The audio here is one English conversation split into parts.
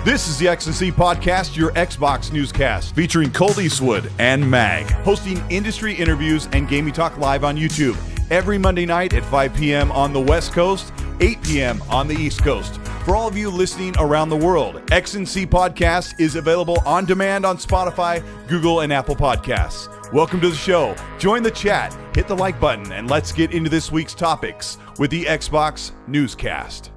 This is the X&C Podcast, your Xbox newscast, featuring Colteastwood and Mag, hosting industry interviews and gaming talk live on YouTube every Monday night at 5 p.m. on the West Coast, 8 p.m. on the East Coast. For all of you listening around the world, X&C Podcast is available on demand on Spotify, Google, and Apple Podcasts. Welcome to the show. Join the chat, hit the like button, and let's get into this week's topics with the Xbox newscast.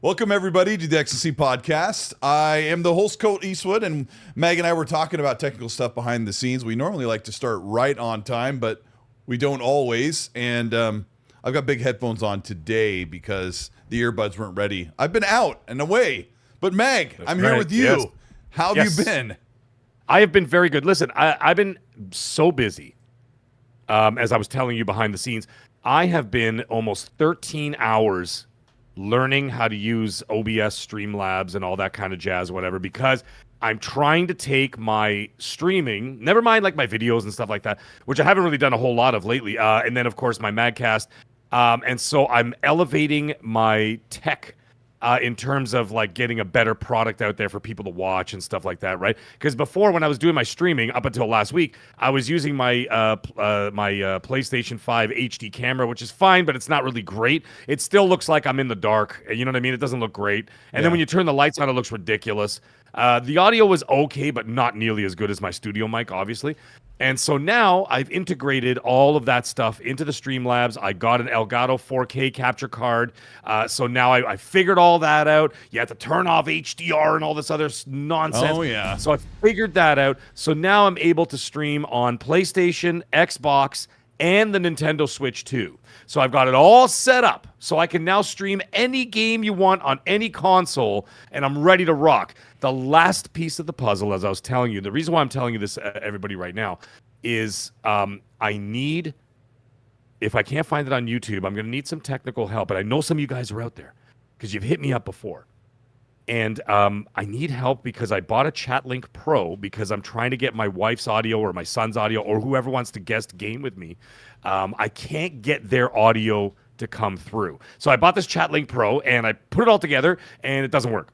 Welcome, everybody, to the X&C Podcast. I am the host, Colteastwood, and Mag and I were talking about technical stuff behind the scenes. We normally like to start right on time, but we don't always. And I've got big headphones on today because the earbuds weren't ready. I've been out and away. But Mag, I'm here with you. Yes. How have you been? I have been very good. Listen, I've been so busy. As I was telling you behind the scenes, I have been almost 13 hours learning how to use OBS, Streamlabs, and all that kind of jazz, whatever, because I'm trying to take my streaming, never mind like my videos and stuff like that, which I haven't really done a whole lot of lately, and then, of course, my Magcast, and so I'm elevating my tech in terms of like getting a better product out there for people to watch and stuff like that, right? Because before, when I was doing my streaming up until last week, I was using my PlayStation 5 HD camera, which is fine, but it's not really great. It still looks like I'm in the dark. You know what I mean? It doesn't look great. And then when you turn the lights on, it looks ridiculous. The audio was okay, but not nearly as good as my studio mic, obviously. And so now I've integrated all of that stuff into the Streamlabs. I got an Elgato 4K capture card. So now I figured all that out. You have to turn off HDR and all this other nonsense. Oh, yeah. So I figured that out. So now I'm able to stream on PlayStation, Xbox, and the Nintendo Switch 2. So I've got it all set up. So I can now stream any game you want on any console, and I'm ready to rock. The last piece of the puzzle, as I was telling you, the reason why I'm telling you this, everybody, right now, is I need, if I can't find it on YouTube, I'm going to need some technical help. And I know some of you guys are out there because you've hit me up before. And I need help because I bought a ChatLink Pro because I'm trying to get my wife's audio or my son's audio or whoever wants to guest game with me. I can't get their audio to come through. So I bought this ChatLink Pro and I put it all together and it doesn't work.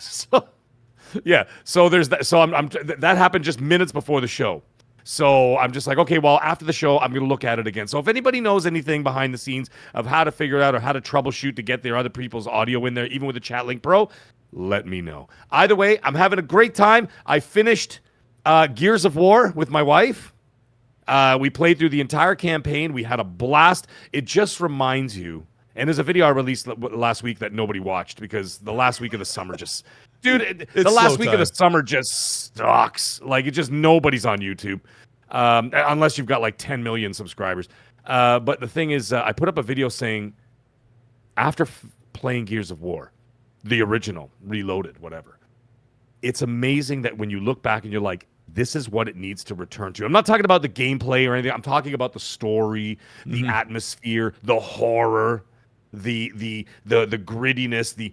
So there's that. So that happened just minutes before the show. So I'm just like, okay, well, after the show, I'm going to look at it again. So if anybody knows anything behind the scenes of how to figure it out or how to troubleshoot to get their other people's audio in there, even with the ChatLink Pro, let me know. Either way, I'm having a great time. I finished Gears of War with my wife. We played through the entire campaign. We had a blast. It just reminds you, and there's a video I released last week that nobody watched because the last week of the summer just... Dude, the last week of the summer just sucks. Like, it just, nobody's on YouTube. Unless you've got like 10 million subscribers. But the thing is, I put up a video saying, after playing Gears of War, the original, Reloaded, whatever, it's amazing that when you look back and you're like, this is what it needs to return to. I'm not talking about the gameplay or anything. I'm talking about the story, the atmosphere, the horror, the grittiness, the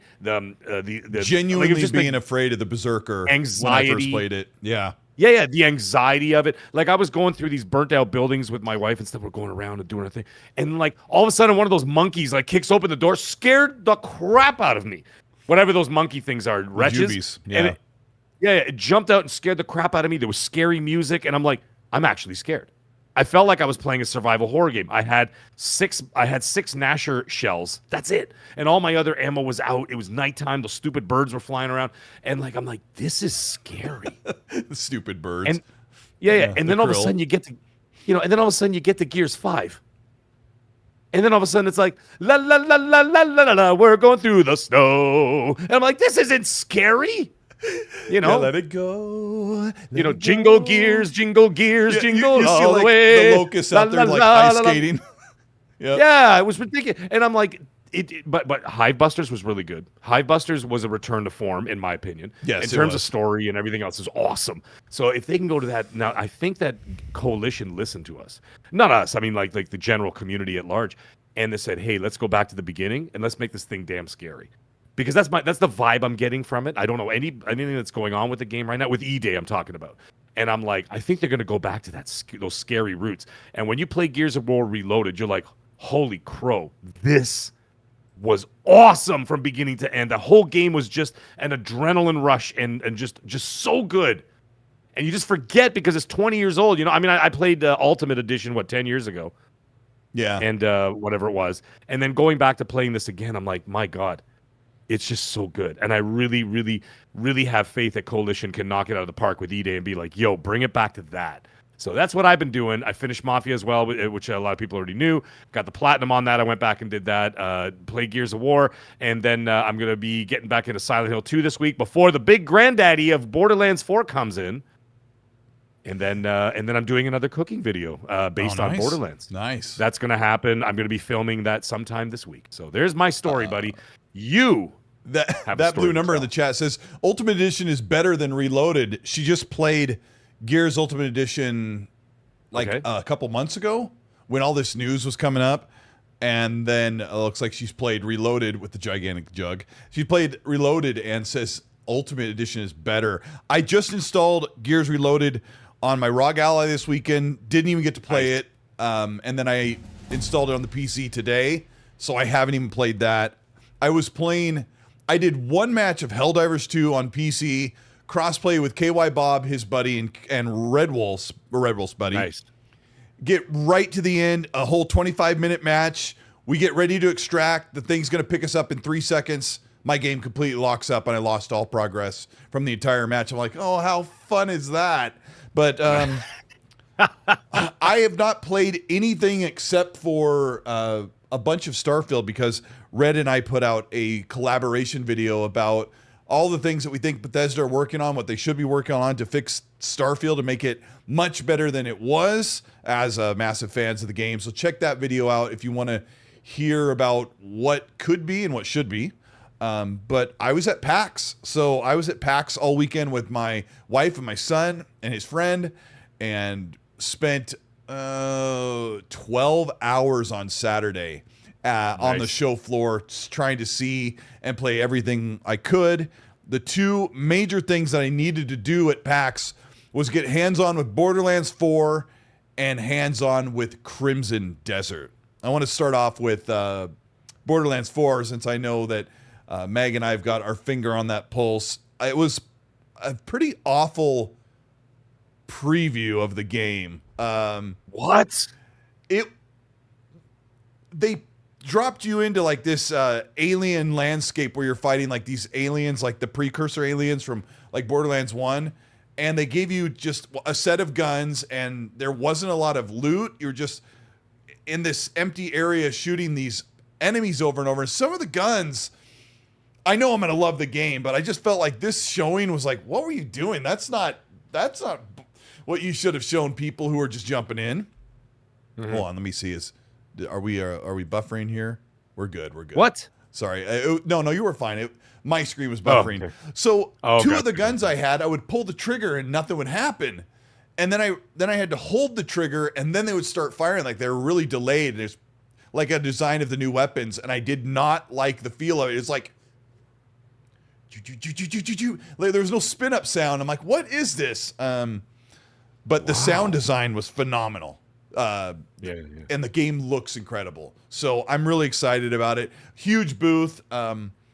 genuinely like, being afraid of the Berserker anxiety. when I first played it. Yeah. Yeah, the anxiety of it. Like I was going through these burnt out buildings with my wife and stuff. We're going around and doing our thing, and like all of a sudden, one of those monkeys like kicks open the door, scared the crap out of me. Whatever those monkey things are, wretches. Jubies. Yeah. And it jumped out and scared the crap out of me. There was scary music, and I'm like, I'm actually scared. I felt like I was playing a survival horror game. I had six Nasher shells. That's it. And all my other ammo was out. It was nighttime. Those stupid birds were flying around. And like I'm like, this is scary. The stupid birds. And yeah. And then all of a sudden you get to, and then all of a sudden you get to Gears 5. And then all of a sudden it's like, la la la la la la la la, we're going through the snow. And I'm like, this isn't scary. Let it go. Jingle gears, jingle you all see, the like, way. the locusts out there ice skating. Yep. Yeah, it was ridiculous. And I'm like, but Hivebusters was really good. Hivebusters was a return to form, in my opinion. Yes, in terms of story and everything else, is awesome. So if they can go to that now, I think that Coalition listened to us, not us. I mean, like the general community at large, and they said, hey, let's go back to the beginning and let's make this thing damn scary. Because that's the vibe I'm getting from it. I don't know anything that's going on with the game right now. With E-Day, I'm talking about. And I'm like, I think they're going to go back to those scary roots. And when you play Gears of War Reloaded, you're like, holy crow, this was awesome from beginning to end. The whole game was just an adrenaline rush and just so good. And you just forget because it's 20 years old. I mean, I played Ultimate Edition, 10 years ago? Yeah. And whatever it was. And then going back to playing this again, I'm like, my God. It's just so good. And I really, really, really have faith that Coalition can knock it out of the park with E-Day and be like, yo, bring it back to that. So that's what I've been doing. I finished Mafia as well, which a lot of people already knew. Got the platinum on that. I went back and did that. Played Gears of War. And then I'm going to be getting back into Silent Hill 2 this week before the big granddaddy of Borderlands 4 comes in. And then I'm doing another cooking video based on Borderlands. Nice. That's going to happen. I'm going to be filming that sometime this week. So there's my story, buddy. That blue number in the chat says Ultimate Edition is better than Reloaded. She just played Gears Ultimate Edition a couple months ago when all this news was coming up, and then it looks like she's played Reloaded with the gigantic jug. She played Reloaded and says Ultimate Edition is better. I just installed Gears Reloaded on my ROG Ally this weekend. Didn't even get to play it, and then I installed it on the PC today, so I haven't even played that. I did one match of Helldivers 2 on PC, crossplay with KY Bob, his buddy, and Red Wolf's buddy. Nice. Get right to the end, a whole 25-minute match. We get ready to extract. The thing's going to pick us up in 3 seconds. My game completely locks up, and I lost all progress from the entire match. I'm like, oh, how fun is that? But I have not played anything except for a bunch of Starfield because Red and I put out a collaboration video about all the things that we think Bethesda are working on, what they should be working on to fix Starfield and make it much better than it was, as massive fans of the game. So check that video out if you want to hear about what could be and what should be. But I was at PAX. So I was at PAX all weekend with my wife and my son and his friend, and spent 12 hours on Saturday on the show floor trying to see and play everything I could. The two major things that I needed to do at PAX was get hands-on with Borderlands 4 and hands-on with Crimson Desert. I want to start off with Borderlands 4 since I know that Meg and I have got our finger on that pulse. It was a pretty awful preview of the game. What? They dropped you into like this alien landscape where you're fighting like these aliens, like the precursor aliens from like Borderlands 1, and they gave you just a set of guns, and there wasn't a lot of loot. You're just in this empty area shooting these enemies over and over. And some of the guns, I know I'm going to love the game, but I just felt like this showing was like, what were you doing? That's not what you should have shown people who are just jumping in. Mm-hmm. Hold on, let me see. Are we buffering here? We're good. What? Sorry. No, you were fine. My screen was buffering. Okay. So two of the guns I had, I would pull the trigger and nothing would happen. And then I had to hold the trigger, and then they would start firing like they were really delayed. There's like a design of the new weapons, and I did not like the feel of it. It's like there was no spin up sound. I'm like, what is this? but the sound design was phenomenal. Yeah. And the game looks incredible. So I'm really excited about it. Huge booth.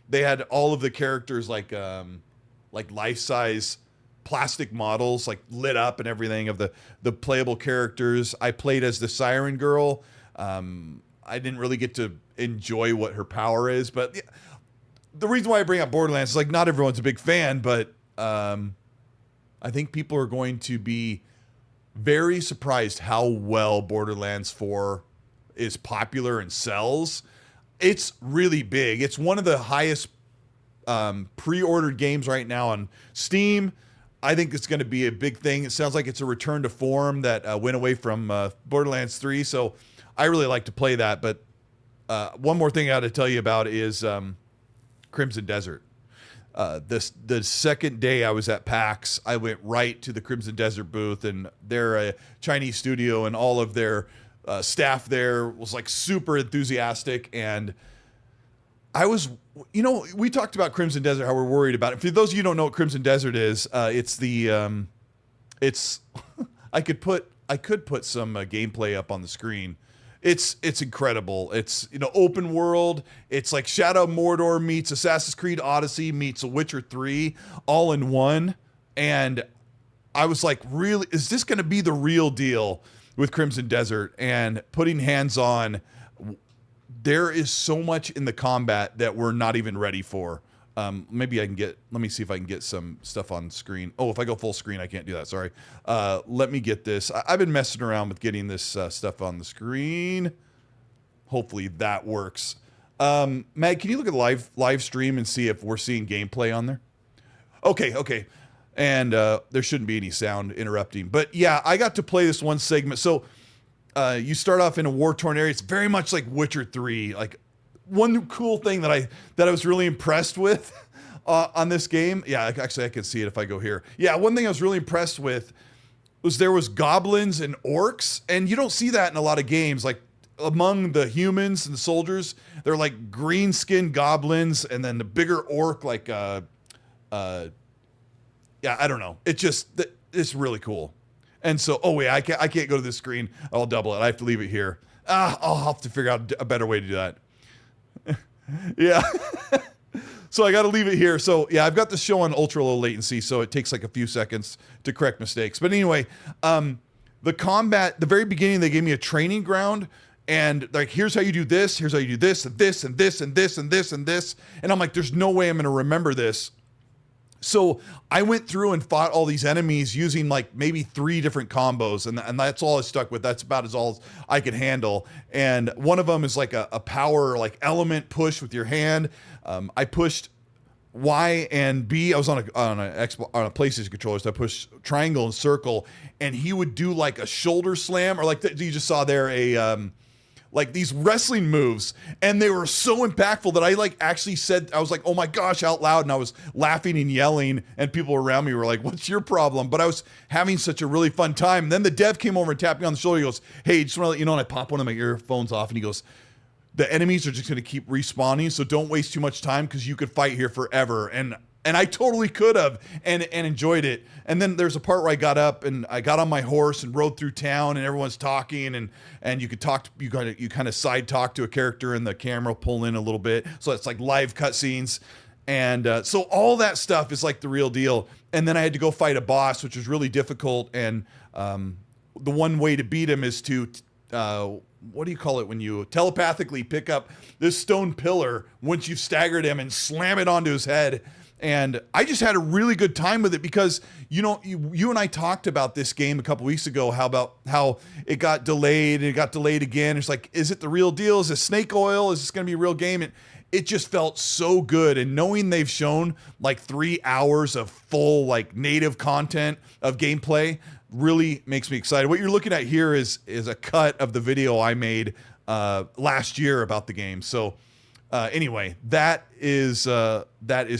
They had all of the characters like life-size plastic models, like lit up and everything of the playable characters. I played as the Siren Girl. I didn't really get to enjoy what her power is, but the reason why I bring up Borderlands is like not everyone's a big fan, but I think people are going to be very surprised how well Borderlands 4 is popular and sells. It's really big. It's one of the highest pre-ordered games right now on Steam. I think it's going to be a big thing. It sounds like it's a return to form that went away from Borderlands 3. So I really like to play that. But one more thing I got to tell you about is Crimson Desert. The second day I was at PAX, I went right to the Crimson Desert booth, and they're a Chinese studio, and all of their staff there was like super enthusiastic. And I was, we talked about Crimson Desert, how we're worried about it. For those of you who don't know what Crimson Desert is, it's I could put some gameplay up on the screen. It's incredible. It's open world. It's like Shadow of Mordor meets Assassin's Creed Odyssey meets Witcher 3 all in one. And I was like, really, is this going to be the real deal with Crimson Desert? And putting hands on, there is so much in the combat that we're not even ready for. Maybe let me see if I can get some stuff on screen. Oh, if I go full screen, I can't do that. Sorry. Let me get this. I've been messing around with getting this stuff on the screen. Hopefully that works. Mag, can you look at the live stream and see if we're seeing gameplay on there? Okay. And there shouldn't be any sound interrupting. But yeah, I got to play this one segment. So you start off in a war-torn area. It's very much like Witcher 3. Like, one cool thing that I was really impressed with on this game. Yeah, actually I can see it if I go here. Yeah, one thing I was really impressed with was there was goblins and orcs, and you don't see that in a lot of games. Like among the humans and the soldiers, they're like green-skinned goblins, and then the bigger orc, like yeah, I don't know. It's really cool. And so, oh wait, I can't go to this screen. I'll double it. I have to leave it here. I'll have to figure out a better way to do that. Yeah. So I got to leave it here. So yeah, I've got this show on ultra low latency, so it takes like a few seconds to correct mistakes. But anyway, the combat, the very beginning, they gave me a training ground, and like, here's how you do this, here's how you do this, and this, and this, and this, and this, and this. And I'm like, there's no way I'm going to remember this. So I went through and fought all these enemies using like maybe 3 different combos, and that's all I stuck with. That's about as all as I could handle. And one of them is like a power like element push with your hand. I pushed Y and B. I was on a PlayStation controller, so I pushed triangle and circle, and he would do like a shoulder slam, or like you just saw there like these wrestling moves, and they were so impactful that I like actually said, I was like, oh my gosh, out loud, and I was laughing and yelling, and people around me were like, what's your problem? But I was having such a really fun time. And then the dev came over and tapped me on the shoulder. He goes, hey, just want to let you know, and I pop one of my earphones off, and he goes, the enemies are just going to keep respawning, so don't waste too much time, because you could fight here forever. And I totally could have and enjoyed it. And then there's a part where I got up and I got on my horse and rode through town, and everyone's talking, and you could talk, you kind of side talk to a character, and the camera pull in a little bit. So it's like live cutscenes. And so all that stuff is like the real deal. And then I had to go fight a boss, which was really difficult. And the one way to beat him is to, what do you call it when you telepathically pick up this stone pillar once you've staggered him and slam it onto his head. And I just had a really good time with it, because you and I talked about this game a couple weeks ago, how it got delayed, and it got delayed again. It's like, is it the real deal? Is it snake oil? Is this going to be a real game? And it just felt so good. And knowing they've shown like 3 hours of full like native content of gameplay really makes me excited. What you're looking at here is a cut of the video I made last year about the game. So anyway, that is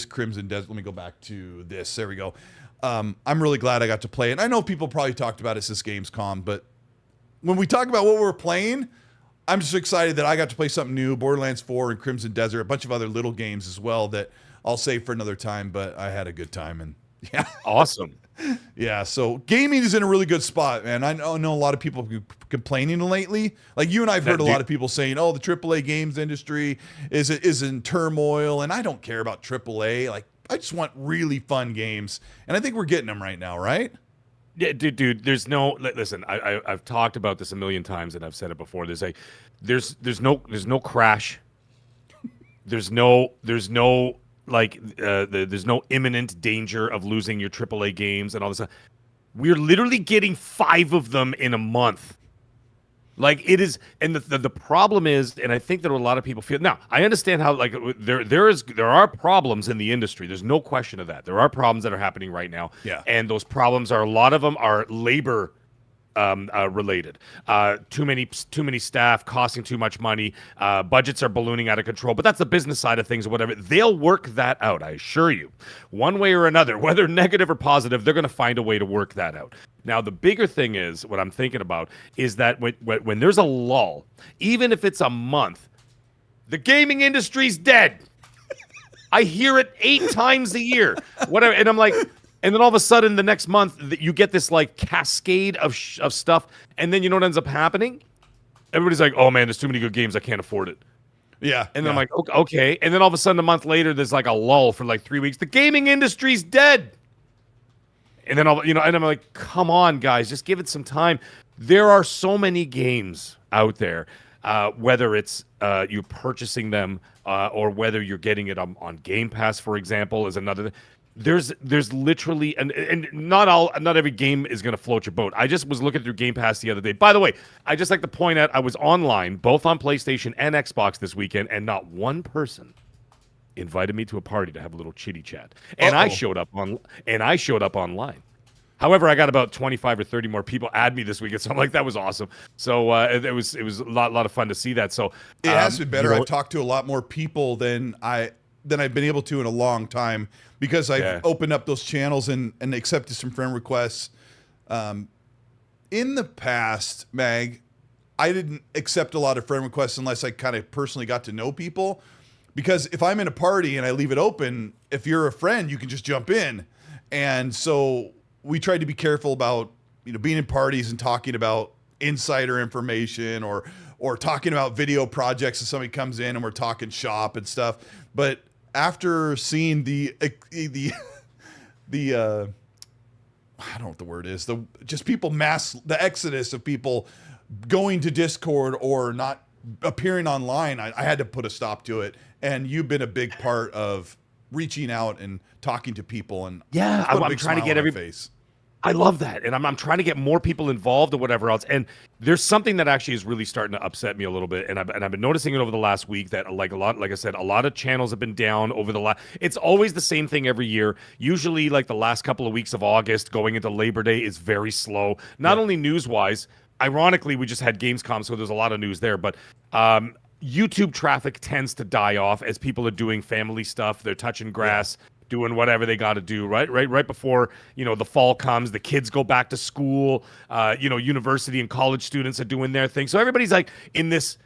Crimson Desert. Let me go back to this. There we go. I'm really glad I got to play it. I know people probably talked about it since Gamescom, but when we talk about what we're playing, I'm just excited that I got to play something new, Borderlands 4 and Crimson Desert, a bunch of other little games as well that I'll save for another time, but I had a good time, and yeah. Awesome. Yeah, so gaming is in a really good spot, man. I know a lot of people complaining lately. Like you and I've heard a lot of people saying, "Oh, the AAA games industry is in turmoil," and I don't care about AAA. Like I just want really fun games, and I think we're getting them right now, right? Yeah, dude. There's no listen. I've talked about this a million times, and I've said it before. There's no crash. There's no there's no imminent danger of losing your AAA games and all this stuff. We're literally getting 5 of them in a month. Like it is, and the problem is, and I think that a lot of people feel. Now, I understand how like there are problems in the industry. There's no question of that. There are problems that are happening right now. Yeah, and those problems are a lot of them are labor related. Too many staff, costing too much money. Budgets are ballooning out of control. But that's the business side of things or whatever. They'll work that out, I assure you. One way or another, whether negative or positive, they're going to find a way to work that out. Now, the bigger thing is, what I'm thinking about, is that when there's a lull, even if it's a month, the gaming industry's dead. I hear it 8 times a year. Whatever, and I'm like... And then all of a sudden, the next month, you get this like cascade of stuff, and then you know what ends up happening? Everybody's like, "Oh man, there's too many good games. I can't afford it." Yeah. And then I'm like, "Okay." And then all of a sudden, a month later, there's like a lull for like 3 weeks. The gaming industry's dead. And then and I'm like, "Come on, guys, just give it some time." There are so many games out there, whether it's you purchasing them or whether you're getting it on Game Pass, for example, is another. There's literally and not every game is going to float your boat. I just was looking through Game Pass the other day. By the way, I just like to point out I was online both on PlayStation and Xbox this weekend, and not one person invited me to a party to have a little chitty chat. And I showed up online. However, I got about 25 or 30 more people add me this weekend, so I'm like, that was awesome. So it was a lot of fun to see that. So it has been better. I've talked to a lot more people than I've been able to in a long time, because I've opened up those channels and accepted some friend requests. In the past, Mag, I didn't accept a lot of friend requests unless I kind of personally got to know people. Because if I'm in a party and I leave it open, if you're a friend, you can just jump in. And so we tried to be careful about, being in parties and talking about insider information or talking about video projects if somebody comes in and we're talking shop and stuff. But after seeing the I don't know what the word is, the exodus of people going to Discord or not appearing online, I had to put a stop to it. And you've been a big part of reaching out and talking to people. And I'm trying to get face. I love that, and I'm trying to get more people involved or whatever else. And there's something that actually is really starting to upset me a little bit, and I've been noticing it over the last week that like I said, a lot of channels have been down over the last. It's always the same thing every year. Usually, like the last couple of weeks of August, going into Labor Day is very slow. Not only news wise, ironically, we just had Gamescom, so there's a lot of news there, but. YouTube traffic tends to die off as people are doing family stuff. They're touching grass, doing whatever they got to do, right before, the fall comes, the kids go back to school, university and college students are doing their thing. So everybody's like in this,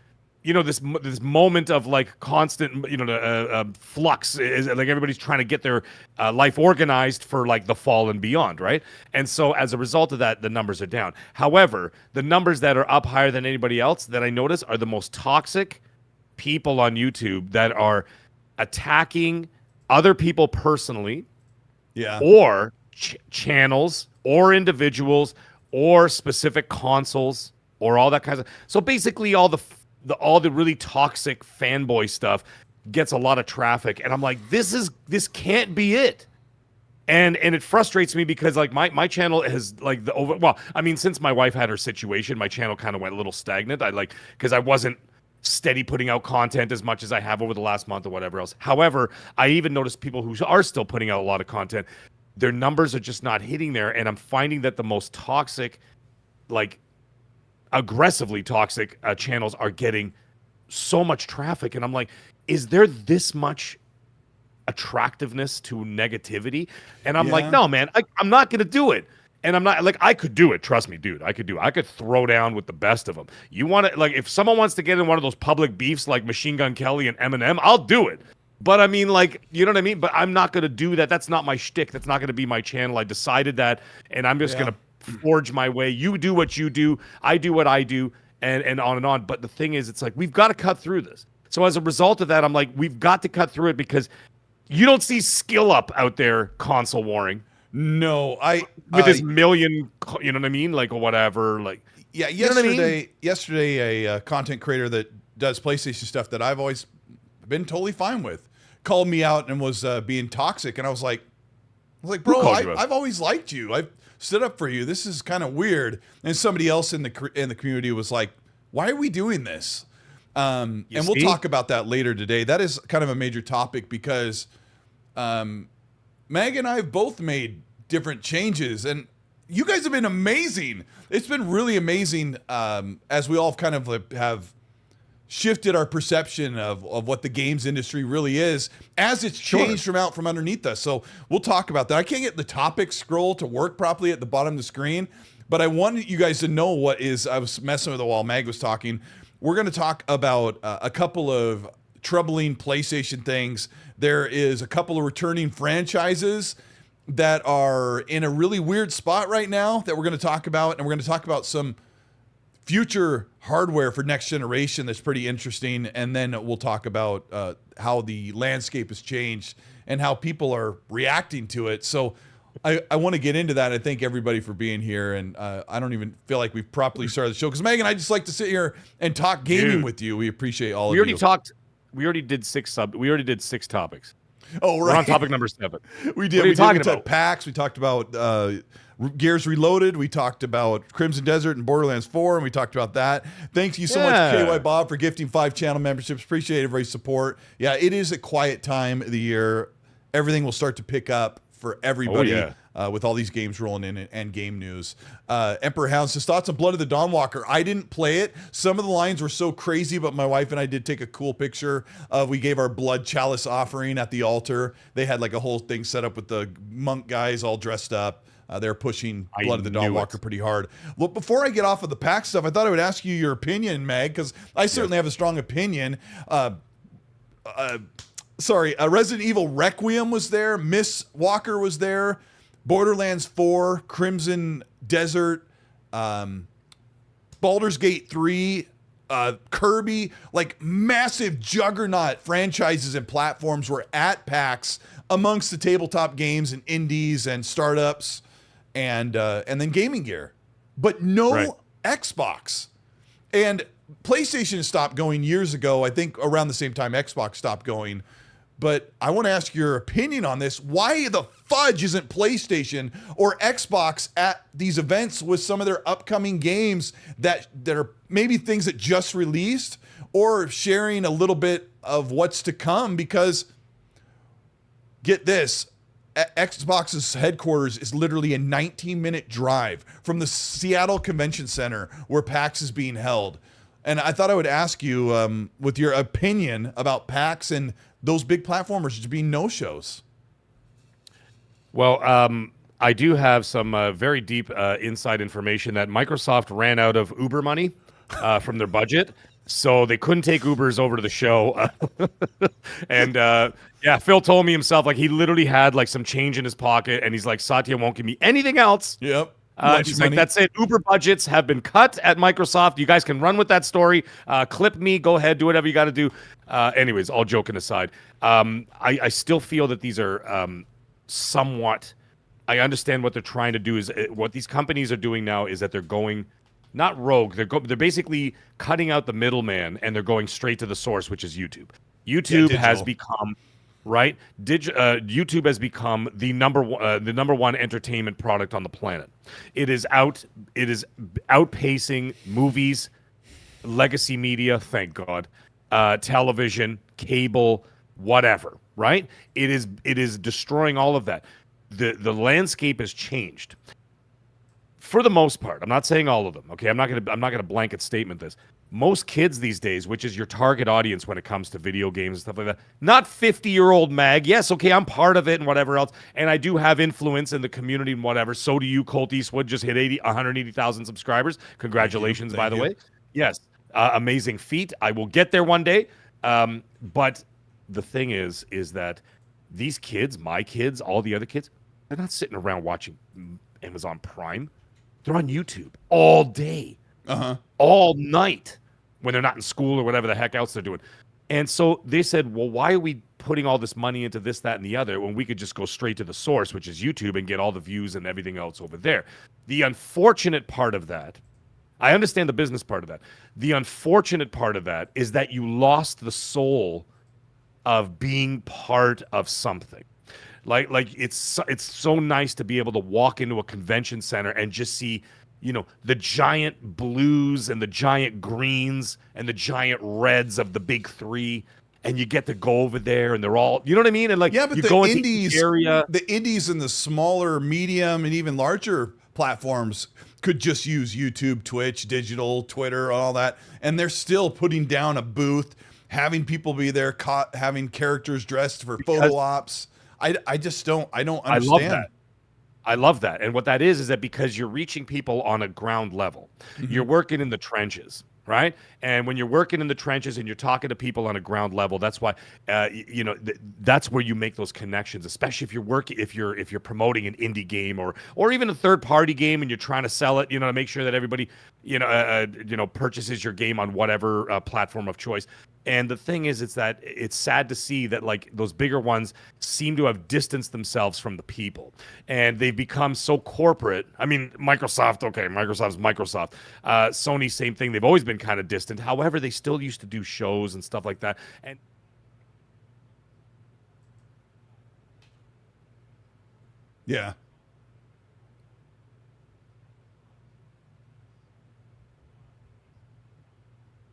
this moment of like constant, flux, is like everybody's trying to get their life organized for like the fall and beyond, right? And so as a result of that, the numbers are down. However, the numbers that are up higher than anybody else that I notice are the most toxic people on YouTube that are attacking other people personally, or channels, or individuals, or specific consoles, or all that kind of. So basically, all the really toxic fanboy stuff gets a lot of traffic, and I'm like, this can't be it. And it frustrates me because like my channel has like since my wife had her situation, my channel kind of went a little stagnant. Because I wasn't steady putting out content as much as I have over the last month or whatever else. However, I even noticed people who are still putting out a lot of content, their numbers are just not hitting there. And I'm finding that the most toxic, like aggressively toxic channels are getting so much traffic. And I'm like, is there this much attractiveness to negativity? And I'm like, no, man, I'm not going to do it. And I'm not like, I could do it. Trust me, dude. I could throw down with the best of them. You want to, like, if someone wants to get in one of those public beefs like Machine Gun Kelly and Eminem, I'll do it. But I mean, like, you know what I mean? But I'm not going to do that. That's not my shtick. That's not going to be my channel. I decided that, and I'm just going to forge my way. You do what you do. I do what I do, and on and on. But the thing is, it's like, we've got to cut through this. So as a result of that, I'm like, we've got to cut through it because you don't see Skill Up out there console warring. No, with his million, you know what I mean? Like, or whatever. Like, yeah, yesterday, you know what I mean? Yesterday, a content creator that does PlayStation stuff that I've always been totally fine with called me out and was being toxic, and I was like, bro, I've always liked you. I've stood up for you. This is kind of weird. And somebody else in the community was like, why are we doing this? And we'll talk about that later today. That is kind of a major topic because Mag and I have both made different changes, and you guys have been amazing. It's been really amazing as we all kind of have shifted our perception of what the games industry really is as it's changed from out from underneath us. So we'll talk about that. I can't get the topic scroll to work properly at the bottom of the screen, but I wanted you guys to know what is, I was messing with it while Mag was talking. We're going to talk about a couple of troubling PlayStation things. There is a couple of returning franchises that are in a really weird spot right now that we're going to talk about, and we're going to talk about some future hardware for next generation that's pretty interesting, and then we'll talk about how the landscape has changed and how people are reacting to it. So I want to get into that. I thank everybody for being here, and I don't even feel like we've properly started the show because Megan, I just like to sit here and talk gaming with you. We appreciate all of you. We already did six topics. Oh, right. We're on topic number 7. We did. We talked about PAX. We talked about Gears Reloaded. We talked about Crimson Desert and Borderlands 4, and we talked about that. Thank you so much, KY Bob, for gifting 5 channel memberships. Appreciate everybody's support. Yeah, it is a quiet time of the year. Everything will start to pick up for everybody with all these games rolling in and game news. Emperor Hounds, his thoughts on Blood of the Dawnwalker. I didn't play it. Some of the lines were so crazy, but my wife and I did take a cool picture. We gave our blood chalice offering at the altar. They had like a whole thing set up with the monk guys all dressed up. They're pushing Blood of the Dawnwalker pretty hard. Well, before I get off of the PAX stuff, I thought I would ask you your opinion, Mag, because I certainly have a strong opinion. Resident Evil Requiem was there. Miss Walker was there. Borderlands 4, Crimson Desert, Baldur's Gate 3, Kirby, like massive juggernaut franchises and platforms were at PAX amongst the tabletop games and indies and startups and then gaming gear, but no Xbox. And PlayStation stopped going years ago. I think around the same time Xbox stopped going. But I want to ask your opinion on this. Why the fudge isn't PlayStation or Xbox at these events with some of their upcoming games that are maybe things that just released, or sharing a little bit of what's to come? Because get this, Xbox's headquarters is literally a 19-minute drive from the Seattle Convention Center where PAX is being held. And I thought I would ask you with your opinion about PAX and those big platformers just being no-shows. Well, I do have some very deep inside information that Microsoft ran out of Uber money from their budget, so they couldn't take Ubers over to the show. And Phil told me himself, like, he literally had like some change in his pocket, and he's like, Satya won't give me anything else. Yep. She's like, that's it. Uber budgets have been cut at Microsoft. You guys can run with that story. Clip me. Go ahead. Do whatever you got to do. Anyways, all joking aside, I still feel that these are somewhat. I understand what they're trying to do. Is what these companies are doing now is that they're going not rogue. They're basically cutting out the middleman, and they're going straight to the source, which is YouTube. YouTube has become. Right, YouTube has become the number one entertainment product on the planet. It is outpacing movies, legacy media, thank God, television, cable, whatever. Right, it is destroying all of that. The landscape has changed for the most part. I'm not saying all of them. Okay, I'm not gonna blanket statement this. Most kids these days, which is your target audience when it comes to video games and stuff like that, not 50-year-old Mag. Yes, okay, I'm part of it and whatever else, and I do have influence in the community and whatever. So do you. Colteastwood just hit 180,000 subscribers. Congratulations, by the way. Yes, amazing feat. I will get there one day. But the thing is that these kids, my kids, all the other kids, they're not sitting around watching Amazon Prime. They're on YouTube all day, all night, when they're not in school or whatever the heck else they're doing. And so they said, well, why are we putting all this money into this, that, and the other when we could just go straight to the source, which is YouTube, and get all the views and everything else over there? The unfortunate part of that, I understand the business part of that. The unfortunate part of that is that you lost the soul of being part of something. Like it's so nice to be able to walk into a convention center and just see, you know, the giant blues and the giant greens and the giant reds of the big three, and you get to go over there and they're all, you know what I mean? And like, yeah, but you the go into indies, the area, the indies and the smaller, medium, and even larger platforms could just use YouTube, Twitch, digital, Twitter, all that, and they're still putting down a booth, having people be there, having characters dressed for photo ops. I just don't understand. I love that. And what that is that because you're reaching people on a ground level, you're working in the trenches, right? And when you're working in the trenches and you're talking to people on a ground level, that's why, you know, that's where you make those connections, especially if you're working, if you're promoting an indie game or even a third party game and you're trying to sell it, you know, to make sure that everybody, you know, purchases your game on whatever platform of choice. And the thing is, it's that it's sad to see that like those bigger ones seem to have distanced themselves from the people, and they've become so corporate. I mean, Microsoft, okay, Microsoft's Microsoft. Sony, same thing. They've always been kind of distant. However, they still used to do shows and stuff like that. And yeah.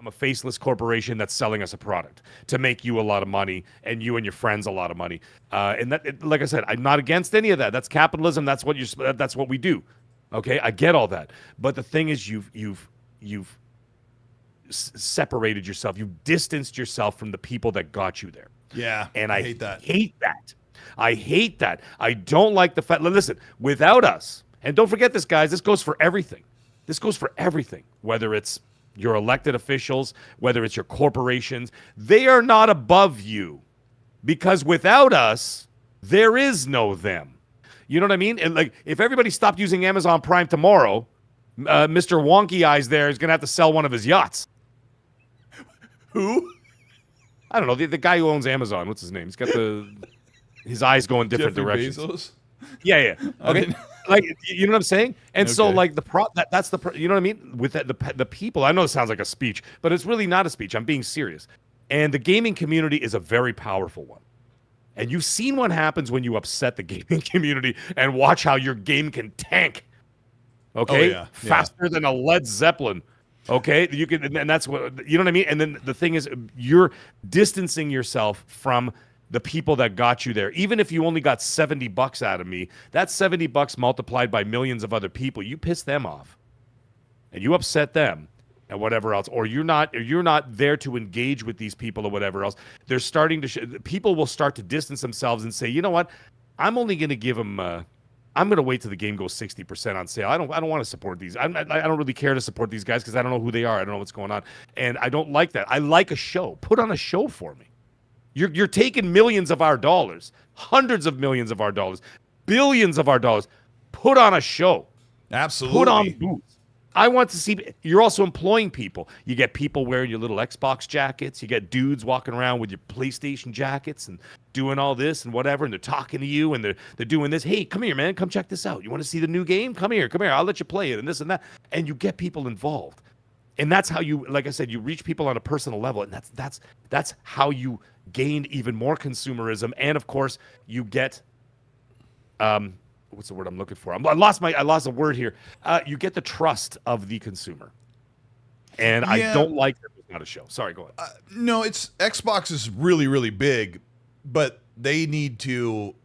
I'm a faceless corporation that's selling us a product to make you a lot of money and you and your friends a lot of money. And that, like I said, I'm not against any of that. That's capitalism. That's what we do. Okay, I get all that. But the thing is, you've separated yourself. You've distanced yourself from the people that got you there. Yeah, and I hate that. I hate that. I don't like the fact. Listen, without us, and don't forget this, guys. This goes for everything. This goes for everything. Whether it's your elected officials, whether it's your corporations, they are not above you, because without us, there is no them. You know what I mean? And like, if everybody stopped using Amazon Prime tomorrow, Mr. Wonky Eyes there is going to have to sell one of his yachts. Who? I don't know. The guy who owns Amazon. What's his name? He's got his eyes going different Jeffrey directions. Bezos? Yeah. Okay. Like, you know what I'm saying? And so, Okay. like, that's the you know what I mean? With the people, I know it sounds like a speech, but it's really not a speech. I'm being serious. And the gaming community is a very powerful one. And you've seen what happens when you upset the gaming community and watch how your game can tank. Okay? Oh, yeah. Faster than a Led Zeppelin. Okay? You can, and that's what, you know what I mean? And then the thing is, you're distancing yourself from the people that got you there. Even if you only got $70 out of me, that's $70 multiplied by millions of other people. You piss them off and you upset them and whatever else, or you're not there to engage with these people or whatever else. They're starting to people will start to distance themselves and say, you know what, I'm only going to give them I'm going to wait till the game goes 60% on sale. I don't want to support these. I don't really care to support these guys because I don't know who they are. I don't know what's going on, and I don't like that. I like a show. Put on a show for me. You're taking millions of our dollars, hundreds of millions of our dollars, billions of our dollars. Put on a show. Absolutely. Put on booths. I want to see. You're also employing people. You get people wearing your little Xbox jackets. You get dudes walking around with your PlayStation jackets and doing all this and whatever. And they're talking to you and they're doing this. Hey, come here, man. Come check this out. You want to see the new game? Come here. I'll let you play it and this and that. And you get people involved. And that's how you, like I said, you reach people on a personal level, and that's how you gain even more consumerism. And of course, you get, what's the word I'm looking for? I lost a word here. You get the trust of the consumer, and yeah. I don't like that it's not a show. Sorry, go ahead. No, it's Xbox is really, really big, but they need to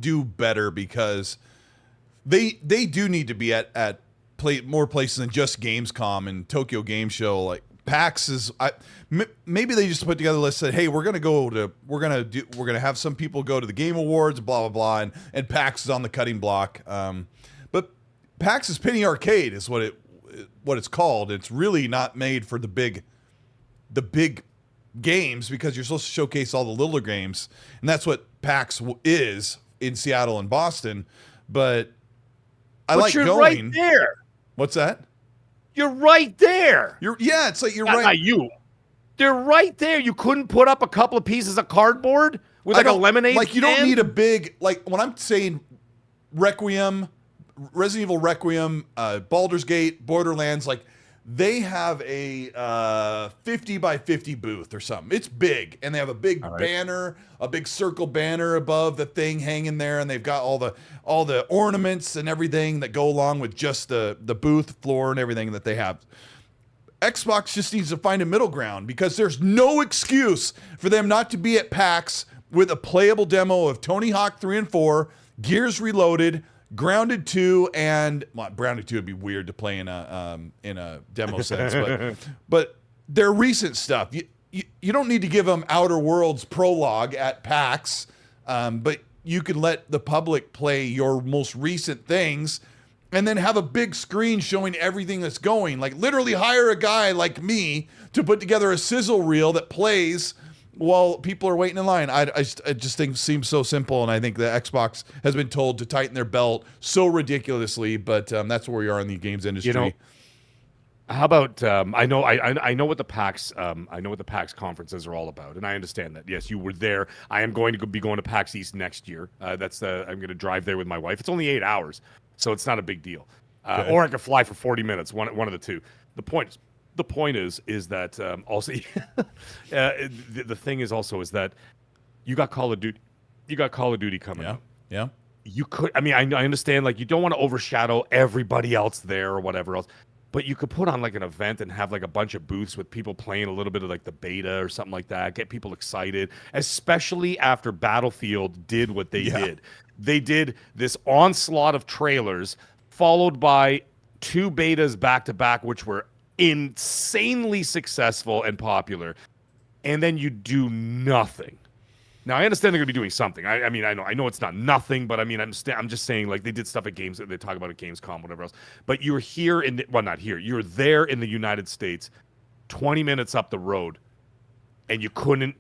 do better because they do need to be at more places than just Gamescom and Tokyo Game Show. Like PAX is, maybe they just put together a list, said, hey, we're gonna have some people go to the Game Awards, blah blah blah, and PAX is on the cutting block. But PAX is Penny Arcade, is what it's called. It's really not made for the big games because you're supposed to showcase all the littler games, and that's what PAX is in Seattle and Boston. But I like you're going right there. What's that? You're right there. It's like you're right. Not you. They're right there. You couldn't put up a couple of pieces of cardboard with like a lemonade Like you don't stand? need a big, like when I'm saying Resident Evil Requiem, Baldur's Gate, Borderlands, like they have a 50 by 50 booth or something. It's big, and they have a big banner, a big circle banner above the thing hanging there, and they've got all the ornaments and everything that go along with just the booth floor and everything that they have. Xbox just needs to find a middle ground because there's no excuse for them not to be at PAX with a playable demo of Tony Hawk 3 and 4, Gears Reloaded, Grounded 2, and Grounded 2 would be weird to play in a demo sense, but their recent stuff. You don't need to give them Outer Worlds prologue at PAX, but you can let the public play your most recent things, and then have a big screen showing everything that's going. Like literally hire a guy like me to put together a sizzle reel that plays while people are waiting in line. I just think it seems so simple, and I think the Xbox has been told to tighten their belt so ridiculously, but that's where we are in the games industry. You know, how about I know what the PAX conferences are all about, and I understand that. Yes, you were there. I am going to be going to PAX East next year. I'm going to drive there with my wife. It's only 8 hours, so it's not a big deal. Or I could fly for 40 minutes. One of the two. The point is that also the thing is also is that you got Call of Duty coming up. Yeah. You could, I understand, like, you don't want to overshadow everybody else there or whatever else, but you could put on like an event and have like a bunch of booths with people playing a little bit of like the beta or something like that, get people excited, especially after Battlefield did what they did. They did this onslaught of trailers followed by 2 betas back to back, which were insanely successful and popular, and then you do nothing. Now I understand they're going to be doing something. I know it's not nothing, but I'm just saying, like, they did stuff at games that they talk about at Gamescom, whatever else. But you're here not here. You're there in the United States, 20 minutes up the road, and you couldn't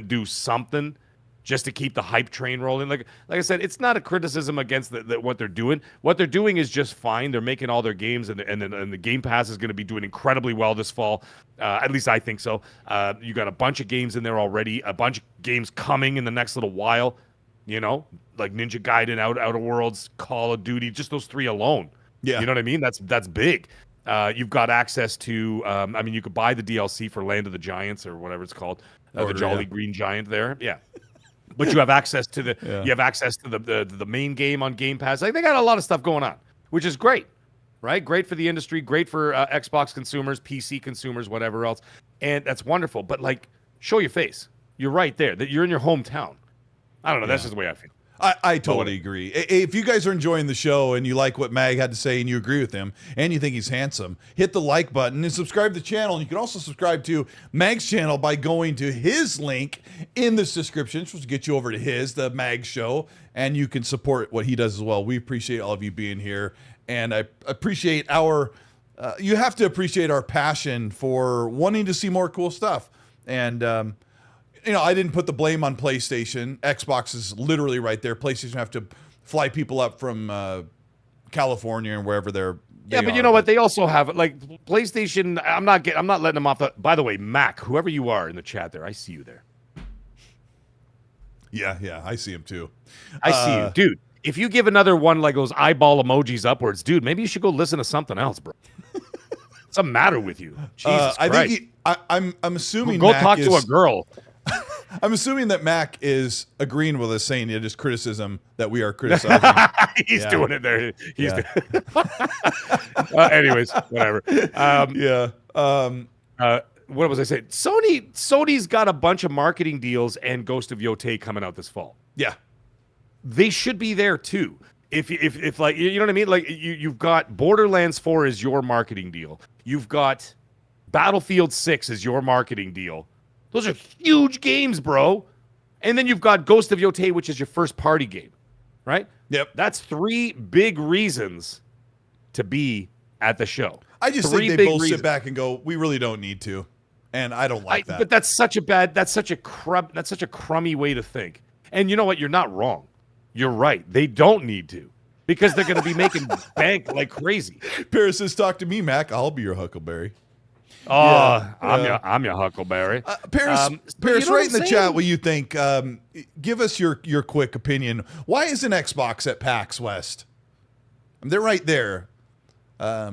do something just to keep the hype train rolling. Like I said, it's not a criticism against what they're doing. What they're doing is just fine. They're making all their games, and the Game Pass is going to be doing incredibly well this fall. At least I think so. You got a bunch of games in there already, a bunch of games coming in the next little while, like Ninja Gaiden, Outer Worlds, Call of Duty, just those 3 alone. Yeah. You know what I mean? That's big. You've got access to, you could buy the DLC for Land of the Giants or whatever it's called, the Jolly Green Giant there. Yeah. But you have access to the main game on Game Pass. Like, they got a lot of stuff going on, which is great, right? Great for the industry, great for Xbox consumers, PC consumers, whatever else, and that's wonderful. But like, show your face. You're right there. That you're in your hometown. I don't know. That's just the way I feel. I totally agree. If you guys are enjoying the show and you like what Mag had to say and you agree with him and you think he's handsome, hit the like button and subscribe to the channel. And you can also subscribe to Mag's channel by going to his link in this description, which will get you over to the Mag Show, and you can support what he does as well. We appreciate all of you being here, and I appreciate you have to appreciate our passion for wanting to see more cool stuff. And I didn't put the blame on PlayStation. Xbox is literally right there. PlayStation have to fly people up from California and wherever they're. But you know what? They also have, like, PlayStation. I'm not letting them off the. By the way, Mac, whoever you are in the chat there, I see you there. Yeah, I see him too. I see you, dude. If you give another one like those eyeball emojis upwards, dude, maybe you should go listen to something else, bro. What's the matter with you? Jesus Christ. I think I'm assuming go Mac talk to a girl. I'm assuming that Mac is agreeing with us, saying just criticism that we are criticizing. He's doing it there. Anyways, whatever. What was I saying? Sony's got a bunch of marketing deals and Ghost of Yotei coming out this fall. Yeah, they should be there too. If like, you know what I mean? Like, you've got Borderlands 4 as your marketing deal. You've got Battlefield 6 as your marketing deal. Those are huge games, bro. And then you've got Ghost of Yotei, which is your first party game, right? Yep. That's 3 big reasons to be at the show. I just think they both sit back and go, we really don't need to. and I don't like that. But that's such a crummy way to think. And you know what? You're not wrong. You're right. They don't need to, because they're going to be making bank like crazy. Paris says, "Talk to me, Mac. I'll be your Huckleberry." I'm your Huckleberry. Paris, you know write in the saying? chat what you think. Give us your quick opinion. Why isn't Xbox at PAX West? They're right there. I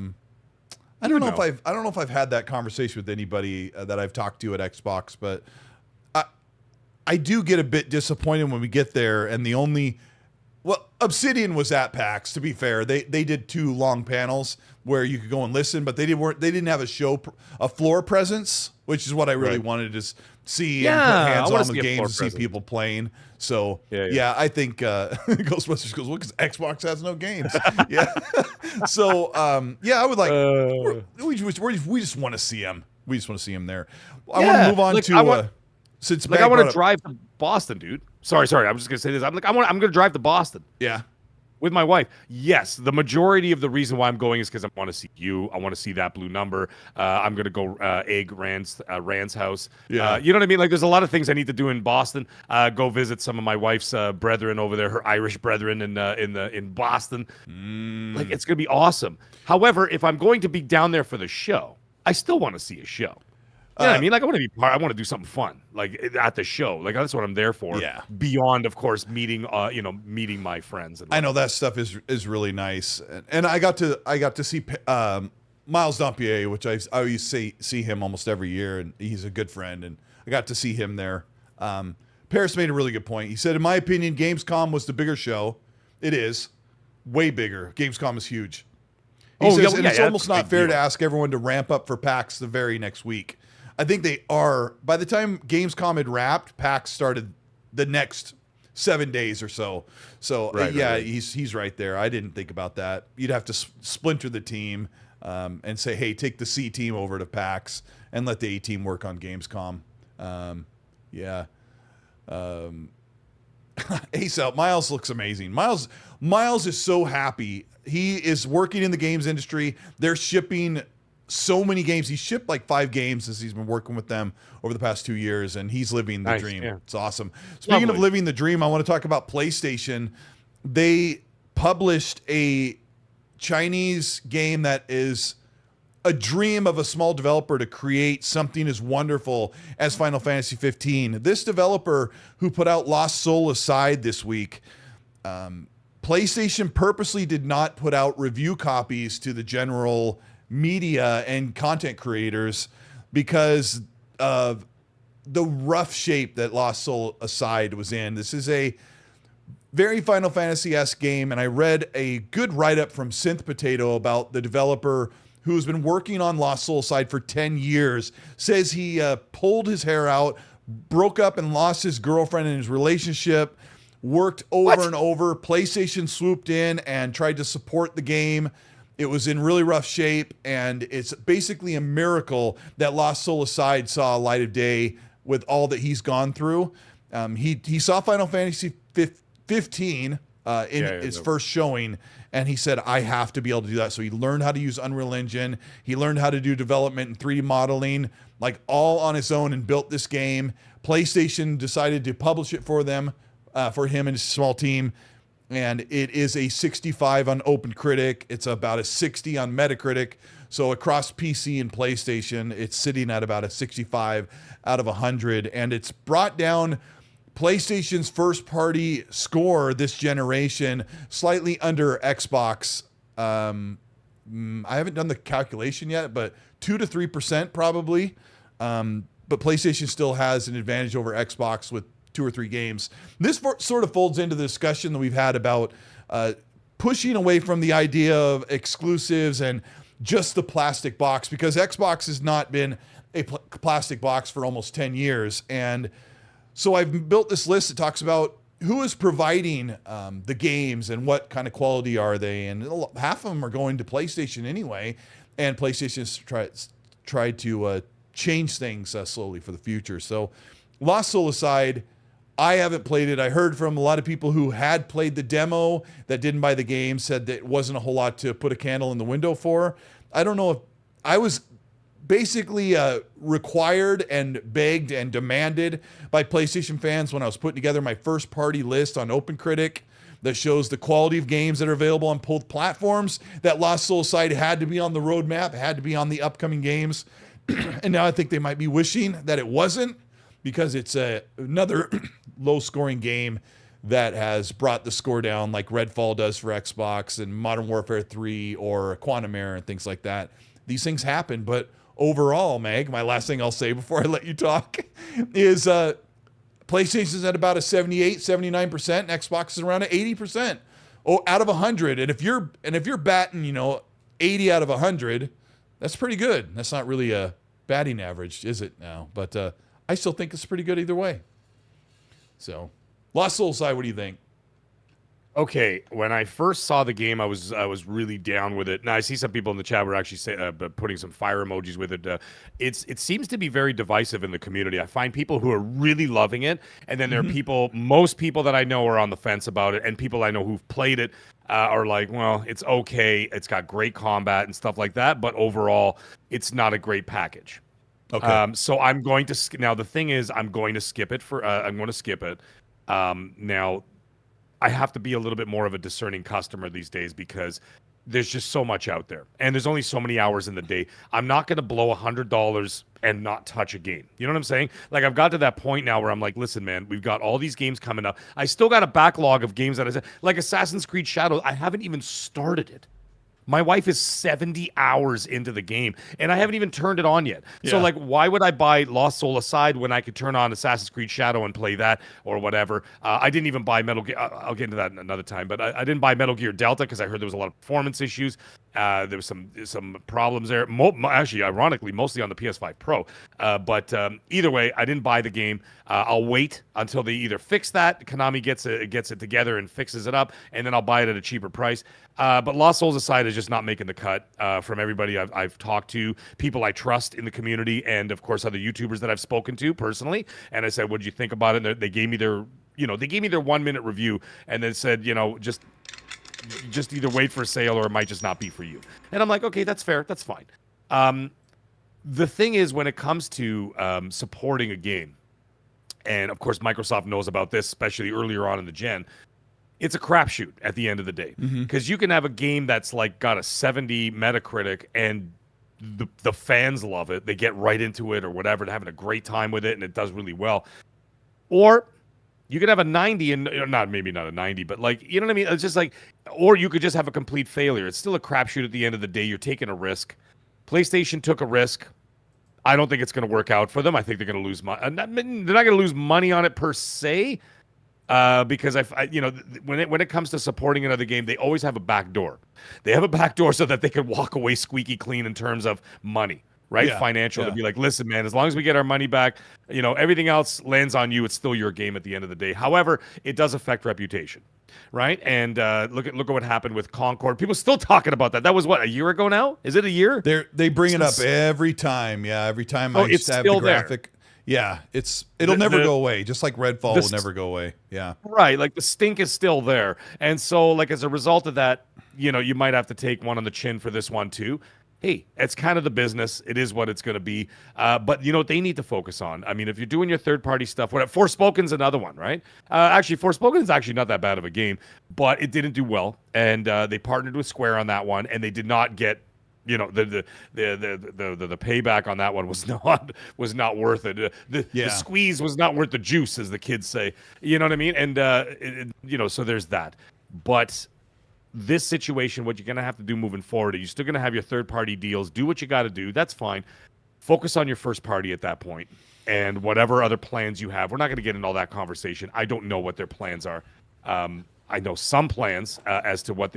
don't know if I've had that conversation with anybody that I've talked to at Xbox, but I do get a bit disappointed when we get there, and Obsidian was at PAX. To be fair, they did 2 long panels where you could go and listen, but they didn't have a floor presence, which is what I really wanted to see and put hands on with games and see people playing. So yeah, I think Ghostbusters goes, well, because Xbox has no games. Yeah. So I would like we just want to see them. We just want to see them there. I want to move on to I want to drive to Boston, dude. Sorry. I'm just gonna say this. I'm gonna drive to Boston. Yeah. With my wife. Yes, the majority of the reason why I'm going is because I want to see you. I want to see that blue number. I'm going to go egg Rand's house. Yeah. You know what I mean? Like, there's a lot of things I need to do in Boston. Go visit some of my wife's brethren over there, her Irish brethren in Boston. Like, it's going to be awesome. However, if I'm going to be down there for the show, I still want to see a show. You know what I mean? Like, I want to do something fun, like at the show. Like, that's what I'm there for. Yeah. Beyond, of course, meeting my friends. I know that stuff is really nice, and I got to see Miles Dampier, which I always see him almost every year, and he's a good friend, and I got to see him there. Paris made a really good point. He said, in my opinion, Gamescom was the bigger show. It is way bigger. Gamescom is huge. He says, it's almost not fair to ask everyone to ramp up for PAX the very next week. I think they are. By the time Gamescom had wrapped, PAX started the next 7 days or so. So right. He's right there. I didn't think about that. You'd have to splinter the team and say, hey, take the C team over to PAX and let the A team work on Gamescom. Ace out. Miles looks amazing. Miles is so happy. He is working in the games industry. They're shipping so many games. He shipped like 5 games as he's been working with them over the past 2 years, and he's living the dream. Yeah. It's awesome. Speaking of living the dream, I want to talk about PlayStation. They published a Chinese game that is a dream of a small developer to create something as wonderful as Final Fantasy 15. This developer who put out Lost Soul Aside this week, PlayStation purposely did not put out review copies to the general media and content creators because of the rough shape that Lost Soul Aside was in. This is a very Final Fantasy-esque game, and I read a good write-up from Synth Potato about the developer who's been working on Lost Soul Aside for 10 years. Says he pulled his hair out, broke up and lost his girlfriend in his relationship, worked over and over. PlayStation swooped in and tried to support the game. It was in really rough shape, and it's basically a miracle that Lost Soul Aside saw a light of day with all that he's gone through. He saw Final Fantasy 15 in its first showing, and he said, I have to be able to do that. So he learned how to use Unreal Engine. He learned how to do development and 3D modeling, like all on his own, and built this game. PlayStation decided to publish it for them, for him and his small team. And it is a 65 on OpenCritic. It's about a 60 on Metacritic. So across PC and PlayStation, it's sitting at about a 65 out of 100. And it's brought down PlayStation's first-party score this generation, slightly under Xbox. I haven't done the calculation yet, but 2 to 3% probably. But PlayStation still has an advantage over Xbox with 2 or 3 games. This sort of folds into the discussion that we've had about pushing away from the idea of exclusives and just the plastic box, because Xbox has not been a plastic box for almost 10 years. And so I've built this list that talks about who is providing the games and what kind of quality are they. And half of them are going to PlayStation anyway. And PlayStation has tried to change things slowly for the future. So Lost Soul Aside, I haven't played it. I heard from a lot of people who had played the demo that didn't buy the game, said that it wasn't a whole lot to put a candle in the window for. I don't know if I was basically required and begged and demanded by PlayStation fans when I was putting together my first party list on OpenCritic that shows the quality of games that are available on both platforms, that Lost Soul side had to be on the roadmap, had to be on the upcoming games. And now I think they might be wishing that it wasn't, because it's another low-scoring game that has brought the score down like Redfall does for Xbox and Modern Warfare 3 or Quantum Error and things like that. These things happen, but overall, Meg, my last thing I'll say before I let you talk is PlayStation's at about a 78, 79%, and Xbox is around an 80%. Oh, out of 100. And if you're batting, 80 out of 100, that's pretty good. That's not really a batting average, is it now? But I still think it's pretty good either way. So, Lost Soul side, what do you think? Okay, when I first saw the game, I was really down with it. Now I see some people in the chat were actually putting some fire emojis with it. It seems to be very divisive in the community. I find people who are really loving it, and then there are most people that I know are on the fence about it, and people I know who've played it are like, well, it's okay, it's got great combat and stuff like that, but overall, it's not a great package. Okay. So I'm going to now. The thing is, I'm going to skip it I'm going to skip it. Now. I have to be a little bit more of a discerning customer these days because there's just so much out there and there's only so many hours in the day. I'm not going to blow $100 and not touch a game. You know what I'm saying? Like, I've got to that point now where I'm like, listen, man, we've got all these games coming up. I still got a backlog of games that I said, like Assassin's Creed Shadows. I haven't even started it. My wife is 70 hours into the game, and I haven't even turned it on yet. Yeah. So, like, why would I buy Lost Soul Aside when I could turn on Assassin's Creed Shadow and play that or whatever? I didn't even buy Metal Gear. I'll get into that another time, but I didn't buy Metal Gear Delta because I heard there was a lot of performance issues. There was some problems there. Actually, ironically, mostly on the PS5 Pro. But either way, I didn't buy the game. I'll wait until they either fix that, Konami gets it together and fixes it up, and then I'll buy it at a cheaper price. But Lost Souls Aside is just not making the cut from everybody I've talked to, people I trust in the community, and of course other YouTubers that I've spoken to personally. And I said, "What did you think about it?" And they gave me their 1-minute review, and then said, just either wait for a sale or it might just not be for you. And I'm like, okay, that's fair, that's fine. The thing is, when it comes to supporting a game, and of course Microsoft knows about this, especially earlier on in the gen. It's a crapshoot at the end of the day, because you can have a game that's like got a 70 Metacritic and the fans love it. They get right into it or whatever, they're having a great time with it and it does really well. Or you could have a 90 and maybe not a 90, but like, you know what I mean? It's just like, or you could just have a complete failure. It's still a crapshoot at the end of the day. You're taking a risk. PlayStation took a risk. I don't think it's going to work out for them. I think they're going to lose money. They're not going to lose money on it per se. Because when it comes to supporting another game, they always have a back door. They have a back door so that they can walk away squeaky clean in terms of money, right? Yeah, financial. Yeah. To be like, listen, man, as long as we get our money back, everything else lands on you. It's still your game at the end of the day. However, it does affect reputation, right? And look at what happened with Concord. People still talking about that. That was what, a year ago now? Is it a year? They bring it up every time. Yeah, every time I used to have the graphic. There. Yeah, it'll never go away. Just like Redfall will never go away. Yeah. Right. Like the stink is still there. And so like as a result of that, you might have to take one on the chin for this one too. Hey, it's kind of the business. It is what it's going to be. But they need to focus on. I mean, if you're doing your third-party stuff, Forspoken's another one, right? Actually, Forspoken is actually not that bad of a game, but it didn't do well. And they partnered with Square on that one, and they did not get the payback on that one was not worth it. The squeeze was not worth the juice, as the kids say. You know what I mean? And so there's that. But this situation, what you're gonna have to do moving forward, you're still gonna have your third party deals. Do what you got to do. That's fine. Focus on your first party at that point, and whatever other plans you have. We're not gonna get into all that conversation. I don't know what their plans are. I know some plans as to what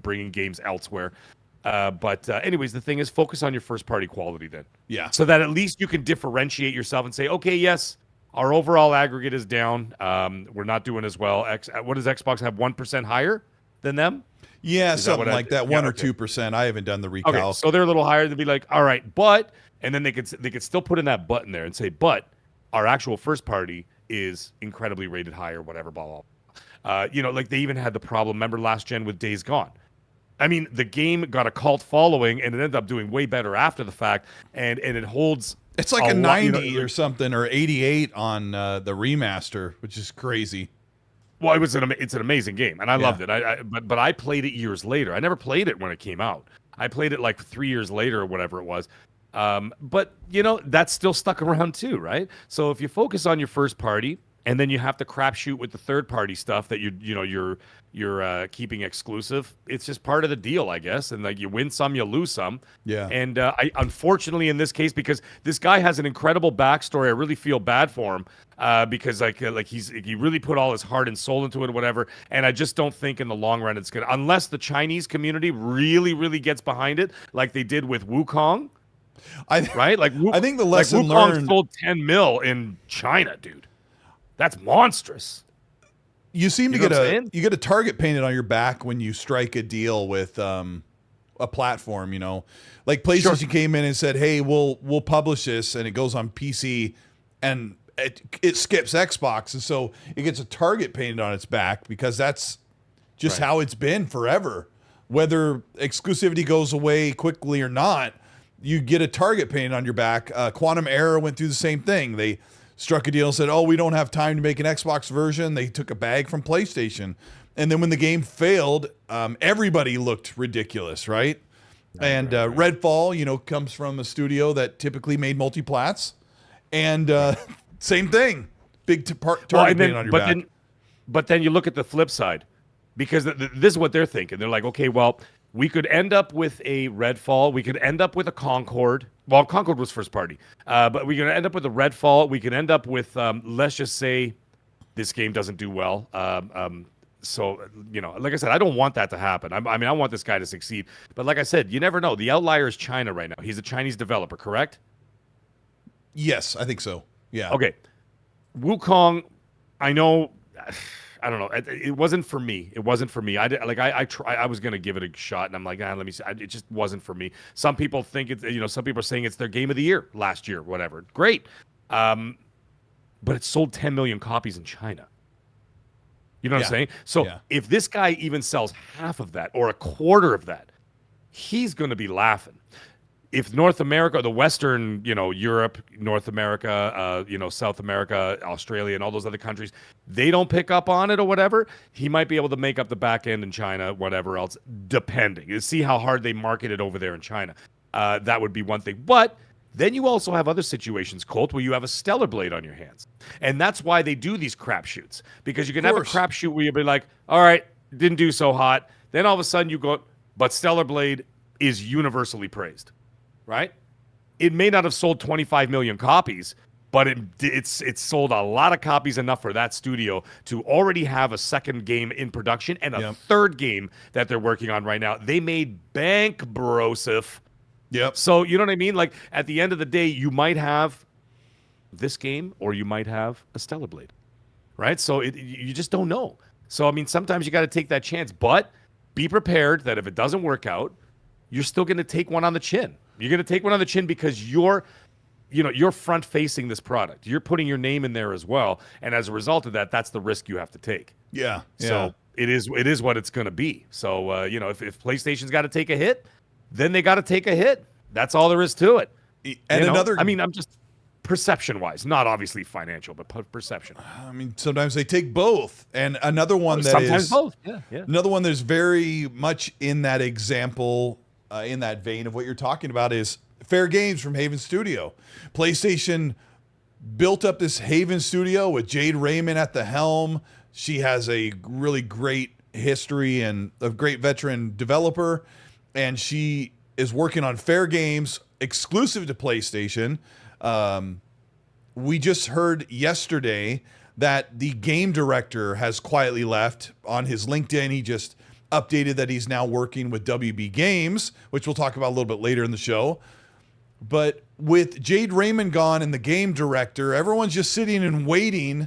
bringing games elsewhere. But anyways, the thing is, focus on your first party quality then. Yeah. So that at least you can differentiate yourself and say, okay, yes, our overall aggregate is down. We're not doing as well. What does Xbox have? 1% higher than them? Yeah, something like that. 1 or 2%. I haven't done the recalc. Okay, so they're a little higher. They'd be like, all right, but, and then they could still put in that button there and say, but our actual first party is incredibly rated higher, whatever, blah, blah, blah. Like they even had the problem, remember last gen with Days Gone? I mean, the game got a cult following, and it ended up doing way better after the fact, and it holds. It's like a 90 or something, or 88 on the remaster, which is crazy. Well, it's an amazing game, and I loved it. But I played it years later. I never played it when it came out. I played it like 3 years later or whatever it was. But that's still stuck around too, right? So if you focus on your first party, and then you have to crapshoot with the third party stuff that you're keeping exclusive. It's just part of the deal, I guess. And like you win some, you lose some. Yeah. And I unfortunately in this case, because this guy has an incredible backstory, I really feel bad for him because he really put all his heart and soul into it or whatever. And I just don't think in the long run it's gonna, unless the Chinese community really, really gets behind it, like they did with Wukong. Right? Like I think the lesson Wukong learned sold 10 mil in China, dude. That's monstrous. You seem to get a target painted on your back when you strike a deal with a platform, Like PlayStation came in and said, "Hey, we'll publish this," and it goes on PC, and it skips Xbox, and so it gets a target painted on its back because that's just how it's been forever. Whether exclusivity goes away quickly or not, you get a target painted on your back. Quantum Error went through the same thing. They struck a deal and said, "Oh, we don't have time to make an Xbox version." They took a bag from PlayStation. And then when the game failed, everybody looked ridiculous, right? Redfall, comes from a studio that typically made multiplats. And same thing. Big target painted on your back. But then you look at the flip side. Because this is what they're thinking. They're like, okay, well, we could end up with a Redfall. We could end up with a Concord. Well, Concord was first party. But we're going to end up with a Redfall. We could end up with, let's just say, this game doesn't do well. So, like I said, I don't want that to happen. I mean, I want this guy to succeed. But like I said, you never know. The outlier is China right now. He's a Chinese developer, correct? Yes, I think so. Yeah. Okay. Wukong, I know... I don't know. It wasn't for me. It wasn't for me. I was gonna give it a shot, and I'm like, let me see. It just wasn't for me. Some people think it's, some people are saying it's their game of the year last year, whatever. Great, but it sold 10 million copies in China. You know what I'm saying? So if this guy even sells half of that or a quarter of that, he's gonna be laughing. If North America, the Western, Europe, North America, South America, Australia, and all those other countries, they don't pick up on it or whatever, he might be able to make up the back end in China, whatever else, depending. You see how hard they market it over there in China. That would be one thing. But then you also have other situations, Colt, where you have a Stellar Blade on your hands. And that's why they do these crapshoots. Because you can have a crapshoot where you'll be like, all right, didn't do so hot. Then all of a sudden you go, but Stellar Blade is universally praised. Right? It may not have sold 25 million copies, but it's sold a lot of copies, enough for that studio to already have a second game in production and a third game that they're working on right now. They made bank, brosif. Yep. So, you know what I mean? Like, at the end of the day, you might have this game or you might have a Stellar Blade. Right? So, you just don't know. So, I mean, sometimes you got to take that chance, but be prepared that if it doesn't work out, you're still going to take one on the chin. You're going to take one on the chin because you're front facing this product. You're putting your name in there as well. And as a result of that, that's the risk you have to take. Yeah. So it is what it's going to be. So, if PlayStation's got to take a hit, then they got to take a hit. That's all there is to it. And I'm just perception wise, not obviously financial, but perception. I mean, sometimes they take both. And another one sometimes both. Yeah. Another one that's very much in that example, in that vein of what you're talking about, is Fairgames from Haven Studio. PlayStation built up this Haven Studio with Jade Raymond at the helm. She has a really great history and a great veteran developer, and she is working on Fairgames exclusive to PlayStation. We just heard yesterday that the game director has quietly left. On his LinkedIn, he just updated that he's now working with WB Games, which we'll talk about a little bit later in the show. But with Jade Raymond gone and the game director, everyone's just sitting and waiting.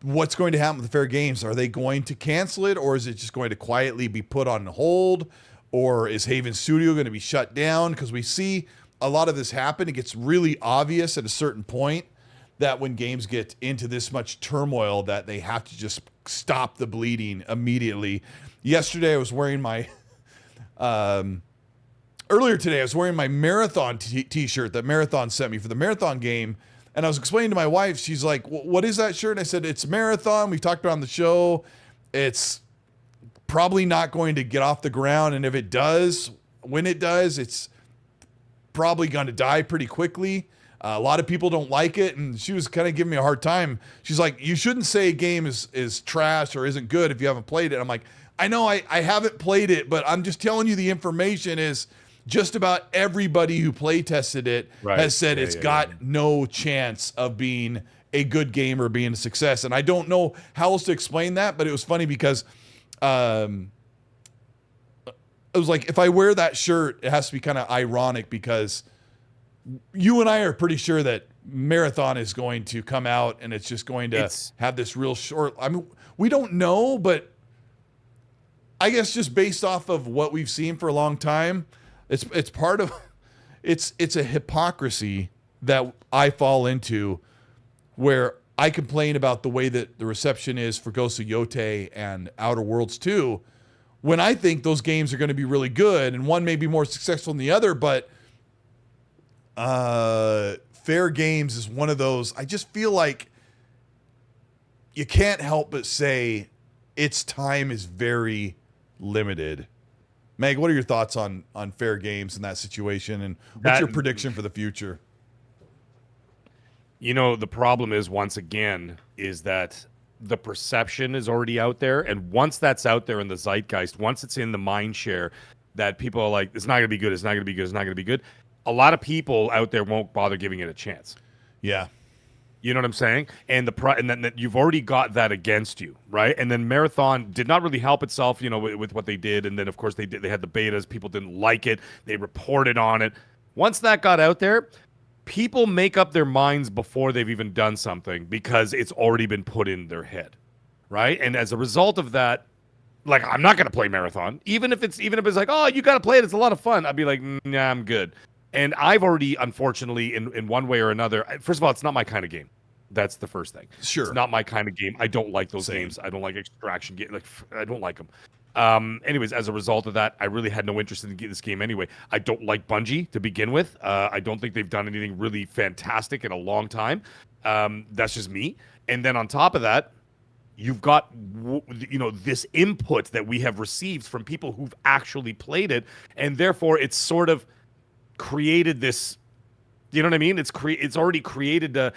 What's going to happen with the Fairgames? Are they going to cancel it, or is it just going to quietly be put on hold? Or is Haven Studio going to be shut down? Because we see a lot of this happen. It gets really obvious at a certain point that when games get into this much turmoil that they have to just stop the bleeding immediately. Yesterday, I was wearing my earlier today, I was wearing my Marathon t-shirt that Marathon sent me for the Marathon game. And I was explaining to my wife, she's like, what is that shirt? And I said, it's Marathon. We've talked about it on the show. It's probably not going to get off the ground. And if it does, when it does, it's probably going to die pretty quickly. A lot of people don't like it. And she was kind of giving me a hard time. She's like, you shouldn't say a game is trash or isn't good if you haven't played it. I'm like, I know I haven't played it, but I'm just telling you the information is just about everybody who play tested it has said it's got no chance of being a good game or being a success. And I don't know how else to explain that, but it was funny because it was like, if I wear that shirt, it has to be kind of ironic because you and I are pretty sure that Marathon is going to come out and it's just going to have this real short. I mean, we don't know, but I guess just based off of what we've seen for a long time, it's part of it's a hypocrisy that I fall into where I complain about the way that the reception is for Ghosts of Yotei and Outer Worlds 2 when I think those games are going to be really good and one may be more successful than the other, but Fairgames is one of those. I just feel like you can't help but say its time is very limited. Meg, what are your thoughts on Fairgames in that situation, and what's your prediction for the future? You know, the problem is, once again, is that the perception is already out there, and once that's out there in the zeitgeist, once it's in the mind share that people are like, it's not going to be good, it's not going to be good, it's not going to be good, a lot of people out there won't bother giving it a chance. Yeah. You know what I'm saying? And then you've already got that against you, right? And then Marathon did not really help itself, you know, with what they did. And then of course they had the betas. People didn't like it. They reported on it. Once that got out there, people make up their minds before they've even done something because it's already been put in their head, right? And as a result of that, like, I'm not gonna play Marathon, even if it's like, oh, you gotta play it, it's a lot of fun. I'd be like, nah, I'm good. And I've already, unfortunately, in one way or another, first of all, it's not my kind of game. That's the first thing. Sure. It's not my kind of game. I don't like those games. I don't like extraction games. Like, I don't like them. Anyways, as a result of that, I really had no interest in this game anyway. I don't like Bungie to begin with. I don't think they've done anything really fantastic in a long time. That's just me. And then on top of that, you've got, you know, this input that we have received from people who've actually played it. And therefore, it's sort of created this, you know what I mean? It's already created the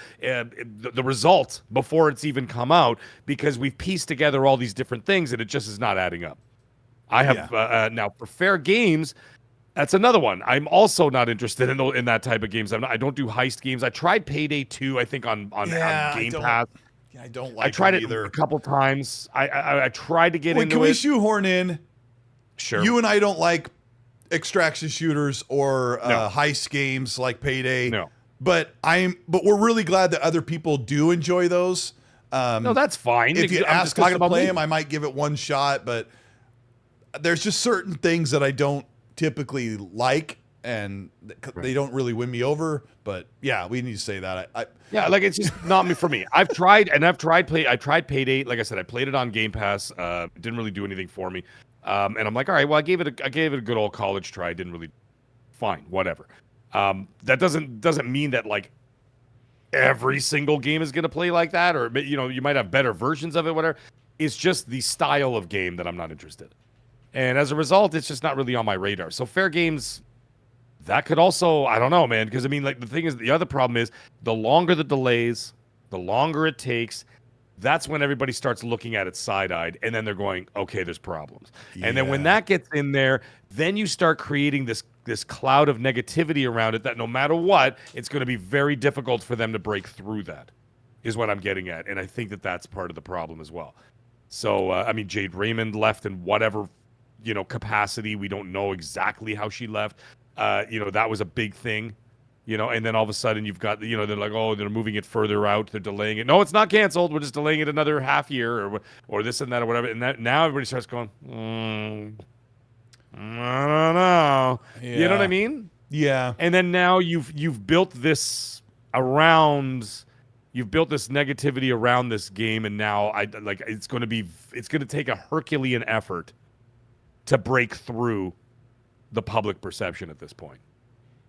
result before it's even come out because we've pieced together all these different things and it just is not adding up. I have now for Fairgames, that's another one. I'm also not interested in that type of games. I don't do heist games. I tried Payday 2, I think on Game Pass. I don't like. I tried it either. A couple times. I tried to get into it. Can we shoehorn in? Sure. You and I don't like extraction shooters or heist games like Payday. No. But we're really glad that other people do enjoy those. No, that's fine. If you ask us to play them, I might give it one shot, but there's just certain things that I don't typically like, and they don't really win me over. But yeah, we need to say that. Yeah, like it's just not for me. I tried Payday. Like I said, I played it on Game Pass. Didn't really do anything for me. And I'm like, all right, well, I gave it a good old college try. I didn't really, fine, whatever. That doesn't mean that like every single game is going to play like that, or, you know, you might have better versions of it, whatever. It's just the style of game that I'm not interested in. And as a result, it's just not really on my radar. So Fairgames, that could also, I don't know, man, because I mean, like, the thing is, the other problem is the longer the delays, the longer it takes, that's when everybody starts looking at it side-eyed, and then they're going, okay, there's problems. Yeah. And then when that gets in there, then you start creating this cloud of negativity around it that no matter what, it's going to be very difficult for them to break through that, is what I'm getting at. And I think that that's part of the problem as well. So, I mean, Jade Raymond left in whatever, you know, capacity. We don't know exactly how she left. You know, that was a big thing. You know, and then all of a sudden you've got, you know, they're like, oh, they're moving it further out. They're delaying it. No, it's not canceled. We're just delaying it another half year or this and that or whatever. And now everybody starts going, I don't know. Yeah. You know what I mean? Yeah. And then now you've built this negativity around this game. And now it's going to take a Herculean effort to break through the public perception at this point.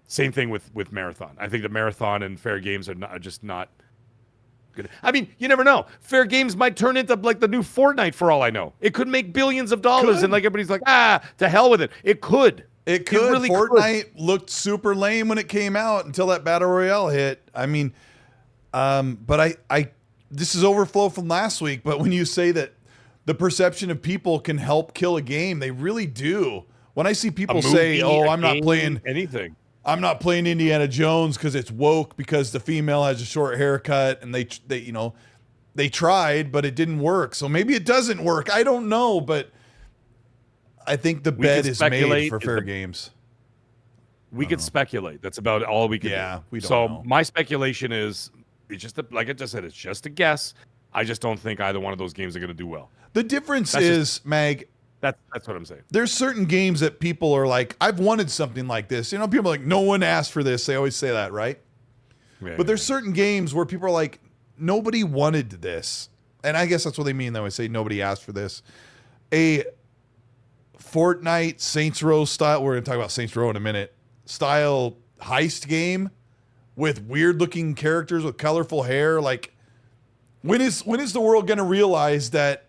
Same thing with Marathon. I think the Marathon and Fair Games are just not good. I mean, you never know. Fair Games might turn into like the new Fortnite for all I know. It could make billions of dollars, and like everybody's like, to hell with it. It could. It could. Really Fortnite looked super lame when it came out until that Battle Royale hit. I mean, but I this is overflow from last week, but when you say that the perception of people can help kill a game, they really do. When I see people say, "Oh, I'm not playing anything. I'm not playing Indiana Jones because it's woke because the female has a short haircut," and they tried, but it didn't work. So maybe it doesn't work. I don't know, but I think the bed is made for Fair Games. We could speculate. That's about all we can do. Yeah, we don't know. My speculation is, it's just like I just said, it's just a guess. I just don't think either one of those games are going to do well. The difference is, Mag, that's what I'm saying. There's certain games that people are like, I've wanted something like this. You know, people are like, no one asked for this. They always say that, right? Yeah, but there's certain games where people are like, nobody wanted this. And I guess that's what they mean when they say nobody asked for this. A Fortnite Saints Row style, we're going to talk about Saints Row in a minute, style heist game with weird looking characters with colorful hair. Like, when is the world going to realize that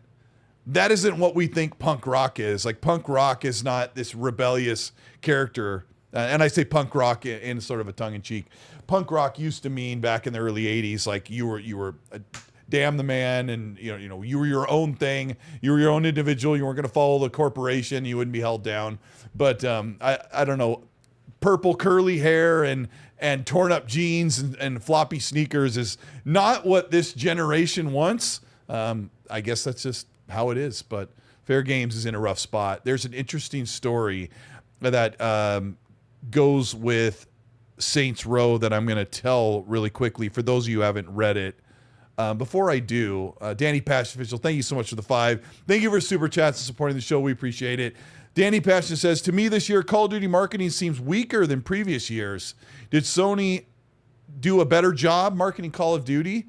isn't what we think punk rock is? Like, punk rock is not this rebellious character. And I say punk rock in sort of a tongue in cheek. Punk rock used to mean back in the early 80s, like you were a damn the man, and you know you were your own thing. You were your own individual. You weren't going to follow the corporation. You wouldn't be held down. But I don't know, purple curly hair and torn up jeans and floppy sneakers is not what this generation wants. I guess that's just how it is. But Fair Games is in a rough spot. There's an interesting story that goes with Saints Row that I'm going to tell really quickly for those of you who haven't read it. Before I do, Danny Passion Official, thank you so much for the 5. Thank you for super chats and supporting the show. We appreciate it. Danny Passion says, to me this year, Call of Duty marketing seems weaker than previous years. Did Sony do a better job marketing Call of Duty?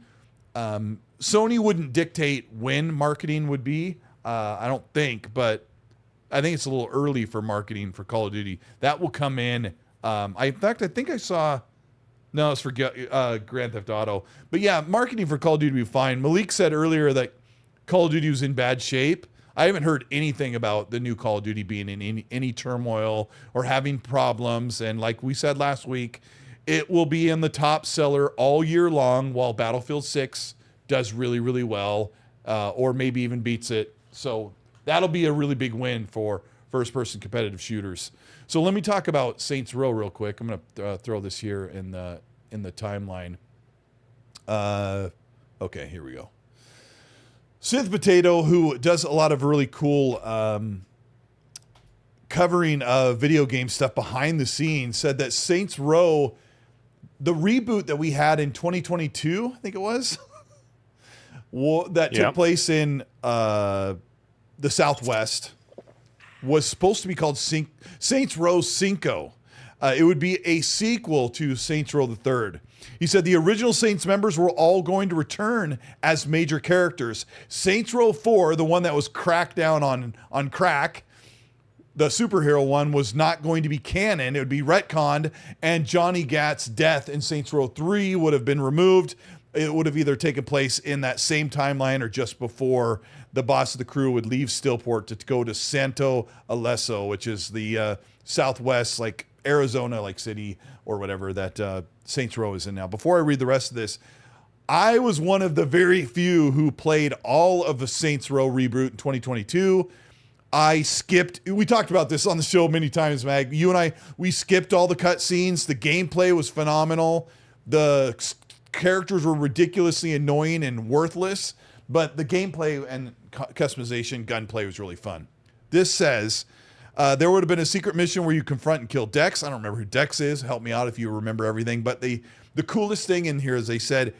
Sony wouldn't dictate when marketing would be, I don't think, but I think it's a little early for marketing for Call of Duty. That will come in. I think I saw... No, it's for Grand Theft Auto. But yeah, marketing for Call of Duty will be fine. Malik said earlier that Call of Duty was in bad shape. I haven't heard anything about the new Call of Duty being in any turmoil or having problems. And like we said last week, it will be in the top seller all year long while Battlefield 6 does really, really well, or maybe even beats it. So that'll be a really big win for first-person competitive shooters. So let me talk about Saints Row real quick. I'm going to throw this here in the timeline. Okay, here we go. Synth Potato, who does a lot of really cool covering of video game stuff behind the scenes, said that Saints Row, the reboot that we had in 2022, I think it was, that took place in the Southwest, was supposed to be called Saints Row Cinco. It would be a sequel to Saints Row the Third. He said the original Saints members were all going to return as major characters. Saints Row 4, the one that was cracked down on crack, the superhero one, was not going to be canon. It would be retconned, and Johnny Gat's death in Saints Row 3 would have been removed. It would have either taken place in that same timeline or just before the boss of the crew would leave Stillport to go to Santo Aleso, which is the southwest, like Arizona, like city or whatever that Saints Row is in now. Before I read the rest of this, I was one of the very few who played all of the Saints Row reboot in 2022. I skipped, we talked about this on the show many times, Mag. You and I, we skipped all the cutscenes. The gameplay was phenomenal. The characters were ridiculously annoying and worthless, but the gameplay and customization, gunplay was really fun. This says, there would have been a secret mission where you confront and kill Dex. I don't remember who Dex is. Help me out if you remember everything. But the coolest thing in here is they said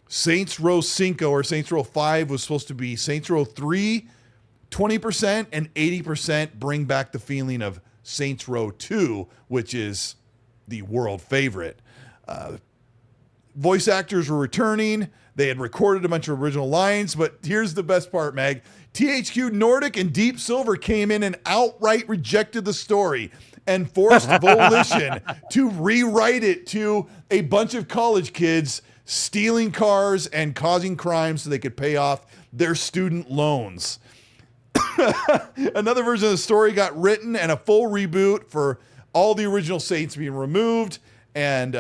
Saints Row Cinco or Saints Row 5 was supposed to be Saints Row 3, 20%, and 80% bring back the feeling of Saints Row 2, which is the world favorite. Voice actors were returning. They had recorded a bunch of original lines, but here's the best part, Mag. THQ Nordic and Deep Silver came in and outright rejected the story and forced Volition to rewrite it to a bunch of college kids stealing cars and causing crimes so they could pay off their student loans. Another version of the story got written and a full reboot for all the original Saints being removed and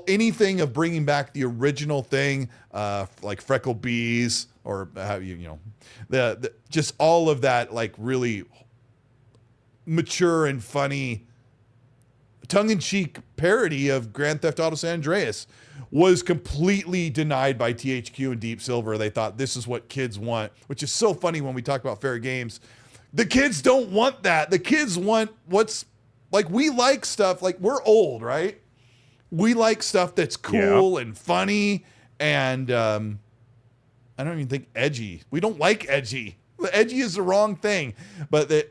anything of bringing back the original thing, like Freckle Bees or the just all of that, like really mature and funny tongue-in-cheek parody of Grand Theft Auto San Andreas was completely denied by THQ and Deep Silver. They thought this is what kids want, which is so funny when we talk about fair games. The kids don't want that. The kids want what's like, we like stuff like we're old, right? We like stuff that's cool and funny and I don't even think edgy. We don't like edgy. Edgy is the wrong thing. But the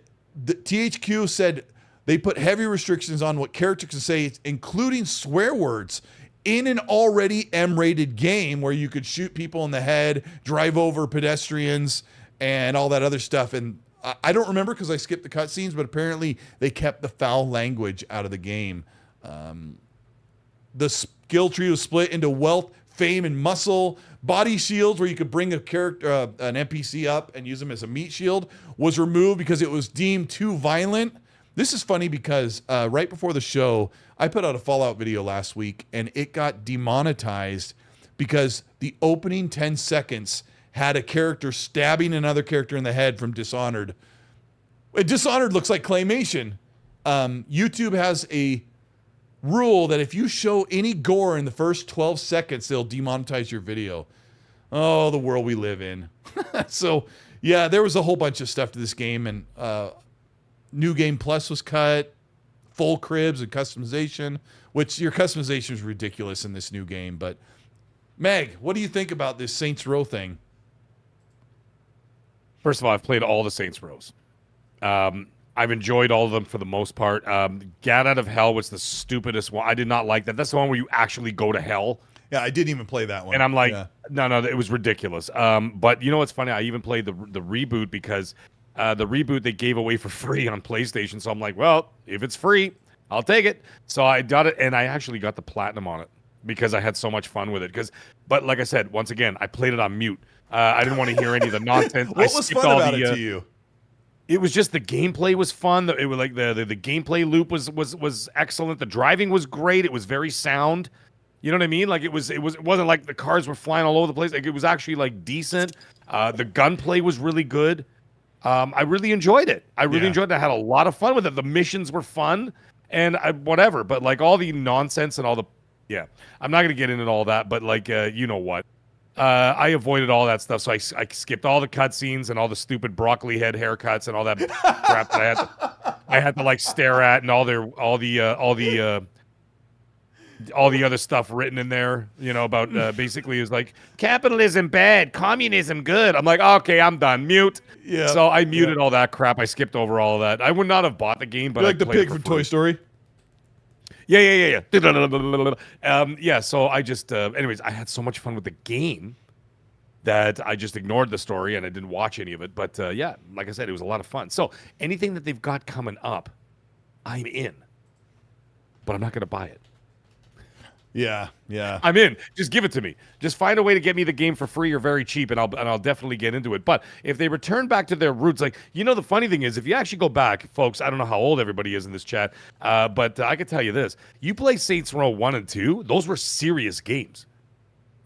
THQ said they put heavy restrictions on what characters can say, including swear words, in an already M-rated game where you could shoot people in the head, drive over pedestrians, and all that other stuff. And I don't remember because I skipped the cutscenes, but apparently they kept the foul language out of the game. The skill tree was split into wealth, fame, and muscle. Body shields, where you could bring a character, an NPC up and use them as a meat shield, was removed because it was deemed too violent. This is funny because right before the show, I put out a Fallout video last week, and it got demonetized because the opening 10 seconds had a character stabbing another character in the head from Dishonored. Dishonored looks like claymation. YouTube has a rule that if you show any gore in the first 12 seconds, they'll demonetize your video. Oh, the world we live in. So, yeah, there was a whole bunch of stuff to this game, and New Game Plus was cut, full cribs and customization, which your customization is ridiculous in this new game. But, Meg, what do you think about this Saints Row thing? First of all, I've played all the Saints Rows. I've enjoyed all of them for the most part. Gat Out of Hell was the stupidest one. I did not like that. That's the one where you actually go to hell. Yeah, I didn't even play that one. And I'm like, no, it was ridiculous. But you know what's funny? I even played the reboot because the reboot they gave away for free on PlayStation. So I'm like, well, if it's free, I'll take it. So I got it, and I actually got the platinum on it because I had so much fun with it. But like I said, once again, I played it on mute. I didn't want to hear any of the nonsense. What was fun about it to you? It was just the gameplay was fun. It was like the gameplay loop was excellent. The driving was great. It was very sound. You know what I mean? Like it wasn't like the cars were flying all over the place. Like it was actually like decent. The gunplay was really good. I really enjoyed it. I enjoyed it. I had a lot of fun with it. The missions were fun and whatever. But like all the nonsense and all the I'm not gonna get into all that. But like you know what? I avoided all that stuff, so I skipped all the cutscenes and all the stupid broccoli head haircuts and all that crap that I had to like stare at, and all the other stuff written in there, you know, about basically is like capitalism bad, communism good. I'm like, okay, I'm done. Mute. Yeah. So I muted all that crap. I skipped over all of that. I would not have bought the game, but like the pig from Toy Story. Yeah. So I just, anyways, I had so much fun with the game that I just ignored the story and I didn't watch any of it. But yeah, like I said, it was a lot of fun. So anything that they've got coming up, I'm in. But I'm not going to buy it. Yeah. I'm in. Just give it to me. Just find a way to get me the game for free or very cheap, and I'll definitely get into it. But if they return back to their roots, like, you know, the funny thing is, if you actually go back, folks, I don't know how old everybody is in this chat, but I can tell you this: you play Saints Row 1 and 2; those were serious games.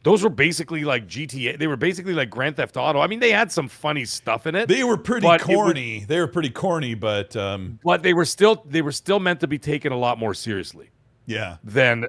Those were basically like GTA. They were basically like Grand Theft Auto. I mean, they had some funny stuff in it. They were pretty corny. They were pretty corny, but they were still meant to be taken a lot more seriously. Yeah. Than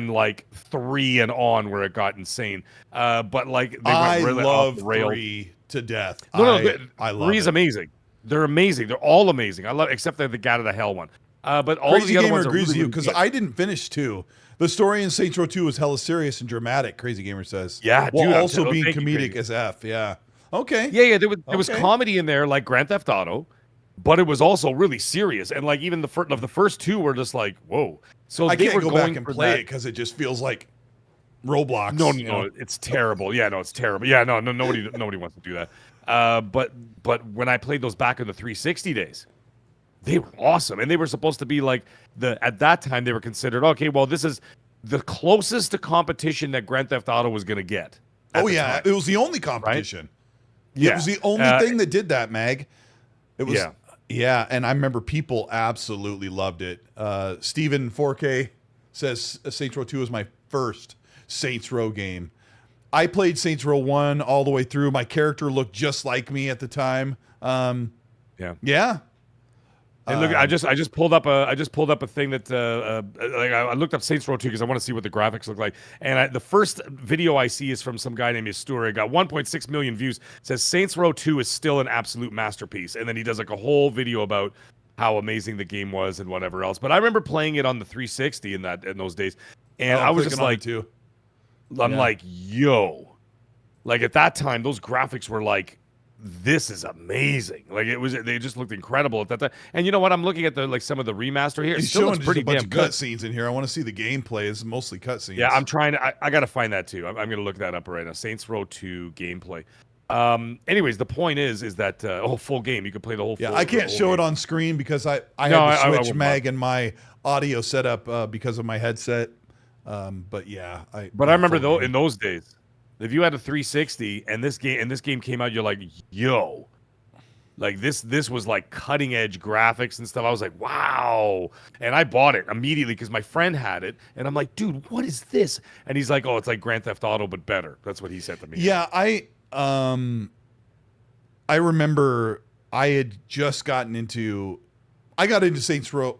like 3 and on where it got insane. But like they went really love off the rails. 3 to death. I love 3's amazing. They're amazing. They're all amazing. I love except for the Gat of the Hell one. But all Crazy the other Gamer ones agrees are really, with you because I didn't finish 2. The story in Saints Row 2 was hella serious and dramatic. Crazy Gamer says. Yeah, while dude, also being comedic as F. Yeah. Okay. Yeah. There was comedy in there like Grand Theft Auto, but it was also really serious. And like even the first 2 were just like, whoa. So I they can't were go back and play it because it just feels like Roblox. No, it's terrible. Yeah, no, it's terrible. Yeah, nobody wants to do that. But when I played those back in the 360 days, they were awesome, and they were supposed to be like at that time they were considered, okay, well, this is the closest to competition that Grand Theft Auto was going to get. Oh yeah, it was the only competition. Right? Yeah. Yeah, It was the only thing that did that, Mag. It was yeah, and I remember people absolutely loved it. Steven 4K says Saints Row 2 is my first Saints Row game. I played Saints Row 1 all the way through. My character looked just like me at the time. Yeah. And look, I just pulled up a thing that like I looked up Saints Row 2 because I want to see what the graphics look like. And the first video I see is from some guy named Astura. It got 1.6 million views. It says Saints Row 2 is still an absolute masterpiece. And then he does like a whole video about how amazing the game was and whatever else. But I remember playing it on the 360 in those days, and I was just like, I'm like, yo, like at that time those graphics were like, this is amazing. Like they just looked incredible at that time. And you know what? I'm looking at some of the remaster here. He's showing pretty damn good. Cutscenes in here. I want to see the gameplay. It's mostly cutscenes. Yeah, I'm trying to. I got to find that too. I'm going to look that up right now. Saints Row 2 gameplay. Anyways, the point is that full game. You can play the whole. Yeah, I can't show it on screen because I had to switch Mag and my audio setup because of my headset. But yeah, I remember though in those days. If you had a 360 and this game came out, you're like, yo, like this was like cutting edge graphics and stuff. I was like, wow. And I bought it immediately because my friend had it. And I'm like, dude, what is this? And he's like, oh, it's like Grand Theft Auto, but better. That's what he said to me. Yeah, I remember I had just I got into Saints Row,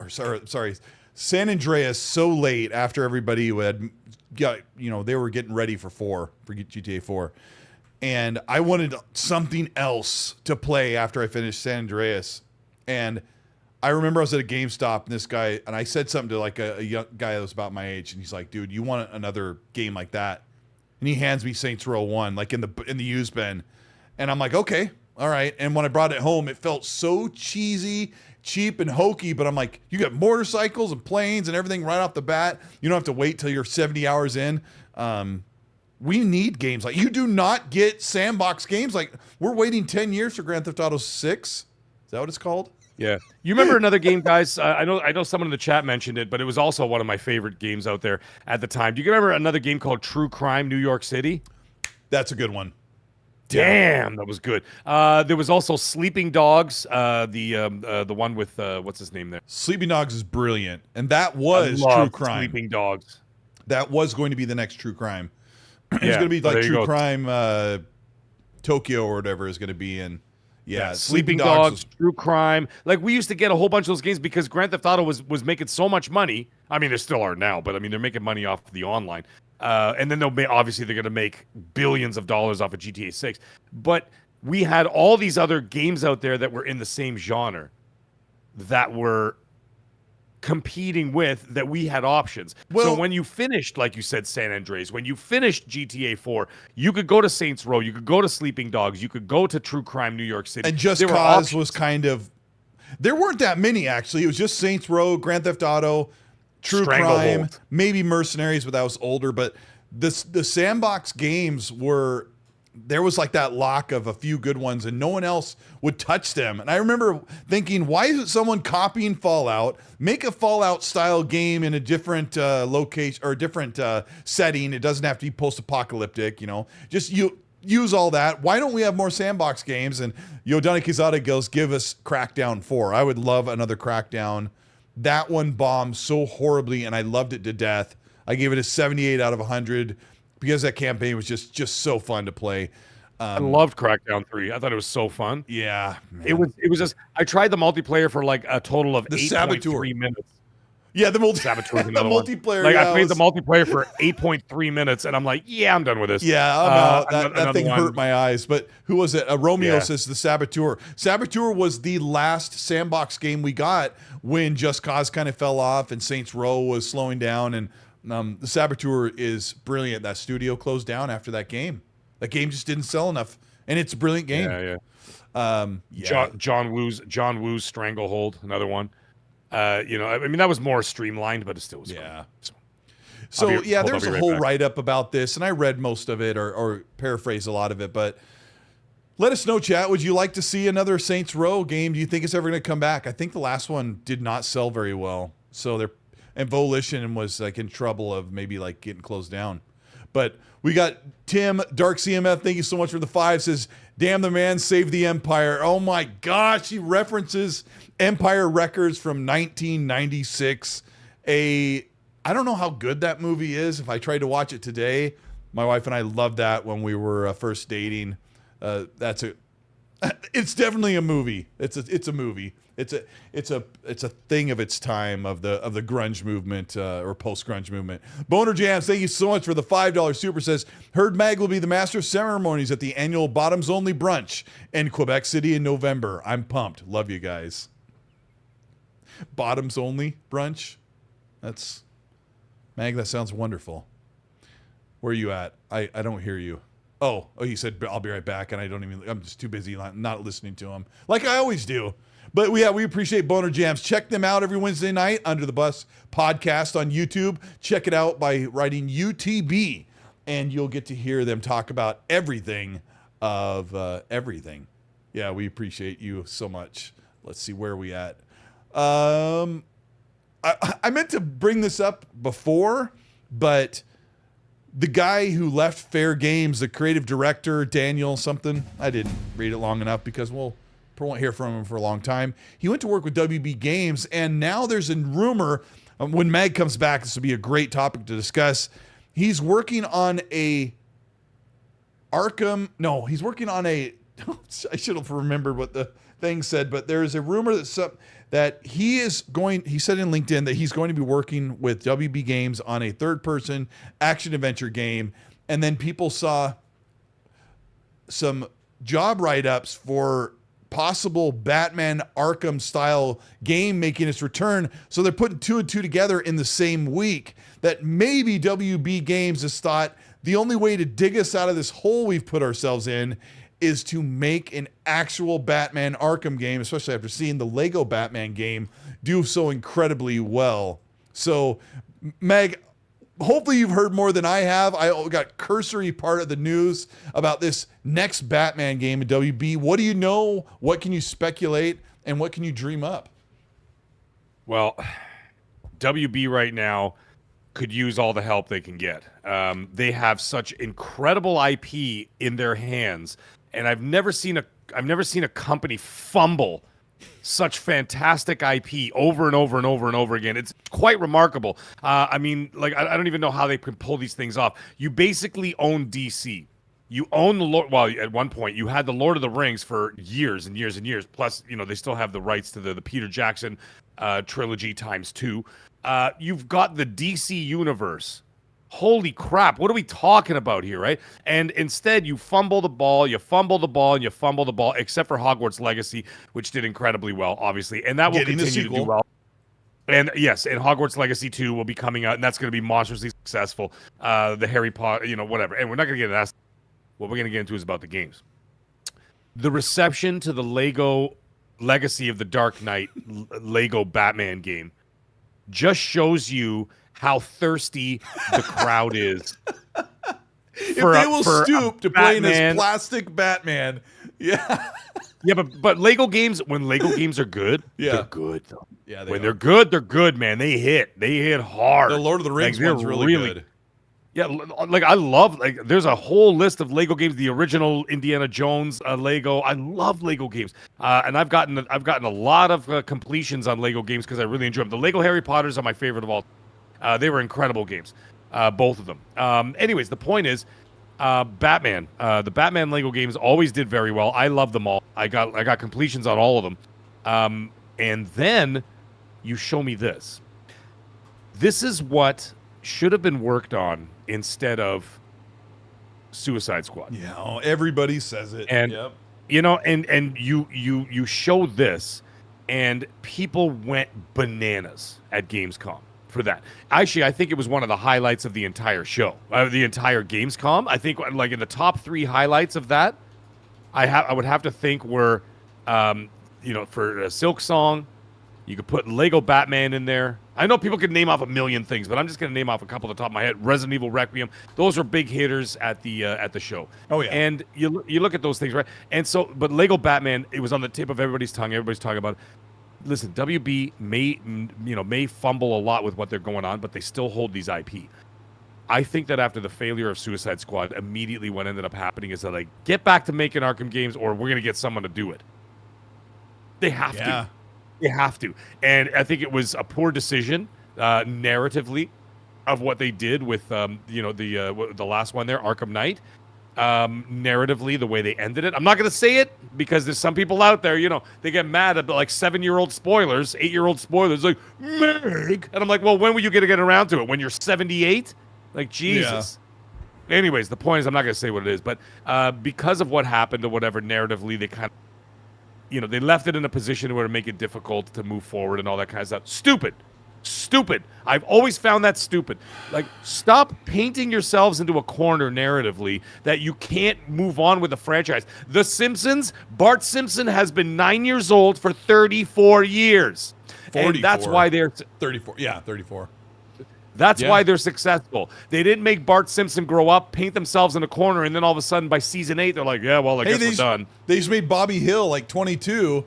San Andreas so late after everybody had they were getting ready for GTA 4. And I wanted something else to play after I finished San Andreas. And I remember I was at a GameStop and this guy, and I said something to like a young guy that was about my age, and he's like, dude, you want another game like that? And he hands me Saints Row 1, like in the used bin. And I'm like, okay, all right. And when I brought it home, it felt so cheesy, cheap and hokey, but I'm like, you got motorcycles and planes and everything right off the bat. You don't have to wait till you're 70 hours in. We need games like you do not get sandbox games. Like we're waiting 10 years for Grand Theft Auto 6. Is that what it's called? Yeah. You remember another game, guys? I know someone in the chat mentioned it, but it was also one of my favorite games out there at the time. Do you remember another game called True Crime New York City? That's a good one. Damn, that was good. There was also Sleeping Dogs, the one with what's his name there? Sleeping Dogs is brilliant, and that was True Crime. Sleeping Dogs. That was going to be the next True Crime. It's going to be like True Crime Tokyo or whatever is going to be in. Yeah, Sleeping Dogs, True Crime. Like we used to get a whole bunch of those games because Grand Theft Auto was making so much money. I mean, they still are now, but I mean they're making money off the online. And then obviously they're going to make billions of dollars off of GTA 6. But we had all these other games out there that were in the same genre that were competing with that we had options. Well, so when you finished, like you said, San Andreas, when you finished GTA 4, you could go to Saints Row, you could go to Sleeping Dogs, you could go to True Crime New York City. And Just Cause was kind of... There weren't that many, actually. It was just Saints Row, Grand Theft Auto... True Crime, maybe Mercenaries, but that was older. But the sandbox games were, there was like that lock of a few good ones and no one else would touch them. And I remember thinking, why isn't someone copying Fallout, make a Fallout style game in a different location or different setting. It doesn't have to be post-apocalyptic, just use all that. Why don't we have more sandbox games? And Yodani Kizada goes, give us Crackdown 4. I would love another Crackdown. That one bombed so horribly, and I loved it to death. I gave it a 78 out of 100 because that campaign was just so fun to play. I loved Crackdown 3. I thought it was so fun. Yeah, man. It was just. I tried the multiplayer for like a total of 8.3 minutes. Yeah, the Saboteur is another multiplayer. Like I played the multiplayer for 8.3 minutes, and I'm like, yeah, I'm done with this. Yeah, I'm out. That thing hurt my eyes. But who was it? Romeo says the Saboteur. Saboteur was the last sandbox game we got when Just Cause kind of fell off and Saints Row was slowing down. And the Saboteur is brilliant. That studio closed down after that game. That game just didn't sell enough, and it's a brilliant game. Yeah. John Woo's Stranglehold, another one. I mean, that was more streamlined, but it still was fun. So there's a whole write-up about this, and I read most of it or paraphrased a lot of it, but Let us know, chat. Would you like to see another Saints Row game? Do you think it's ever going to come back? I think the last one did not sell very well. So and Volition was like in trouble of maybe like getting closed down. But we got Tim, Dark CMF, thank you so much for the 5, says, damn, the man saved the Empire. Oh my gosh, he references Empire Records from 1996. I don't know how good that movie is. If I tried to watch it today, my wife and I loved that when we were first dating. It's definitely a movie. It's a movie. It's a thing of its time of the grunge movement or post grunge movement. Boner Jams, thank you so much for the $5 super. Says, heard Mag will be the master of ceremonies at the annual Bottoms Only brunch in Quebec City in November. I'm pumped. Love you guys. Bottoms Only brunch. That's Mag. That sounds wonderful. Where are you at? I don't hear you. Oh, he said, I'll be right back. And I'm just too busy not listening to him like I always do. But we appreciate Boner Jams. Check them out every Wednesday night, Under the Bus podcast on YouTube. Check it out by writing UTB, and you'll get to hear them talk about everything of everything. Yeah, we appreciate you so much. Let's see, where are we at? I meant to bring this up before, but the guy who left Fairgames, the creative director, Daniel something, I didn't read it long enough because we'll won't hear from him for a long time. He went to work with WB Games, and now there's a rumor, when Mag comes back, this will be a great topic to discuss. He's working on a Arkham. No, he's working on a, I should have remembered what the thing said, but there is a rumor that he said in LinkedIn that he's going to be working with WB Games on a third-person action-adventure game, and then people saw some job write-ups for possible Batman Arkham style game making its return. So they're putting 2 and 2 together in the same week, that maybe WB Games has thought the only way to dig us out of this hole we've put ourselves in is to make an actual Batman Arkham game, especially after seeing the Lego Batman game do so incredibly well. So Meg, hopefully you've heard more than I have. I got cursory part of the news about this next Batman game in WB. What do you know? What can you speculate? And what can you dream up? Well, WB right now could use all the help they can get. They have such incredible IP in their hands, and I've never seen a company fumble such fantastic IP over and over and over and over again. It's quite remarkable. I mean, like, I don't even know how they can pull these things off. You basically own DC. You own the Lord. Well, at one point you had the Lord of the Rings for years and years and years. Plus, you know, they still have the rights to the Peter Jackson trilogy ×2. You've got the DC universe. Holy crap, what are we talking about here, right? And instead, you fumble the ball, and you fumble the ball, except for Hogwarts Legacy, which did incredibly well, obviously. And that will continue to do well. And yes, and Hogwarts Legacy 2 will be coming out, and that's going to be monstrously successful. The Harry Potter, you know, whatever. And we're not going to get into that. What we're going to get into is about the games. The reception to the Lego Legacy of the Dark Knight Lego Batman game just shows you how thirsty the crowd is. If they will stoop to playing this plastic Batman. Yeah. Yeah, but Lego games, when Lego games are good, they're good though. Yeah, they're good, they're good, man. They hit hard. The Lord of the Rings one's really good. Yeah, like I love, like, there's a whole list of Lego games. The original Indiana Jones Lego. I love Lego games, and I've gotten a lot of completions on Lego games because I really enjoy them. The Lego Harry Potters are my favorite of all. They were incredible games, both of them. Anyways, the point is, Batman. The Batman Lego games always did very well. I love them all. I got completions on all of them. And then you show me this. This is what should have been worked on instead of Suicide Squad. Yeah, everybody says it. And you know, and you show this, and people went bananas at Gamescom for that. Actually, I think it was one of the highlights of the entire show, the entire Gamescom. I think, like, in the top 3 highlights of that, I would have to think were, you know, for Silk Song, You could put Lego Batman in there. I know people can name off a million things, but I'm just going to name off a couple at the top of my head. Resident Evil Requiem. Those are big hitters at the show. Oh, yeah. And you look at those things, right? And so, but Lego Batman, it was on the tip of everybody's tongue. Everybody's talking about it. Listen, WB may fumble a lot with what they're going on, but they still hold these IP. I think that after the failure of Suicide Squad, immediately what ended up happening is that, like, get back to making Arkham games, or we're going to get someone to do it. They have to. They have to. And I think it was a poor decision, narratively, of what they did with, the last one there, Arkham Knight. Narratively, the way they ended it. I'm not going to say it because there's some people out there, they get mad at like 7-year-old spoilers, 8-year-old spoilers, like, Meg. And I'm like, well, when were you going to get around to it? When you're 78? Like, Jesus. Yeah. Anyways, the point is, I'm not going to say what it is, but because of what happened or whatever, narratively, they kind of, they left it in a position where to make it difficult to move forward and all that kind of stuff. Stupid. I've always found that stupid. Like, stop painting yourselves into a corner narratively that you can't move on with the franchise. The Simpsons, Bart Simpson has been 9 years old for 34 years. 44. And that's why they're 34. Yeah, 34. That's why they're successful. They didn't make Bart Simpson grow up, paint themselves in a corner, and then all of a sudden by season 8, they're like, yeah, well, I guess we're done. They just made Bobby Hill like 22.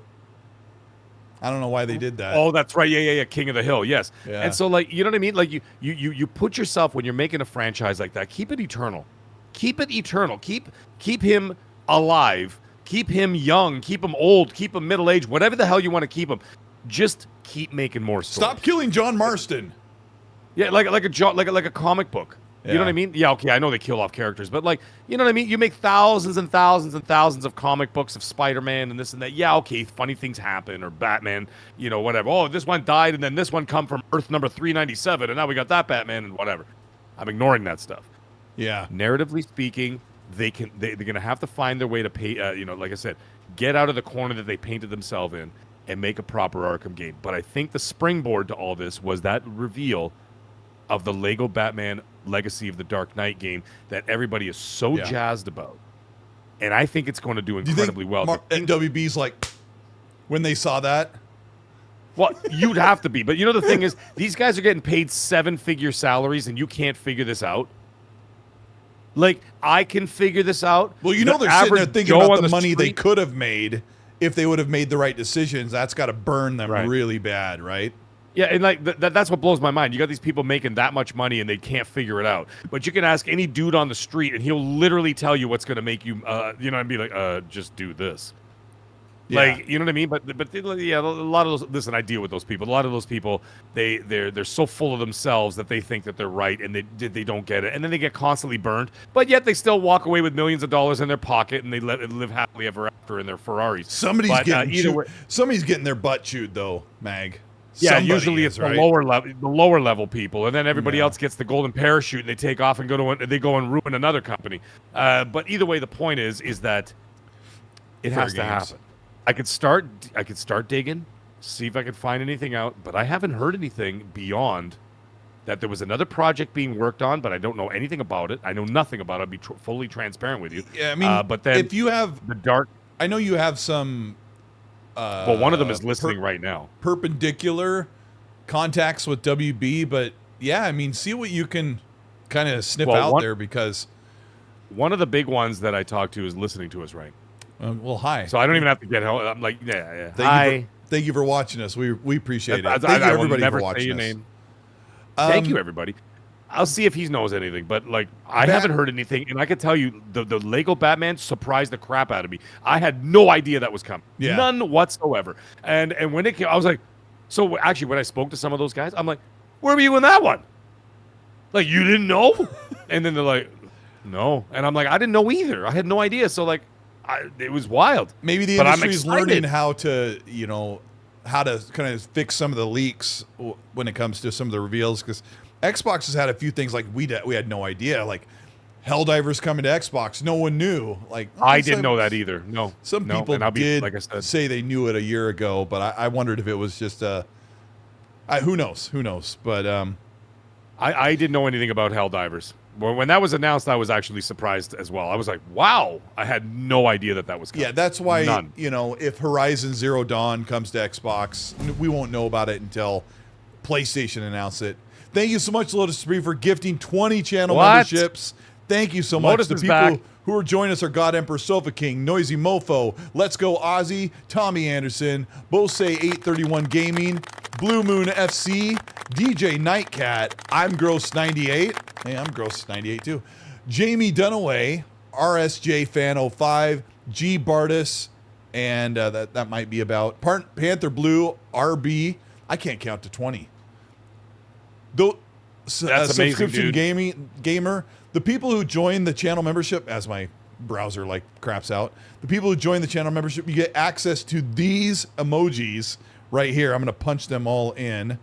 I don't know why they did that. Oh, that's right. Yeah. King of the Hill. Yes. Yeah. And so, like, you know what I mean? Like, you put yourself, when you're making a franchise like that, keep it eternal. Keep it eternal. Keep him alive. Keep him young. Keep him old. Keep him middle-aged. Whatever the hell you want to keep him. Just keep making more stories. Stop killing John Marston. Yeah, like a comic book. You know what I mean? Yeah, okay, I know they kill off characters, but, like, you know what I mean? You make thousands and thousands and thousands of comic books of Spider-Man and this and that. Yeah, okay, funny things happen, or Batman, whatever. Oh, this one died, and then this one come from Earth number 397, and now we got that Batman and whatever. I'm ignoring that stuff. Yeah. Narratively speaking, they're going to have to find their way to pay, like I said, get out of the corner that they painted themselves in and make a proper Arkham game. But I think the springboard to all this was that reveal of the Lego Batman Legacy of the Dark Knight game that everybody is so jazzed about. And I think it's going to do incredibly well. And WB's like, when they saw that? Well, you'd have to be. But the thing is, these guys are getting paid 7-figure salaries, and you can't figure this out. Like, I can figure this out. Well, they're sitting there thinking about the money they could have made if they would have made the right decisions. That's got to burn them really bad, right? Yeah, and like that's what blows my mind. You got these people making that much money and they can't figure it out. But you can ask any dude on the street and he'll literally tell you what's going to make you, and be like, just do this. Yeah. Like, you know what I mean? But yeah, a lot of those. Listen, I deal with those people. A lot of those people, they're so full of themselves that they think that they're right and they don't get it, and then they get constantly burned. But yet they still walk away with millions of dollars in their pocket and they live happily ever after in their Ferraris. Somebody's getting their butt chewed though, Mag. Yeah, usually it's the lower level people, and then everybody else gets the golden parachute and they take off and go and ruin another company. But either way, the point is that it has to happen. I could start digging, see if I could find anything out, but I haven't heard anything beyond that there was another project being worked on, but I don't know anything about it. I know nothing about it. I'll be fully transparent with you. Yeah, I mean, but then if you have the dark, I know you have some. Well, one of them is listening right now. Perpendicular contacts with WB, but yeah, I mean, see what you can kind of sniff out there, because one of the big ones that I talked to is listening to us right. Well, hi. So I don't even have to get help. I'm like, yeah. Thank you for watching us. We appreciate it. Thank you everybody for watching us. Thank you everybody. I'll see if he knows anything, but like I haven't heard anything, and I can tell you the Lego Batman surprised the crap out of me. I had no idea that was coming, none whatsoever. And when it came, I was like, so actually when I spoke to some of those guys, I'm like, where were you in that one? Like, you didn't know? And then they're like, no, and I'm like, I didn't know either. I had no idea. So like, it was wild. Maybe the industry is learning how to kind of fix some of the leaks when it comes to some of the reveals, because Xbox has had a few things like we had no idea, like Helldivers coming to Xbox. No one knew. Like, I didn't know that either. No, some people did, like I said, say they knew it a year ago, but I wondered if it was just who knows? But I didn't know anything about Helldivers. when that was announced, I was actually surprised as well. I was like, wow, I had no idea that was coming. Yeah, that's why, None. If Horizon Zero Dawn comes to Xbox, we won't know about it until PlayStation announce it. Thank you so much, Lotus Spree, for gifting 20 channel memberships. Thank you so much. Lotus The is people back. who are joining us are God Emperor Sofa King, Noisy Mofo, Let's Go Ozzy, Tommy Anderson, Bose 831 Gaming, Blue Moon FC, DJ Nightcat, I'm Gross 98. Hey, I'm Gross 98 too. Jamie Dunaway, RSJ Fan 05, G Bardis, and that might be about Panther Blue, RB. I can't count to 20. Though, That's amazing, subscription dude. gamer. The people who join the channel membership, as my browser craps out, the people who join the channel membership, you get access to these emojis right here. I'm going to punch them all in.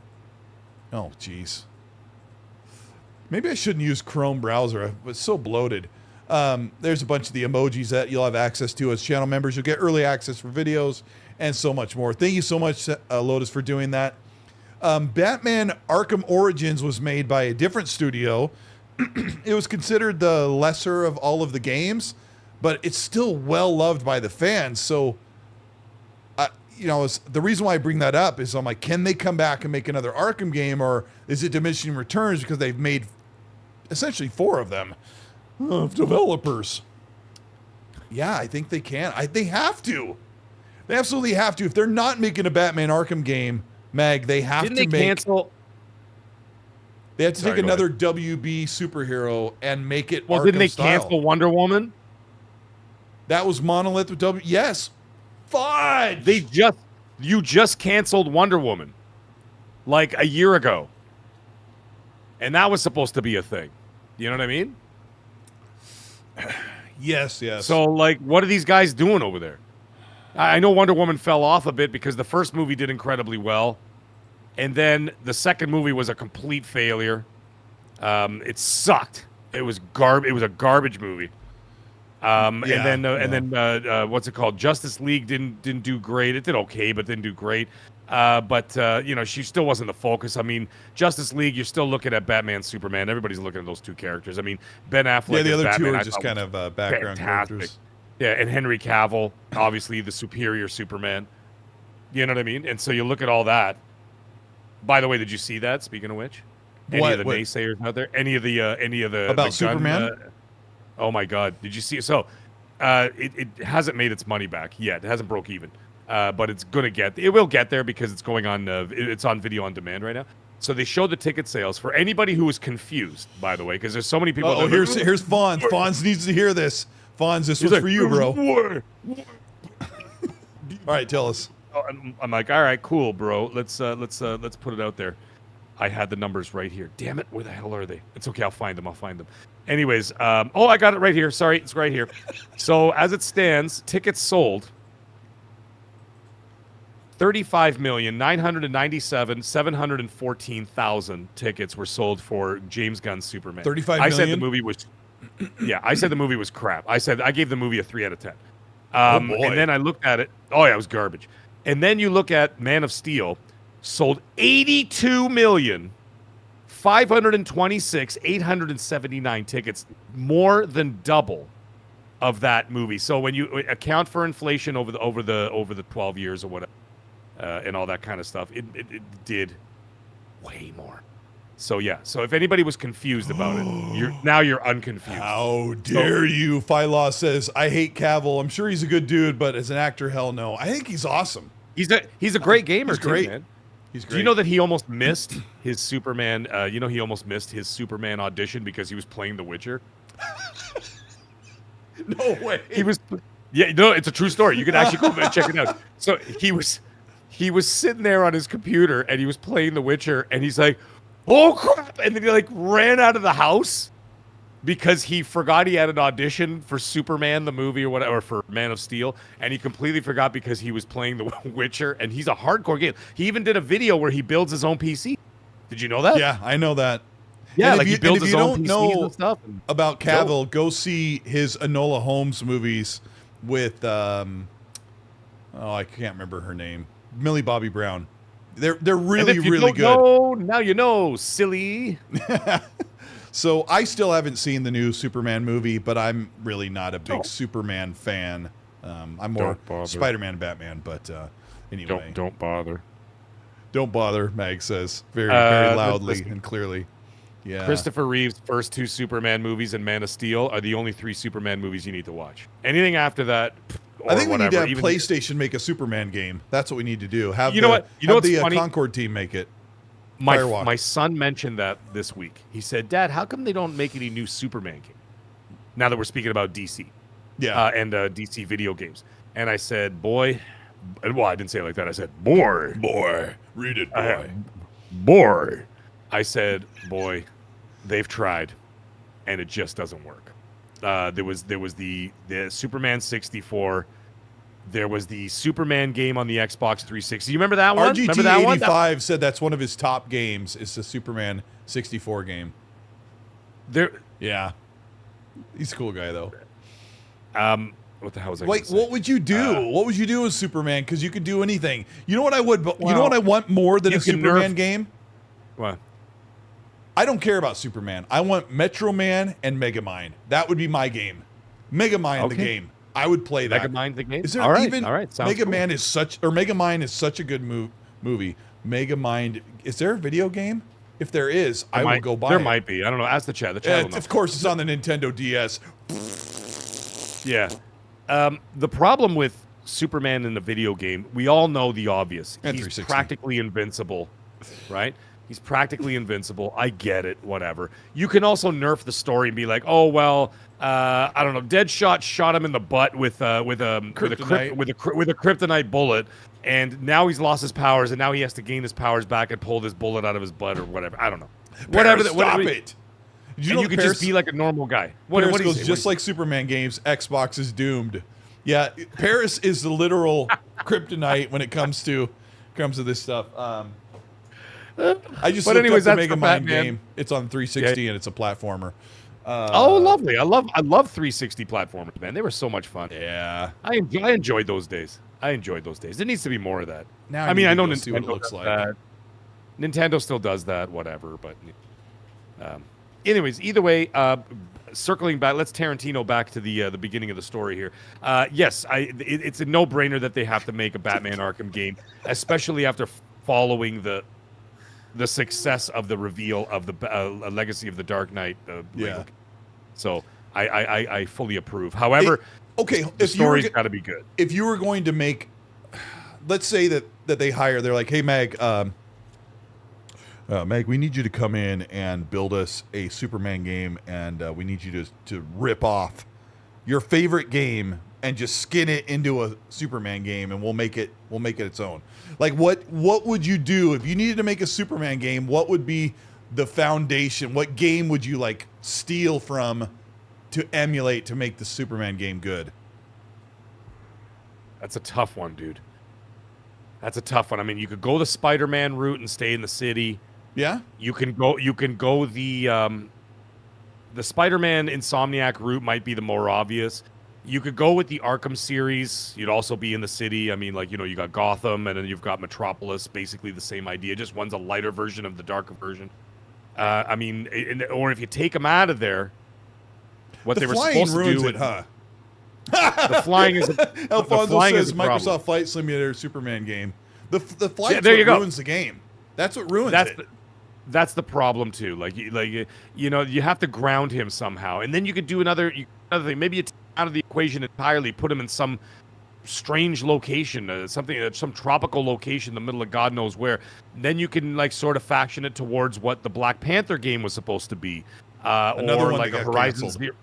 Oh, geez. Maybe I shouldn't use Chrome browser. It's so bloated. There's a bunch of the emojis that you'll have access to as channel members. You'll get early access for videos and so much more. Thank you so much, Lotus, for doing that. Batman Arkham Origins was made by a different studio. It was considered the lesser of all of the games, but it's still well loved by the fans. So, the reason why I bring that up is I'm like, can they come back and make another Arkham game, or is it diminishing returns because they've made essentially 4 of them of developers? Yeah, I think they can. They have to. They absolutely have to. If they're not making a Batman Arkham game, Mag, they have Didn't to they make. cancel? They have to Sorry, take go another WB superhero and make it Well, Arkham didn't they style. cancel Wonder Woman? That was Monolith with W. Yes. Fudge. You just canceled Wonder Woman like a year ago. And that was supposed to be a thing. You know what I mean? Yes. So, what are these guys doing over there? I know Wonder Woman fell off a bit because the first movie did incredibly well. And then the second movie was a complete failure. It sucked. It was It was a garbage movie. And then what's it called? Justice League didn't do great. It did okay, but didn't do great. She still wasn't the focus. I mean, Justice League, you're still looking at Batman, Superman. Everybody's looking at those 2 characters. I mean, Ben Affleck. Yeah, the as other Batman, 2 are I just thought kind was of background fantastic. characters. Yeah, and Henry Cavill, obviously the superior Superman. You know what I mean? And so you look at all that. By the way, did you see that? Speaking of which, any of the naysayers out there? Any of the about the Superman? Oh my God! Did you see? So, it hasn't made its money back yet. It hasn't broke even, but it's gonna get. It will get there because it's going on. It's on video on demand right now. So they showed the ticket sales for anybody who was confused. By the way, because there's so many people. Oh, here's Fonz. Fonz needs to hear this. Fonz, this was for you, bro. All right, tell us. I'm like, all right, cool, bro. Let's put it out there. I had the numbers right here. Damn it, where the hell are they? It's okay, I'll find them. Anyways, I got it right here. Sorry, it's right here. So as it stands, tickets sold. 35,997,714,000 tickets were sold for James Gunn's Superman. 35 I million? said the movie was. Yeah, I said the movie was crap. I gave the movie a 3 out of 10. Oh, boy. And then I looked at it. Oh yeah, it was garbage. And then you look at Man of Steel, sold 82,526,879 tickets, more than double of that movie. So when you account for inflation over the 12 years or whatever, and all that kind of stuff, it did way more. So yeah. So if anybody was confused about it, you're unconfused. How dare you? Phylos says, I hate Cavill. I'm sure he's a good dude, but as an actor, hell no. I think he's awesome. He's a great gamer. He's great. Too, man. He's great. Do you know that he almost missed his Superman? He almost missed his Superman audition because he was playing The Witcher. No way. He was. Yeah, no, it's a true story. You can actually go and check it out. So he was sitting there on his computer and he was playing The Witcher, and he's like, "Oh crap!" And then he ran out of the house because he forgot he had an audition for Superman the movie or whatever, or for Man of Steel, and he completely forgot because he was playing The Witcher, and he's a hardcore game. He even did a video where he builds his own PC. Did you know that? Yeah, I know that. Yeah, he builds his own PCs and stuff. About Cavill, go see his Enola Holmes movies with I can't remember her name, Millie Bobby Brown. They're really really good. Know, now you know, silly. So I still haven't seen the new Superman movie, but I'm really not a big Oh. Superman fan. I'm more Spider-Man, Batman. But anyway, Don't bother. Don't bother. Mag says very loudly listen. and clearly. Yeah. Christopher Reeve's first 2 Superman movies and Man of Steel are the only 3 Superman movies you need to watch. Anything after that, or I think we need to whatever, have PlayStation make a Superman game. That's what we need to do. Have You know what? You know what's the funny? Concord team make it. My son mentioned that this week. He said, "Dad, how come they don't make any new Superman game?" Now that we're speaking about DC, and DC video games, and I said, "Boy," well, I didn't say it like that. I said, "Boy, read it, boy." I said, "Boy, they've tried, and it just doesn't work." There was the Superman 64. There was the Superman game on the Xbox 360. You remember that one? RGT85 said that's one of his top games. Is the Superman 64 game. Yeah, he's a cool guy though. What the hell was I? Like, what would you do? What would you do with Superman? Because you could do anything. You know what I would? You know what I want more than a Superman game? What? I don't care about Superman. I want Metro Man and Megamind. That would be my game. Megamind the game. I would play that. Megamind the game. Is there all right, even all right. Sounds Megaman cool. Megamind is such a good movie. Megamind. Is there a video game? If there is, I will go buy it. There might be. I don't know. Ask the chat. The chat will know. Of course, it's on the Nintendo DS. Yeah. The problem with Superman in the video game, we all know the obvious. And He's 360. practically invincible, right? He's practically invincible. I get it. Whatever. You can also nerf the story and be like, oh well, I don't know. Deadshot shot him in the butt with a kryptonite bullet, and now he's lost his powers, and now he has to gain his powers back and pull this bullet out of his butt or whatever. I don't know. Stop it. You could just be like a normal guy. Paris goes, just like Superman games, Xbox is doomed. Yeah, Paris is the literal kryptonite when it comes to this stuff. I just looked up the Mega Mind game. It's on 360 and it's a platformer. Oh, lovely! I love 360 platformers, man. They were so much fun. Yeah, I enjoyed those days. There needs to be more of that. Now I mean, I know Nintendo what it looks like. That. Nintendo still does that, whatever. But, anyways, either way, circling back, let's Tarantino back to the beginning of the story here. Yes, it's a no-brainer that they have to make a Batman Arkham game, especially after following the success of the reveal of the Legacy of the Dark Knight. So I fully approve. However, the story's got to be good. If you were going to make, let's say that they hire, they're like, hey Meg, Meg, we need you to come in and build us a Superman game, and we need you to rip off your favorite game and just skin it into a Superman game, and we'll make it its own. Like, what would you do if you needed to make a Superman game? What would be the foundation? What game would you like steal from to emulate to make the Superman game good? That's a tough one, dude. That's a tough one. I mean, you could go the Spider-Man route and stay in the city. Yeah. You can go the Spider-Man Insomniac route might be the more obvious. You could go with the Arkham series. You'd also be in the city. I mean, like, you got Gotham, and then you've got Metropolis. Basically the same idea. Just one's a lighter version of the darker version. I mean, or if you take them out of there, what they were supposed to do, the flying is. Alfonso says Microsoft problem. Flight Simulator Superman game. The flight ruins the game. That's what ruins it. That's the problem too. You have to ground him somehow, and then you could do another thing. Maybe you take him out of the equation entirely, put him in some strange location, some tropical location in the middle of God knows where. Then you can sort of faction it towards what the Black Panther game was supposed to be, Another or one like that a got Horizon canceled. Zero.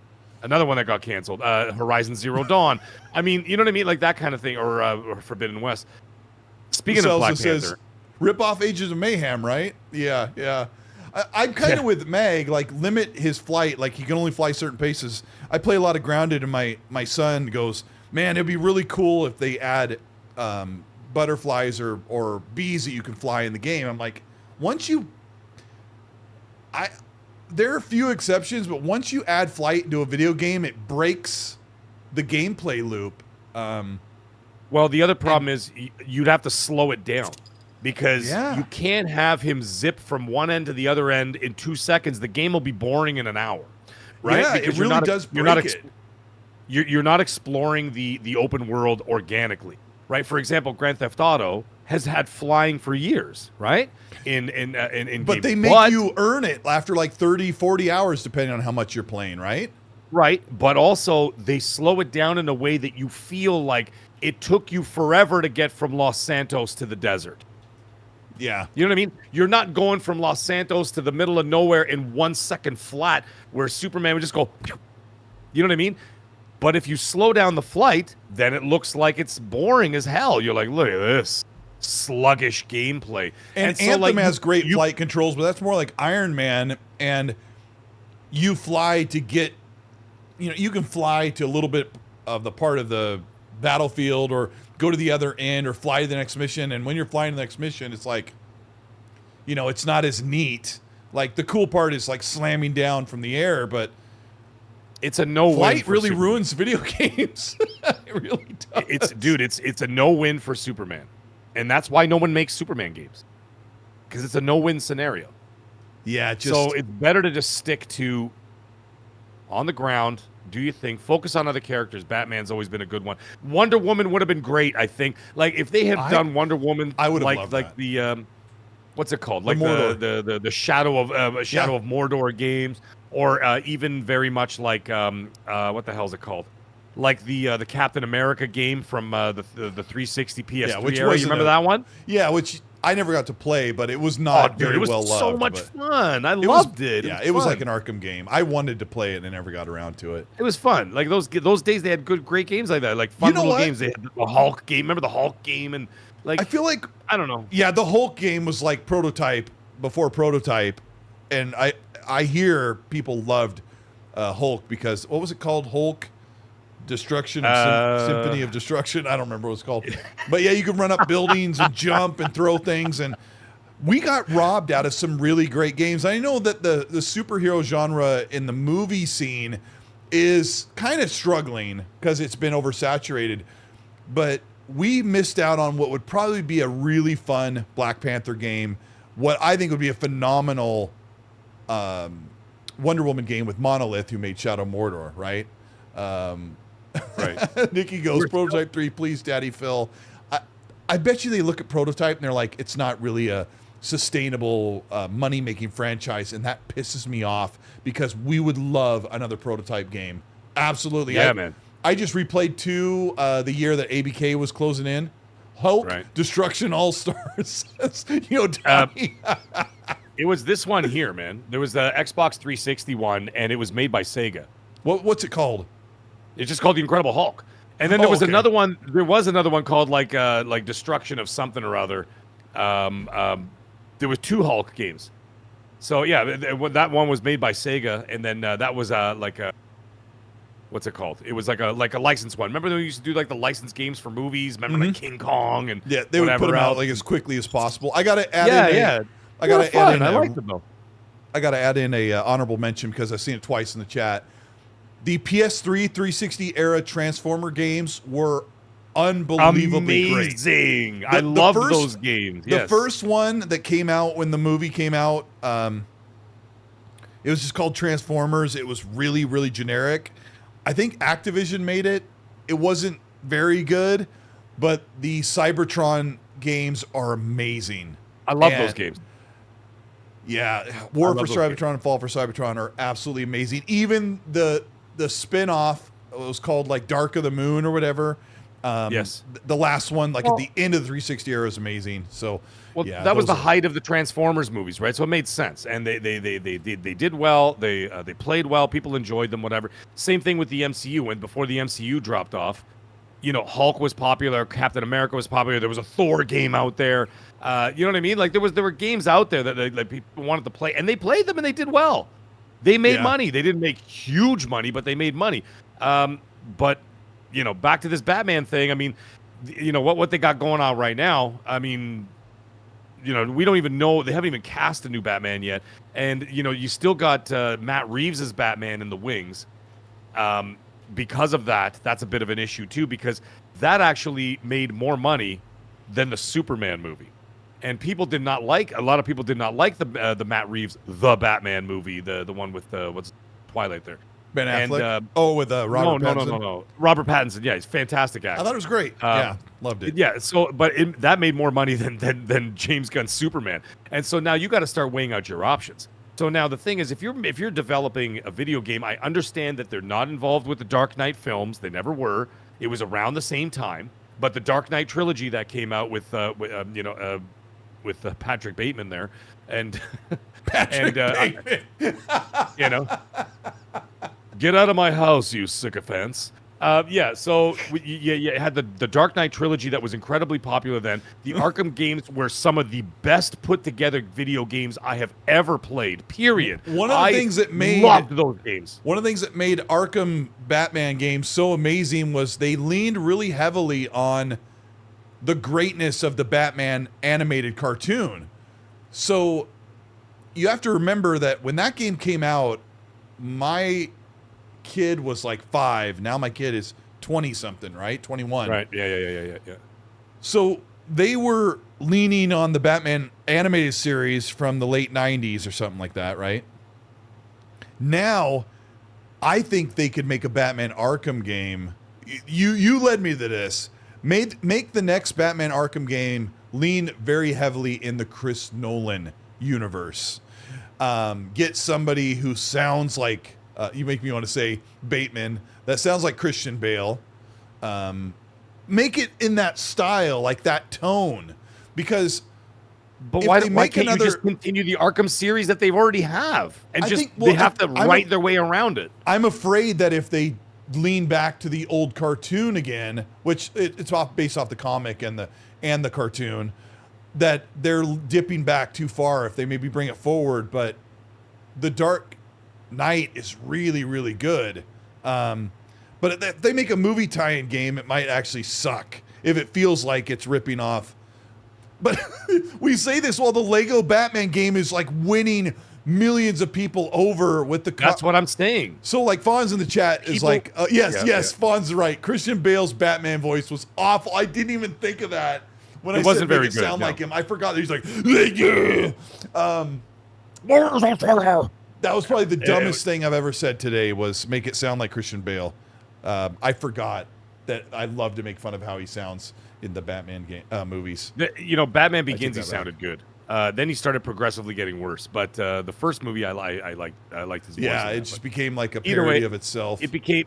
Another one that got canceled, Horizon Zero Dawn. I mean, you know what I mean, like that kind of thing, or Forbidden West. Speaking of Black Panther. Rip off Ages of Mayhem, right? Yeah. I'm kind of with Mag, limit his flight. Like, he can only fly certain paces. I play a lot of Grounded, and my son goes, man, it'd be really cool if they add butterflies or bees that you can fly in the game. I'm like, there are a few exceptions, but once you add flight into a video game, it breaks the gameplay loop. Well, the other problem is you'd have to slow it down. because you can't have him zip from one end to the other end in 2 seconds. The game will be boring in an hour, right? Yeah, because it really does break it. You're not exploring the open world organically, right? For example, Grand Theft Auto has had flying for years, right? But they make you earn it after like 30, 40 hours, depending on how much you're playing, right? Right, but also they slow it down in a way that you feel like it took you forever to get from Los Santos to the desert. Yeah. You know what I mean? You're not going from Los Santos to the middle of nowhere in 1 second flat where Superman would just go, pew. You know what I mean? But if you slow down the flight, then it looks like it's boring as hell. You're like, look at this sluggish gameplay. And so, Anthem has great flight controls, but that's more like Iron Man, and you fly to get, you can fly to a little bit of the part of the battlefield or go to the other end or fly to the next mission. And when you're flying to the next mission, it's like, it's not as neat. Like the cool part is like slamming down from the air, but it's a no-win. Flight really ruins video games. It really does. It's a no-win for Superman. And that's why no one makes Superman games. Because it's a no-win scenario. Yeah, so it's better to just stick to on the ground, do your thing, focus on other characters. Batman's always been a good one. Wonder Woman would have been great, I think. Like if they had done Wonder Woman, I would have loved like that. The what's it called? Like the Shadow of of Mordor games, or even very much like what the hell is it called? Like the Captain America game from the 360 PS3 era. You remember that one? Yeah, which I never got to play, but it was not very well loved. It was so much fun. I loved it. Yeah, it was like an Arkham game. I wanted to play it and never got around to it. It was fun. Like those days, they had great games like that. Like fun little games. They had the Hulk game. Remember the Hulk game? And like I feel like I don't know. Yeah, the Hulk game was like prototype before prototype, and I hear people loved Hulk because what was it called? Hulk Destruction, Symphony of Destruction. I don't remember what it's called. But yeah, you can run up buildings and jump and throw things. And we got robbed out of some really great games. I know that the superhero genre in the movie scene is kind of struggling because it's been oversaturated. But we missed out on what would probably be a really fun Black Panther game. What I think would be a phenomenal Wonder Woman game with Monolith, who made Shadow Mordor, right? Right. Nikki goes, Prototype 3, please, Daddy Phil. I bet you they look at Prototype and they're like, it's not really a sustainable money-making franchise, and that pisses me off because we would love another Prototype game. Absolutely. Yeah, man. I just replayed 2 the year that ABK was closing in. Hulk, Destruction All-Stars. It was this one here, man. There was the Xbox 360 one, and it was made by Sega. What's it called? It's just called The Incredible Hulk. And then there was another one. There was another one called like Destruction of something or other. There was 2 Hulk games. So yeah, that one was made by Sega, and then that was like a what's it called? It was like a licensed one. Remember they used to do like the licensed games for movies? Remember like King Kong and they would put them out like as quickly as possible. I got to add in. I got to add in a honorable mention because I've seen it twice in the chat. The PS3 360 era Transformer games were unbelievably amazing. Great. I love those games. The first one that came out when the movie came out, it was just called Transformers. It was really, really generic. I think Activision made it. It wasn't very good, but the Cybertron games are amazing. I love those games. Yeah, War for Cybertron and Fall for Cybertron are absolutely amazing. Even the spin-off, it was called like Dark of the Moon or whatever. The last one, like at the end of the 360 era, is amazing. So, that was the height of the Transformers movies, right? So it made sense, and they did well. They played well. People enjoyed them. Whatever. Same thing with the MCU. And before the MCU dropped off, Hulk was popular. Captain America was popular. There was a Thor game out there. You know what I mean? Like there were games out there that people wanted to play, and they played them, and they did well. They made money. They didn't make huge money, but they made money. But back to this Batman thing. I mean, what they got going on right now. I mean, we don't even know. They haven't even cast a new Batman yet, and you still got Matt Reeves as Batman in the wings. Because of that, that's a bit of an issue too, because that actually made more money than the Superman movie. and people did not like. A lot of people did not like the Matt Reeves The Batman movie, the one with what's Twilight there. Ben Affleck. And, with Robert Pattinson. No. Robert Pattinson. Yeah, he's fantastic actor. I thought it was great. Yeah, loved it. Yeah. So, but that made more money than James Gunn's Superman. And so now you got to start weighing out your options. So now the thing is, if you're developing a video game, I understand that they're not involved with the Dark Knight films. They never were. It was around the same time. But the Dark Knight trilogy that came out with Patrick Bateman there, and Bateman. Get out of my house, you sycophants. So you had the Dark Knight trilogy that was incredibly popular then. The Arkham games were some of the best put together video games I have ever played, period. One of the things that made those games. One of the things that made Arkham Batman games so amazing was they leaned really heavily on the greatness of the Batman animated cartoon. So you have to remember that when that game came out, my kid was like 5. Now my kid is 20 something, right? 21. Right. Yeah. So they were leaning on the Batman animated series from the late 90s or something like that, right? Now, I think they could make a Batman Arkham game. You led me to this. Make the next Batman Arkham game lean very heavily in the Chris Nolan universe. Get somebody who sounds like you make me want to say Bateman. That sounds like Christian Bale. Make it in that style, like that tone, because. But why can't you just continue the Arkham series that they've already have, and they have to write their way around it? I'm afraid that if they lean back to the old cartoon again, which it's based off the comic and the cartoon, that they're dipping back too far if they maybe bring it forward. But the Dark Knight is really, really good. But if they make a movie tie-in game, it might actually suck if it feels like it's ripping off. But we say this while the Lego Batman game is like winning millions of people over with the. That's what I'm saying. So like Fawn's in the chat is like, yes, Fawn's right. Christian Bale's Batman voice was awful. I didn't even think of that when I said make it sound like him. I forgot that he's like, that was probably the dumbest thing I've ever said today was make it sound like Christian Bale. I forgot that I love to make fun of how he sounds in the Batman game movies. Batman Begins, he sounded good. Then he started progressively getting worse. But the first movie, I liked his voice. Yeah, it just became like a parody of itself. It became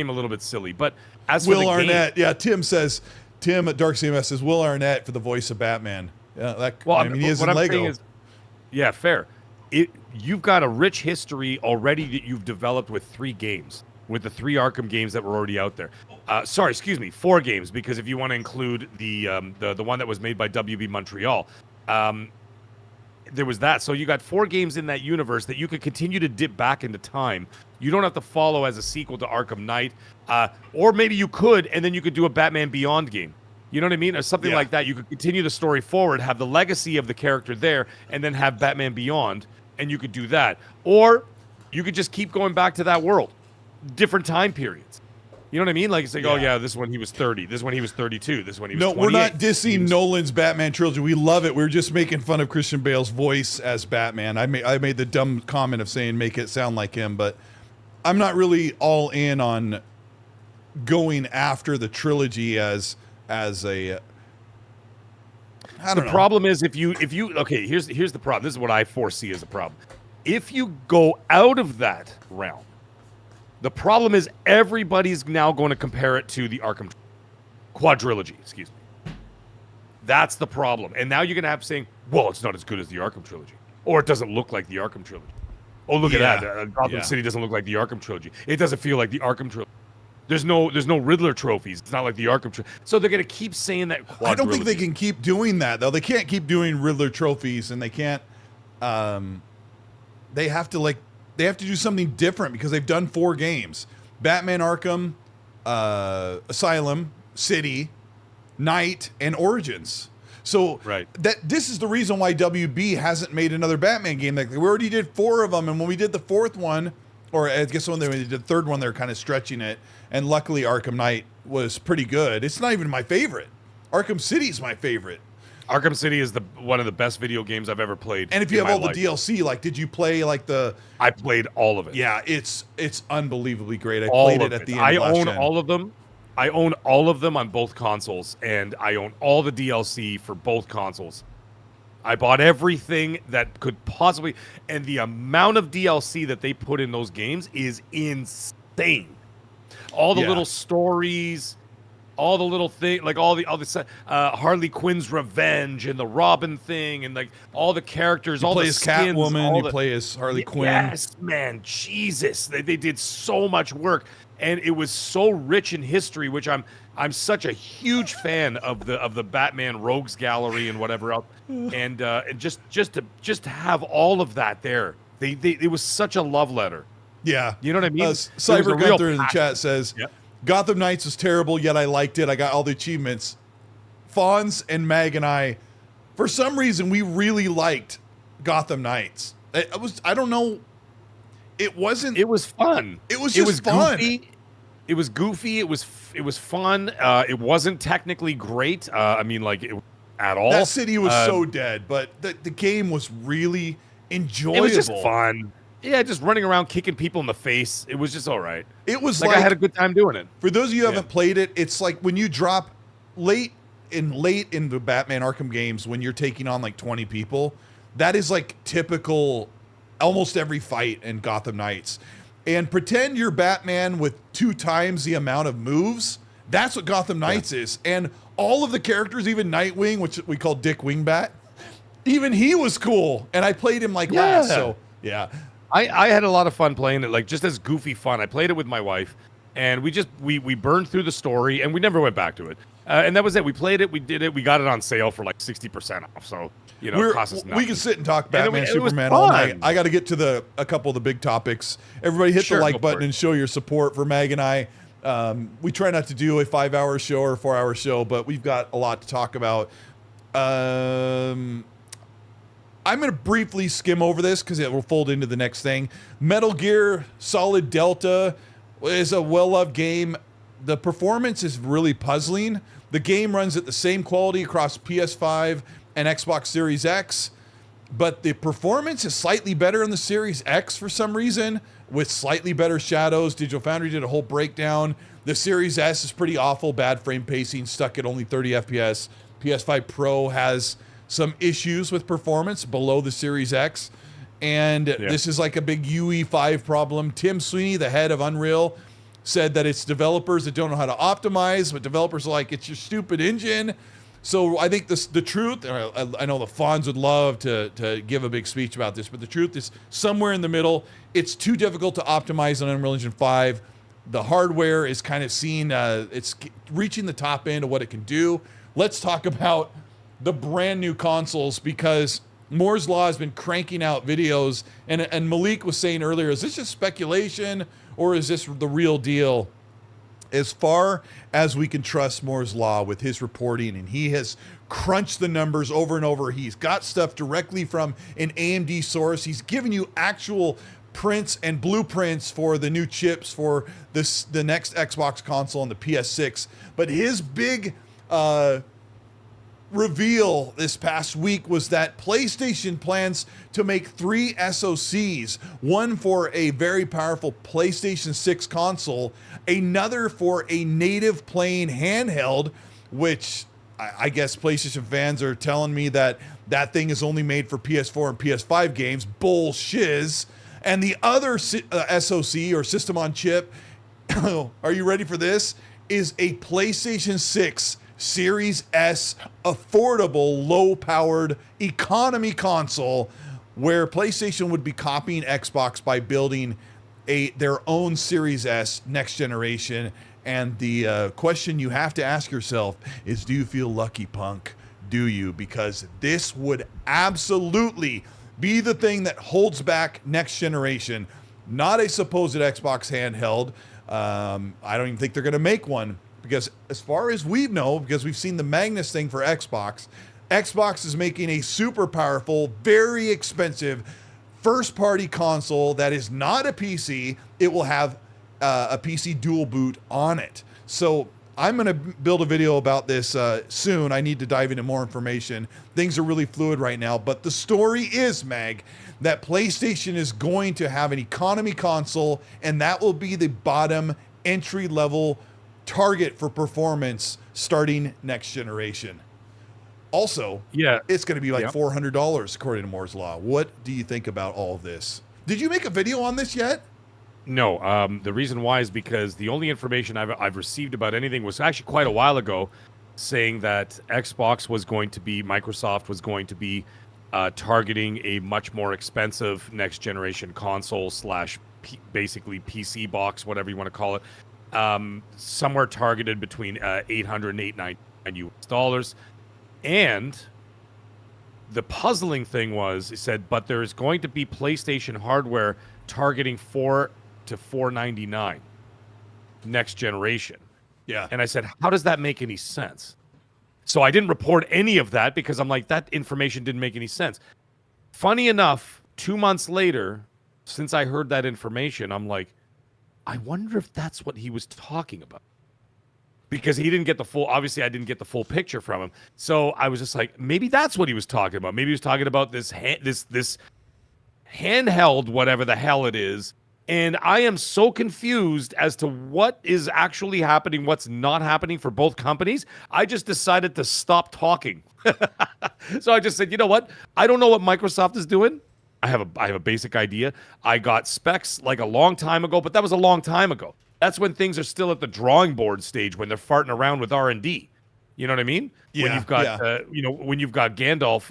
a little bit silly. But as Will Arnett, Tim at Dark CMS says Will Arnett for the voice of Batman. Yeah, he is in Lego. Fair. You've got a rich history already that you've developed with 3 games. With the 3 Arkham games that were already out there. 4 games, because if you want to include the one that was made by WB Montreal, there was that. So you got 4 games in that universe that you could continue to dip back into time. You don't have to follow as a sequel to Arkham Knight, or maybe you could, and then you could do a Batman Beyond game. You know what I mean? Or something like that. You could continue the story forward, have the legacy of the character there, and then have Batman Beyond, and you could do that. Or you could just keep going back to that world. Different time periods. You know what I mean? Like, it's like, this one he was 30. This one he was 32. This one he was 28. No, we're not dissing Nolan's Batman trilogy. We love it. We're just making fun of Christian Bale's voice as Batman. I made the dumb comment of saying make it sound like him, but I'm not really all in on going after the trilogy as a I don't know. The problem is if you okay, here's the problem. This is what I foresee as a problem. If you go out of that realm, the problem is everybody's now going to compare it to the Arkham quadrilogy, excuse me. That's the problem. And now you're going to have saying, well, it's not as good as the Arkham trilogy. Or it doesn't look like the Arkham trilogy. Oh, look at that. Gotham City doesn't look like the Arkham trilogy. It doesn't feel like the Arkham trilogy. There's no Riddler trophies. It's not like the Arkham trilogy. So they're going to keep saying that quadrilogy. I don't think they can keep doing that, though. They can't keep doing Riddler trophies, and they can't they have to do something different because they've done 4 games. Batman Arkham, Asylum, City, Night, and Origins. So this is the reason why WB hasn't made another Batman game. Like, we already did 4 of them, and when we did the 4th one, or I guess when they did the 3rd one, they're kind of stretching it. And luckily, Arkham Knight was pretty good. It's not even my favorite. Arkham City is my favorite. Arkham City is one of the best video games I've ever played. And if you have all the DLC, like, did you play like the? I played all of it. Yeah, it's unbelievably great. I played it at the end. I own all of them. I own all of them on both consoles, and I own all the DLC for both consoles. I bought everything that could possibly, and the amount of DLC that they put in those games is insane. All the little stories, all the little things, like all the Harley Quinn's revenge and the Robin thing, and like all the characters, all play the as skins, Catwoman, you play as Harley Quinn. Yes, man, Jesus, they did so much work, and it was so rich in history, which I'm such a huge fan of the Batman Rogues Gallery and whatever else, and just to have all of that there, it was such a love letter. Yeah, you know what I mean. Cyber Gunther in the chat says, Gotham Knights was terrible, yet I liked it. I got all the achievements. Fonz and Mag and I, for some reason, we really liked Gotham Knights. I don't know. It wasn't. It was fun. It was just fun. Goofy. It was goofy. It was fun. It wasn't technically great. I mean, like at all. That city was so dead, but the game was really enjoyable. It was just fun. Yeah, just running around kicking people in the face. It was just all right. It was like I had a good time doing it. For those of you who haven't played it, it's like when you drop late in the Batman Arkham games, when you're taking on like 20 people, that is like typical almost every fight in Gotham Knights. And pretend you're Batman with 2 times the amount of moves. That's what Gotham Knights is. And all of the characters, even Nightwing, which we call Dick Wingbat, even he was cool. And I played him like last, so yeah. I had a lot of fun playing it, like just as goofy fun. I played it with my wife, and we burned through the story, and we never went back to it. And that was it. We played it, we did it, we got it on sale for like 60% off. So it cost us nothing. We can sit and talk Batman, Superman all night. I got to get to a couple of the big topics. Everybody hit the like button and show your support for Mag and I. We try not to do a 5-hour show or a 4-hour show, but we've got a lot to talk about. I'm going to briefly skim over this because it will fold into the next thing. Metal Gear Solid Delta is a well-loved game. The performance is really puzzling. The game runs at the same quality across PS5 and Xbox Series X, but the performance is slightly better on the Series X for some reason, with slightly better shadows. Digital Foundry did a whole breakdown. The Series S is pretty awful, bad frame pacing, stuck at only 30 FPS. PS5 Pro has some issues with performance below the Series X, and this is like a big UE5 problem. Tim Sweeney, the head of Unreal, said that it's developers that don't know how to optimize, but developers are like, it's your stupid engine. So I think the truth, I know the Fonz would love to give a big speech about this, but the truth is somewhere in the middle. It's too difficult to optimize on Unreal Engine 5. The hardware is kind of seen, it's reaching the top end of what it can do. Let's talk about the brand new consoles, because Moore's Law has been cranking out videos, and Malik was saying earlier, is this just speculation or is this the real deal? As far as we can trust Moore's Law with his reporting, and he has crunched the numbers over and over. He's got stuff directly from an AMD source. He's given you actual prints and blueprints for the new chips for the next Xbox console and the PS6. But his big reveal this past week was that PlayStation plans to make 3 SoCs, one for a very powerful PlayStation 6 console, another for a native playing handheld, which I guess PlayStation fans are telling me that thing is only made for PS4 and PS5 games. Bullshiz. And the other SoC, or system on chip, are you ready for this? Is a PlayStation 6 Series S affordable, low-powered economy console, where PlayStation would be copying Xbox by building their own Series S next generation. And the question you have to ask yourself is, do you feel lucky, punk? Do you? Because this would absolutely be the thing that holds back next generation, not a supposed Xbox handheld. I don't even think they're going to make one. Because as far as we know, because we've seen the Magnus thing for Xbox, Xbox is making a super powerful, very expensive first-party console that is not a PC. It will have a PC dual boot on it. So I'm going to build a video about this soon. I need to dive into more information. Things are really fluid right now, but the story is, Mag, that PlayStation is going to have an economy console, and that will be the bottom entry-level target for performance starting next generation. Also, it's going to be like $400 according to Moore's Law. What do you think about all of this? Did you make a video on this yet? No, the reason why is because the only information I've received about anything was actually quite a while ago, saying that Microsoft was going to be targeting a much more expensive next generation console / basically PC box, whatever you want to call it, somewhere targeted between $800 and $899. And the puzzling thing was, he said, but there's going to be PlayStation hardware targeting $400 to $499 next generation. Yeah. And I said, how does that make any sense? So I didn't report any of that because I'm like, that information didn't make any sense. Funny enough, 2 months later, since I heard that information, I'm like, I wonder if that's what he was talking about. Because he didn't get the full, obviously I didn't get the full picture from him. So I was just like, maybe that's what he was talking about. Maybe he was talking about this handheld, whatever the hell it is. And I am so confused as to what is actually happening, what's not happening for both companies. I just decided to stop talking. So I just said, you know what? I don't know what Microsoft is doing. I have a basic idea. I got specs like a long time ago, but that was a long time ago. That's when things are still at the drawing board stage, when they're farting around with R&D. You know what I mean? Yeah, when you've got, when you've got Gandalf,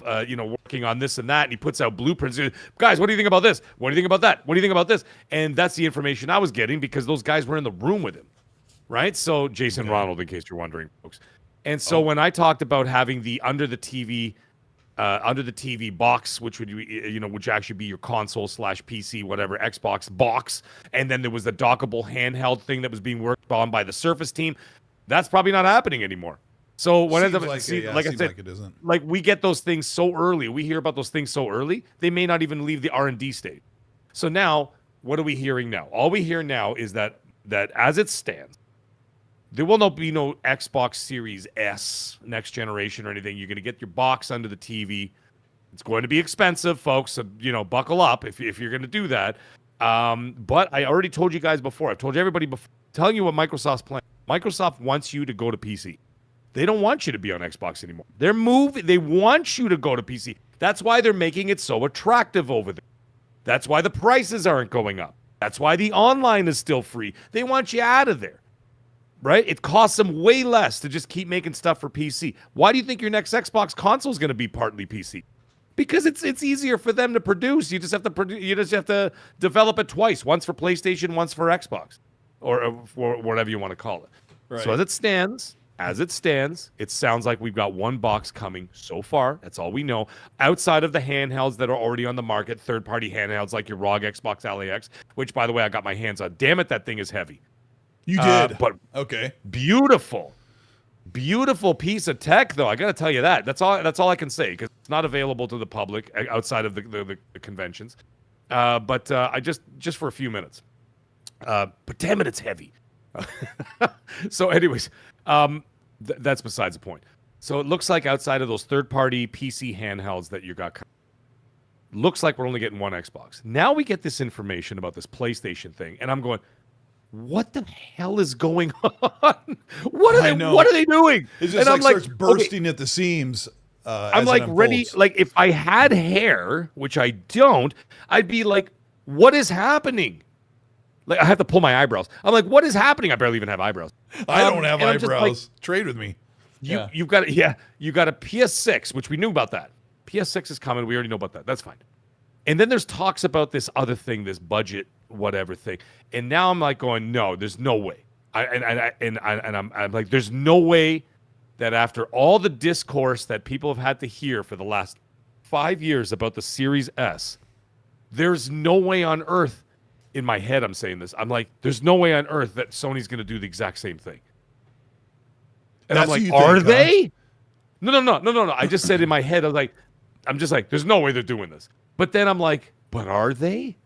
working on this and that, and he puts out blueprints. Guys, what do you think about this? What do you think about that? What do you think about this? And that's the information I was getting because those guys were in the room with him, right? So Jason Ronald, in case you're wondering, folks. And so when I talked about having the under the TV box, which would which actually be your console / PC, whatever, Xbox box, and then there was the dockable handheld thing that was being worked on by the Surface team. That's probably not happening anymore. So when like I said, like it isn't. Like we get those things so early, we hear about those things so early, they may not even leave the R&D state. So now, what are we hearing now? All we hear now is that as it stands, there will not be no Xbox Series S next generation or anything. You're going to get your box under the TV. It's going to be expensive, folks. So, buckle up if you're going to do that. But I already told you guys before. I've told you everybody before. Telling you what Microsoft's plan. Microsoft wants you to go to PC. They don't want you to be on Xbox anymore. They want you to go to PC. That's why they're making it so attractive over there. That's why the prices aren't going up. That's why the online is still free. They want you out of there. Right? It costs them way less to just keep making stuff for PC. Why do you think your next Xbox console is going to be partly PC? Because it's easier for them to produce. You just have to develop it twice, once for PlayStation, once for Xbox, or whatever you want to call it. Right. So as it stands, it sounds like we've got one box coming so far. That's all we know. Outside of the handhelds that are already on the market, third-party handhelds like your ROG Xbox LAX, which, by the way, I got my hands on. Damn it, that thing is heavy. You did. But okay. Beautiful piece of tech, though. I got to tell you that. That's all I can say, because it's not available to the public outside of the conventions. But I just for a few minutes. But damn it, it's heavy. So, anyways, that's besides the point. So it looks like outside of those third-party PC handhelds that you got, looks like we're only getting one Xbox. Now we get this information about this PlayStation thing, and I'm going, what the hell is going on? What are they doing? It just starts bursting at the seams. I'm like ready. Like if I had hair, which I don't, I'd be like, what is happening? Like I have to pull my eyebrows. I'm like, what is happening? I barely even have eyebrows. I don't have eyebrows. Trade with me. You got a PS6, which we knew about that. PS6 is coming. We already know about that. That's fine. And then there's talks about this other thing, this budget whatever thing. And now I'm like going, no, there's no way. I'm like, there's no way that after all the discourse that people have had to hear for the last 5 years about the Series S, there's no way on earth, in my head I'm saying this, I'm like, there's no way on earth that Sony's going to do the exact same thing. And I'm like, are they? No. I just said in my head, I'm just like, there's no way they're doing this. But then I'm like, but are they?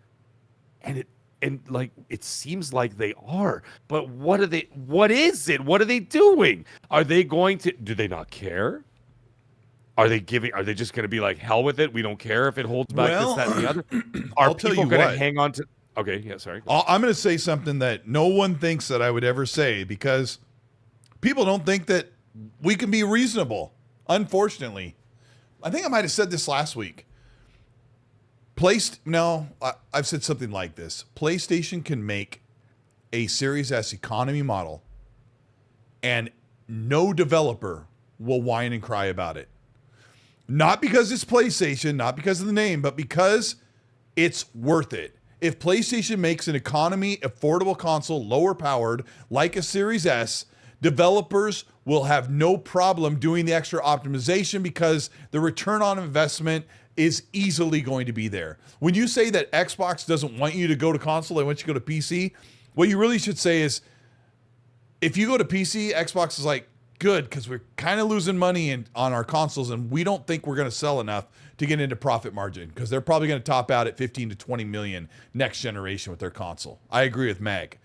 And and like it seems like they are. But what are they? What is it? What are they doing? Are they going to? Do they not care? Are they giving? Are they just going to be like, hell with it? We don't care if it holds back this, that, and the other. Are people going to hang on to? Okay, yeah, sorry. I'm going to say something that no one thinks that I would ever say, because people don't think that we can be reasonable. Unfortunately, I think I might have said this last week. I've said something like this. PlayStation can make a Series S economy model, and no developer will whine and cry about it. Not because it's PlayStation, not because of the name, but because it's worth it. If PlayStation makes an economy, affordable console, lower powered, like a Series S, developers will have no problem doing the extra optimization because the return on investment is easily going to be there. When you say that Xbox doesn't want you to go to console, they want you to go to PC, what you really should say is, if you go to PC, Xbox is like, good, because we're kind of losing money on our consoles, and we don't think we're going to sell enough to get into profit margin, because they're probably going to top out at 15 to 20 million next generation with their console. I agree with Mag.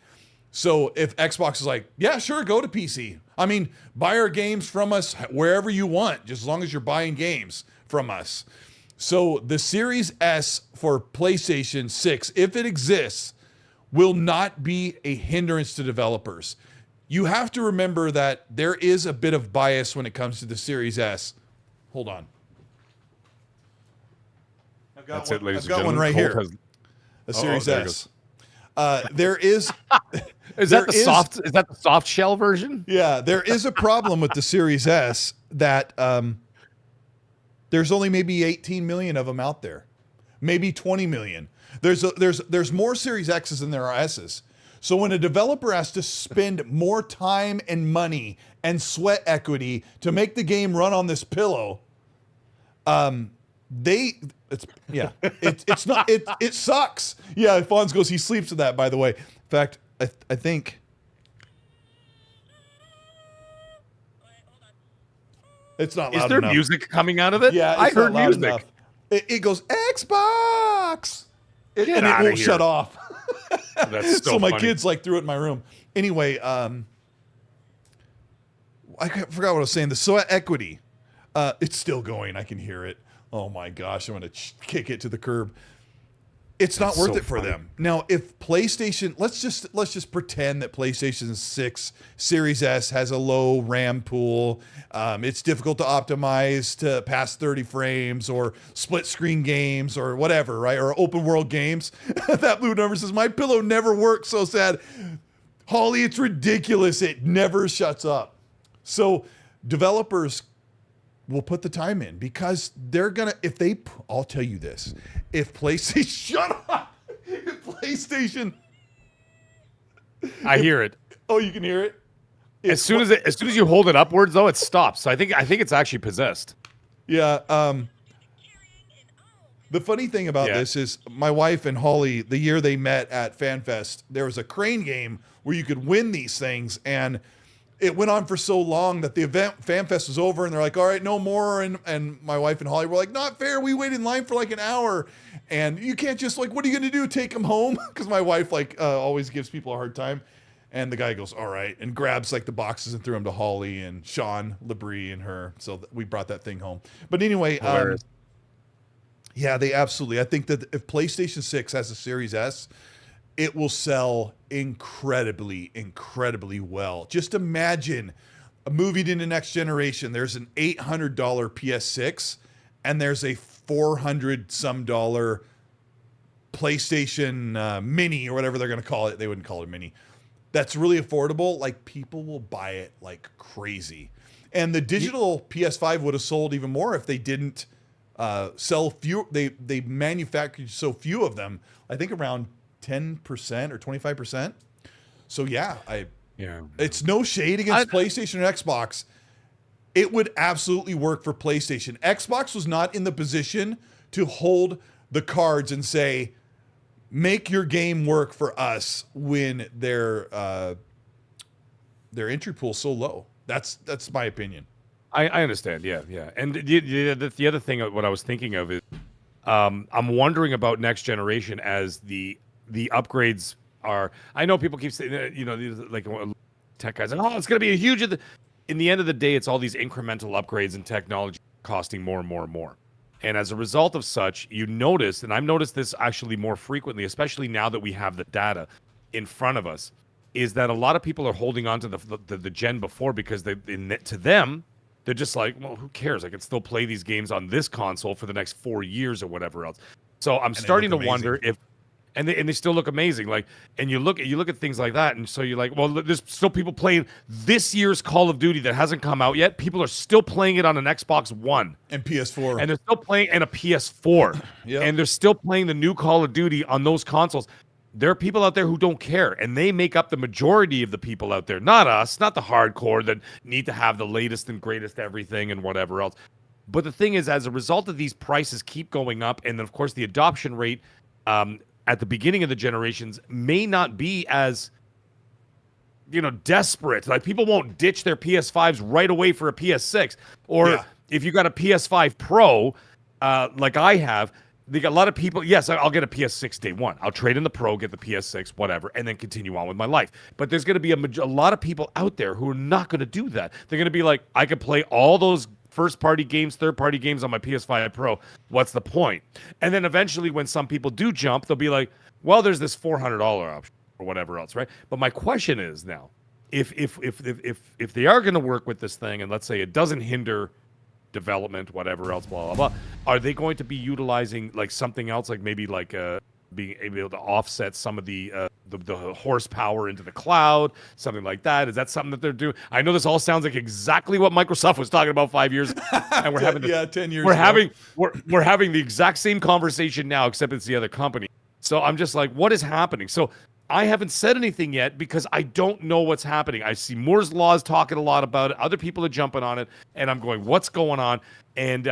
So if Xbox is like, yeah, sure, go to PC. I mean, buy our games from us wherever you want, just as long as you're buying games from us. So the Series S for PlayStation 6, if it exists, will not be a hindrance to developers. You have to remember that there is a bit of bias when it comes to the Series S. Hold on. I've got one right here. A Series S. There is. Is that the soft shell version? Yeah, there is a problem with the Series S that there's only maybe 18 million of them out there, maybe 20 million. There's more Series X's than there are S's. So when a developer has to spend more time and money and sweat equity to make the game run on this pillow, it sucks. Yeah, Fonz goes, he sleeps with that, by the way. In fact, I think it's not loud enough. Is there music coming out of it? Yeah, I heard music. It goes Xbox, and it won't shut off. That's so my kids threw it in my room. Anyway, I forgot what I was saying. The sweat equity, it's still going. I can hear it. Oh my gosh, I'm going to kick it to the curb. It's not worth it for them. Now, if PlayStation, let's just pretend that PlayStation 6 Series S has a low RAM pool. It's difficult to optimize to past 30 frames or split screen games or whatever, right? Or open world games. That blue number says, my pillow never works. So sad. Holly, it's ridiculous. It never shuts up. So developers will put the time in because they're going to, I'll tell you this, if PlayStation, shut up, if PlayStation. I hear it. Oh, you can hear it? As soon as you hold it upwards, though, it stops. So I think it's actually possessed. Yeah. The funny thing about this is my wife and Holly, the year they met at FanFest, there was a crane game where you could win these things, and it went on for so long that the event FanFest was over, and they're like, all right, no more. And my wife and Holly were like, not fair. We waited in line for like an hour, and you can't just what are you going to do? Take them home? Because my wife always gives people a hard time. And the guy goes, all right, and grabs the boxes and threw them to Holly and Sean, Labrie, and her. So we brought that thing home. But anyway, yeah, they absolutely. I think that if PlayStation 6 has a Series S, it will sell incredibly, incredibly well. Just imagine moving into next generation. There's an $800 PS6 and there's a $400 some PlayStation Mini or whatever they're going to call it. They wouldn't call it Mini. That's really affordable. People will buy it like crazy. And the digital PS5 would have sold even more if they didn't sell few. They manufactured so few of them. I think around 10% or 25%. So it's no shade against PlayStation or Xbox. It would absolutely work for PlayStation. Xbox was not in the position to hold the cards and say, make your game work for us when their entry pool is so low. That's my opinion. I understand. Yeah. And the other thing, what I was thinking of is, I'm wondering about next generation as the the upgrades are. I know people keep saying, these, like tech guys, oh, it's going to be a huge. In the end of the day, it's all these incremental upgrades and technology costing more and more and more. And as a result of such, you notice, and I've noticed this actually more frequently, especially now that we have the data in front of us, is that a lot of people are holding on to the gen before because to them, they're just like, well, who cares? I can still play these games on this console for the next 4 years or whatever else. So I'm starting to wonder if, and they still look amazing. Like, and you look at things like that, and so you're like, well, there's still people playing this year's Call of Duty that hasn't come out yet. People are still playing it on an Xbox One and PS4, and they're still playing and a PS4, yep. And they're still playing the new Call of Duty on those consoles. There are people out there who don't care, and they make up the majority of the people out there. Not us, not the hardcore that need to have the latest and greatest everything and whatever else. But the thing is, as a result of these prices keep going up, and then of course the adoption rate at the beginning of the generations may not be as, desperate. Like, people won't ditch their PS5s right away for a PS6. Or if you got a PS5 Pro, like I have, they got a lot of people. Yes, I'll get a PS6 day one. I'll trade in the Pro, get the PS6, whatever, and then continue on with my life. But there's going to be a lot of people out there who are not going to do that. They're going to be like, I could play all those first-party games, third-party games on my PS5 Pro. What's the point? And then eventually, when some people do jump, they'll be like, well, there's this $400 option or whatever else, right? But my question is now, if they are going to work with this thing, and let's say it doesn't hinder development, whatever else, blah blah blah, are they going to be utilizing like something else, like maybe like being able to offset some of the horsepower into the cloud, something like that? Is that something that they're doing? I know this all sounds like exactly what Microsoft was talking about 5 years ago, and we're having 10 years. We're having the exact same conversation now, except it's the other company. So I'm just like, what is happening? So I haven't said anything yet because I don't know what's happening. I see Moore's Law is talking a lot about it. Other people are jumping on it, and I'm going, what's going on? And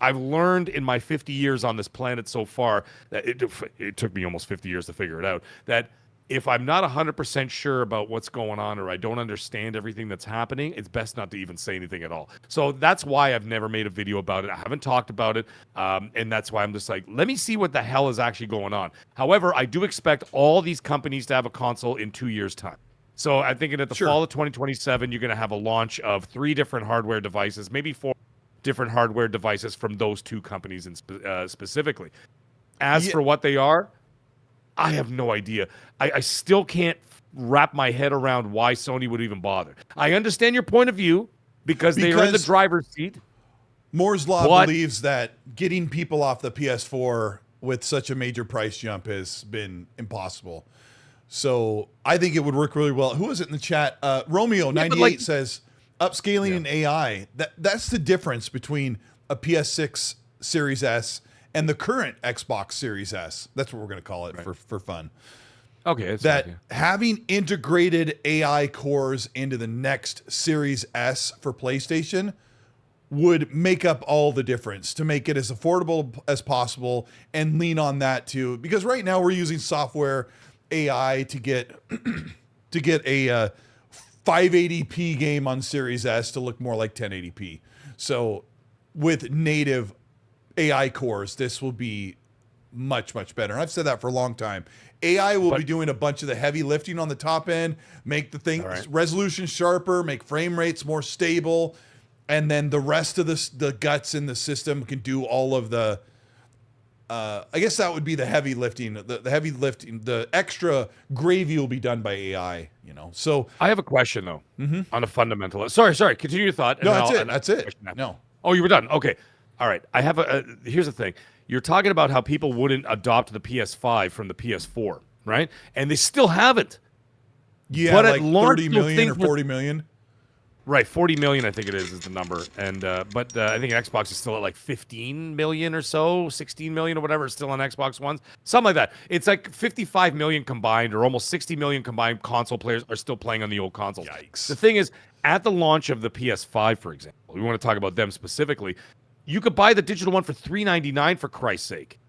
I've learned in my 50 years on this planet so far, that it took me almost 50 years to figure it out, that if I'm not 100% sure about what's going on, or I don't understand everything that's happening, it's best not to even say anything at all. So that's why I've never made a video about it. I haven't talked about it. And that's why I'm just like, let me see what the hell is actually going on. However, I do expect all these companies to have a console in 2 years' time. So I'm thinking at the fall of 2027, you're going to have a launch of 3 different hardware devices, maybe 4 different hardware devices from those 2 companies specifically. As for what they are, I have no idea. I still can't wrap my head around why Sony would even bother. I understand your point of view because they are in the driver's seat. Moore's Law believes that getting people off the PS4 with such a major price jump has been impossible. So I think it would work really well. Who is it in the chat? Romeo98 says upscaling and AI. That's the difference between a PS6 Series S and the current Xbox Series S. That's what we're going to call it for fun. Okay. Having integrated AI cores into the next Series S for PlayStation would make up all the difference to make it as affordable as possible and lean on that too. Because right now we're using software AI to get a 580p game on Series S to look more like 1080p. So with native AI cores, this will be much, much better. And I've said that for a long time. AI will be doing a bunch of the heavy lifting on the top end, make the thing resolution sharper, make frame rates more stable, and then the rest of the guts in the system can do all of the I guess that would be the heavy lifting. The heavy lifting, the extra gravy will be done by AI, So I have a question though, on a fundamental. Sorry, continue your thought. No, that's it. No. Oh, you were done. Okay. All right. I have here's the thing. You're talking about how people wouldn't adopt the PS5 from the PS4, right? And they still haven't. Yeah, but like 30 million or 40 million. Right, 40 million I think it is the number. And but I think Xbox is still at like 15 million or so, 16 million or whatever is still on Xbox Ones. Something like that. It's like 55 million combined, or almost 60 million combined console players are still playing on the old consoles. Yikes. The thing is, at the launch of the PS5, for example, we want to talk about them specifically, you could buy the digital one for $399 for Christ's sake.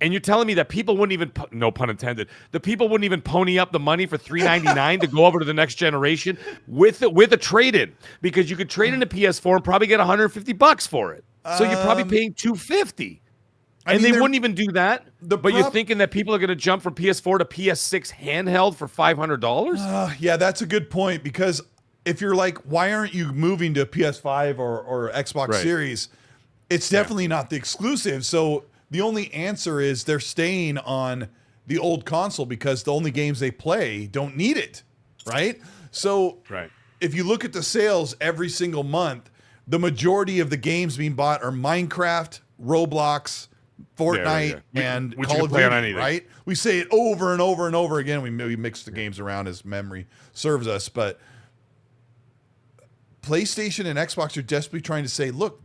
And you're telling me that people wouldn't even, no pun intended, the people wouldn't even pony up the money for $399 to go over to the next generation with a trade-in, because you could trade in a PS4 and probably get $150 for it. So you're probably paying $250. And they wouldn't even do that. But you're thinking that people are going to jump from PS4 to PS6 handheld for $500? Yeah, that's a good point, because if you're like, why aren't you moving to PS5 or Xbox Series? It's definitely not the exclusive. So the only answer is they're staying on the old console because the only games they play don't need it, right? So if you look at the sales every single month, the majority of the games being bought are Minecraft, Roblox, Fortnite, and Call of Duty, right? We say it over and over and over again. We maybe mix the games around as memory serves us, but PlayStation and Xbox are desperately trying to say, look,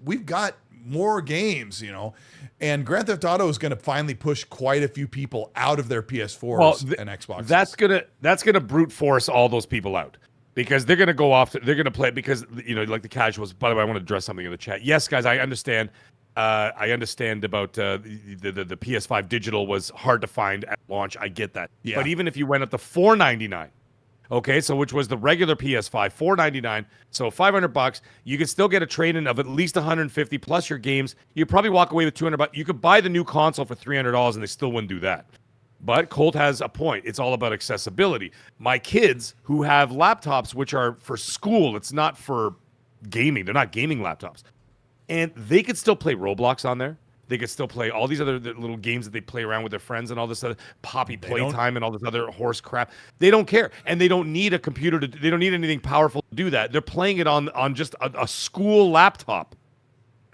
we've got more games, you know, and Grand Theft Auto is going to finally push quite a few people out of their PS4s and Xboxes. That's gonna brute force all those people out, because they're gonna go off. They're gonna play because, you know, like the casuals. By the way, I want to address something in the chat. Yes, guys, I understand. I understand about the PS5 digital was hard to find at launch. I get that. Yeah. But even if you went up to $499. Okay, so which was the regular PS5, $499, so $500. You could still get a trade-in of at least $150 plus your games. You probably walk away with $200. You could buy the new console for $300, and they still wouldn't do that. But Colt has a point. It's all about accessibility. My kids who have laptops, which are for school, it's not for gaming. They're not gaming laptops, and they could still play Roblox on there. They could still play all these other little games that they play around with their friends and all this other Poppy Playtime and all this other horse crap. They don't care. And they don't need a computer they don't need anything powerful to do that. They're playing it on just a school laptop,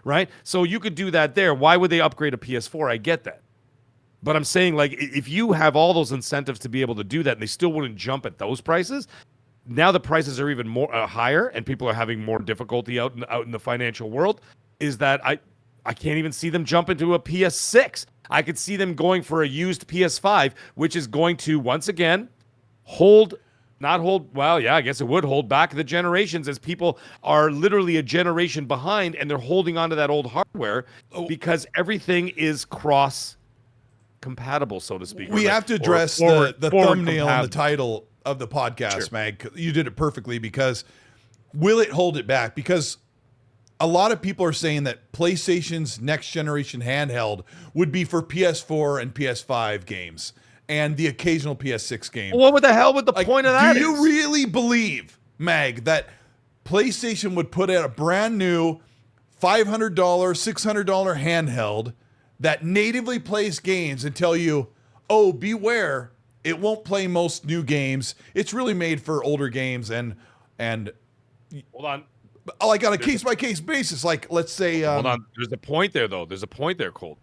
right? So you could do that there. Why would they upgrade a PS4? I get that. But I'm saying, like, if you have all those incentives to be able to do that and they still wouldn't jump at those prices, now the prices are even more higher and people are having more difficulty out in the financial world, is that I can't even see them jump into a PS6. I could see them going for a used PS5, which is going to, once again, I guess it would hold back the generations, as people are literally a generation behind and they're holding onto that old hardware because everything is cross-compatible, so to speak. We have to address the thumbnail and the title of the podcast, Mag. You did it perfectly, because will it hold it back? Because a lot of people are saying that PlayStation's next generation handheld would be for PS4 and PS5 games and the occasional PS6 game. What the hell would the point of that? Do you really believe, Mag, that PlayStation would put out a brand new $500, $600 handheld that natively plays games and tell you, oh, beware, it won't play most new games. It's really made for older games and hold on. Like on a case-by-case basis, like let's say. Hold on, there's a point there though. There's a point there, Colt.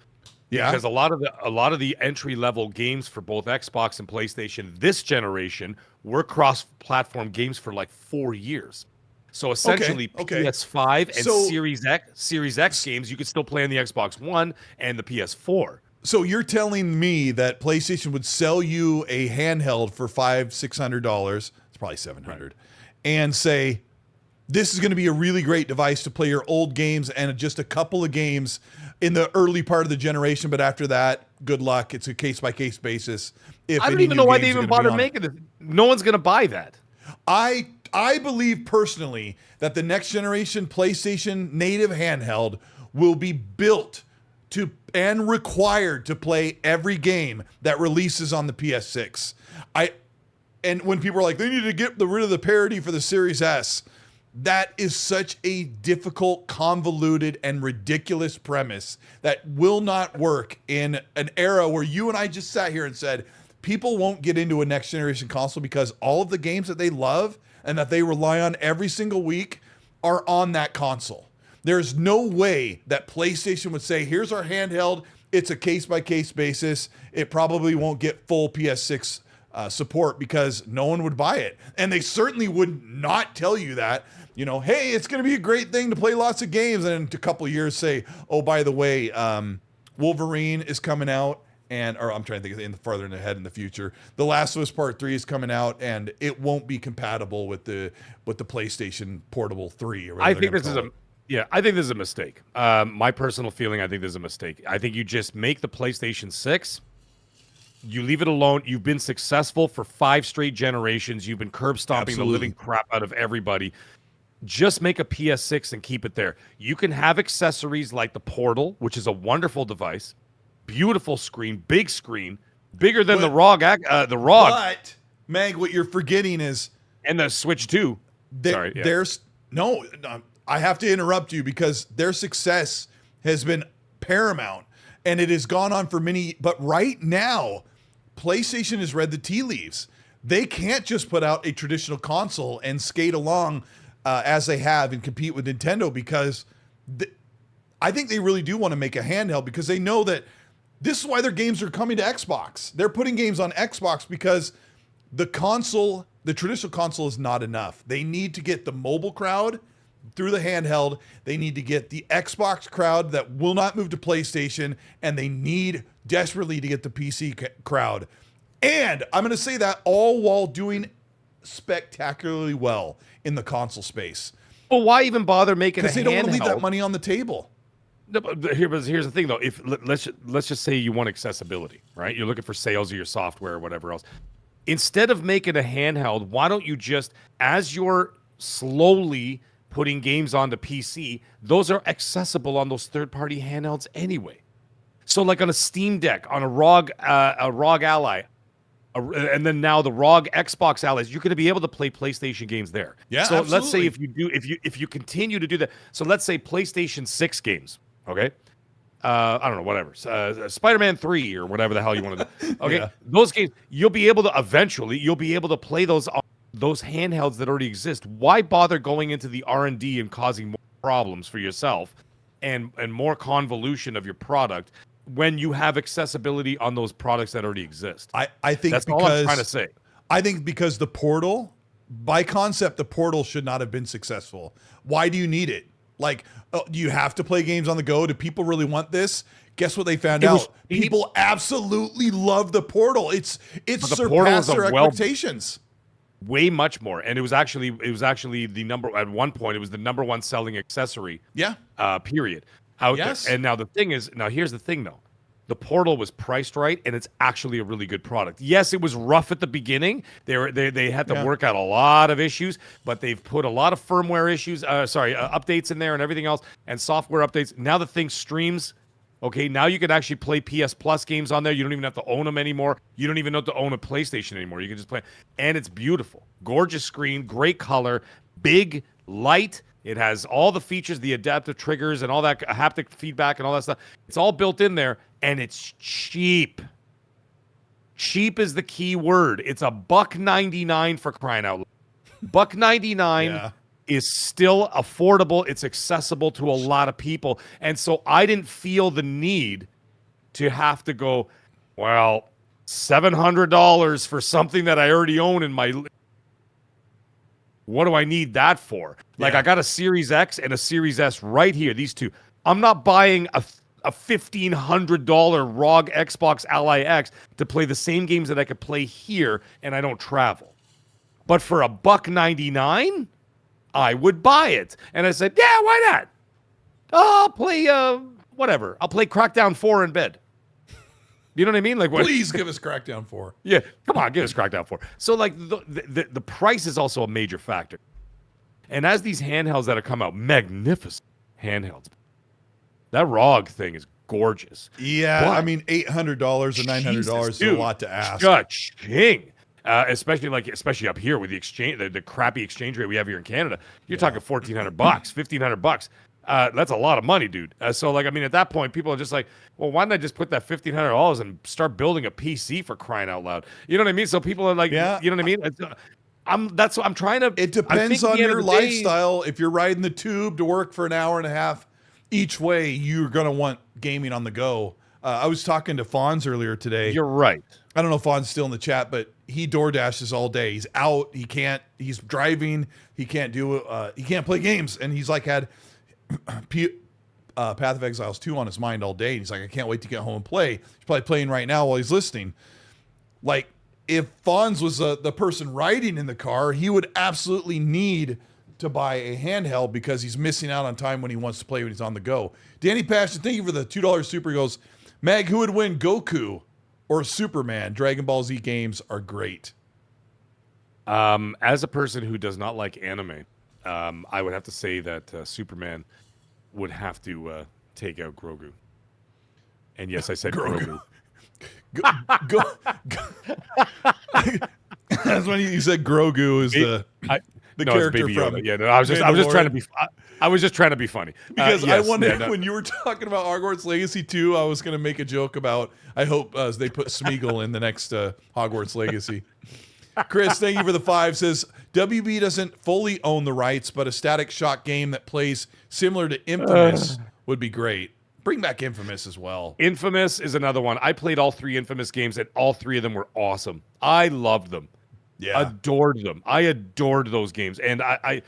Yeah. Because a lot of the entry-level games for both Xbox and PlayStation this generation were cross-platform games for like 4 years. So essentially, PS5 and Series X games you could still play on the Xbox One and the PS4. So you're telling me that PlayStation would sell you a handheld for $500-$600? It's probably $700, and say, this is going to be a really great device to play your old games and just a couple of games in the early part of the generation. But after that, good luck. It's a case-by-case basis. I don't even know why they even bothered making this. No one's going to buy that. I believe personally that the next generation PlayStation native handheld will be built to and required to play every game that releases on the PS6. And when people are like, they need to get rid of the parity for the Series S, that is such a difficult, convoluted, and ridiculous premise that will not work in an era where you and I just sat here and said, people won't get into a next generation console because all of the games that they love and that they rely on every single week are on that console. There's no way that PlayStation would say, here's our handheld. It's a case-by-case basis. It probably won't get full PS6 support because no one would buy it. And they certainly would not tell you that, you know, hey, it's going to be a great thing to play lots of games. And in a couple of years say, oh, by the way, Wolverine is coming out. Or I'm trying to think farther ahead in the future. The Last of Us Part 3 is coming out, and it won't be compatible with the PlayStation Portable 3. I think this is I think this is a mistake. My personal feeling, I think this is a mistake. I think you just make the PlayStation 6. You leave it alone. You've been successful for 5 straight generations. You've been curb stomping the living crap out of everybody. just make a PS6 and keep it there. You can have accessories like the Portal, which is a wonderful device, beautiful screen, bigger than the ROG. But Meg, what you're forgetting is, and the Switch 2. Sorry, yeah. There's no. I have to interrupt you because their success has been paramount, and it has gone on for many. But right now, PlayStation has read the tea leaves. They can't just put out a traditional console and skate along as they have and compete with Nintendo, because I think they really do want to make a handheld, because they know that this is why their games are coming to Xbox. They're putting games on Xbox because the traditional console is not enough. They need to get the mobile crowd through the handheld. They need to get the Xbox crowd that will not move to PlayStation, and they need desperately to get the PC crowd. And I'm going to say that all while doing spectacularly well in the console space. Well, why even bother making a handheld? Because they don't want to leave that money on the table. No, but here's the thing, though. If let's just say you want accessibility, right? You're looking for sales of your software or whatever else. Instead of making a handheld, why don't you just, as you're slowly putting games onto PC, those are accessible on those third-party handhelds anyway. So, like on a Steam Deck, on a ROG Ally, and then now the ROG Xbox Allies, you're going to be able to play PlayStation games there. Yeah, so absolutely. Let's say if you continue to do that. So let's say PlayStation 6 games, okay? I don't know, whatever. Spider-Man 3 or whatever the hell you want to do. Okay, yeah. Those games, you'll be able to play those handhelds that already exist. Why bother going into the R&D and causing more problems for yourself and more convolution of your product when you have accessibility on those products that already exist? I think that's all I'm trying to say. I think because the Portal, by concept, the Portal should not have been successful. Why do you need it? Like, do you have to play games on the go? Do people really want this? Guess what they found out? People absolutely love the Portal. It's surpassed their expectations. Way much more. And it was actually the number, at one point, it was the number one selling accessory. Yeah. Period. Out yes. there. And now here's the thing though. The Portal was priced right, and it's actually a really good product. Yes, it was rough at the beginning. They had to work out a lot of issues, but they've put a lot of firmware issues, updates in there and everything else, and software updates. Now the thing streams. Okay, now you can actually play PS Plus games on there. You don't even have to own them anymore. You don't even have to own a PlayStation anymore. You can just play, and it's beautiful, gorgeous screen, great color, big, light. It has all the features, the adaptive triggers, and all that haptic feedback and all that stuff. It's all built in there, and it's cheap. Cheap is the key word. It's $1.99 for crying out loud. $1.99 is still affordable. It's accessible to a lot of people, and so I didn't feel the need to have to go, well, $700 for something that I already own in my. What do I need that for? Like, I got a Series X and a Series S right here, these two. I'm not buying a $1,500 ROG Xbox Ally X to play the same games that I could play here, and I don't travel. But for $1.99, I would buy it. And I said, yeah, why not? Oh, I'll play, whatever. I'll play Crackdown 4 in bed. You know what I mean? Like, please give us Crackdown 4. Yeah, come on, give us Crackdown 4. So, like, the price is also a major factor. And as these handhelds that have come out, magnificent handhelds, that ROG thing is gorgeous. Yeah, but, I mean, $800 or $900 is a lot to ask. Cha-ching. Especially up here with the exchange, the crappy exchange rate we have here in Canada. You're talking $1,400, $1,500. That's a lot of money, dude. So, like, I mean, at that point, people are just like, well, why don't I just put that $1,500 and start building a PC for crying out loud? You know what I mean? So people are like, you know what I mean? That's what I'm trying to. It depends on your lifestyle. If you're riding the tube to work for an hour and a half each way, you're going to want gaming on the go. I was talking to Fonz earlier today. You're right. I don't know if Fonz still in the chat, but he door dashes all day. He's out. He's driving. He can't he can't play games. And he's like had Path of Exiles 2 on his mind all day. And he's like, I can't wait to get home and play. He's probably playing right now while he's listening. Like, if Fonz was the person riding in the car, he would absolutely need to buy a handheld because he's missing out on time when he wants to play when he's on the go. Danny Passion, thank you for the $2 super. He goes, Mag, who would win, Goku or Superman? Dragon Ball Z games are great. As a person who does not like anime, I would have to say that Superman would have to take out Grogu. And yes, I said Grogu. Go. That's when you said Grogu is the character from. Yeah, no, I was just trying to be. I was just trying to be funny because I wanted when you were talking about Hogwarts Legacy 2, I was going to make a joke about. I hope they put Smeagol in the next Hogwarts Legacy. Chris, thank you for the 5. Says WB doesn't fully own the rights, but a Static Shock game that plays similar to Infamous would be great. Bring back Infamous as well. Infamous is another one. I played all 3 Infamous games, and all 3 of them were awesome. I loved them. Yeah. Adored them. I adored those games, and I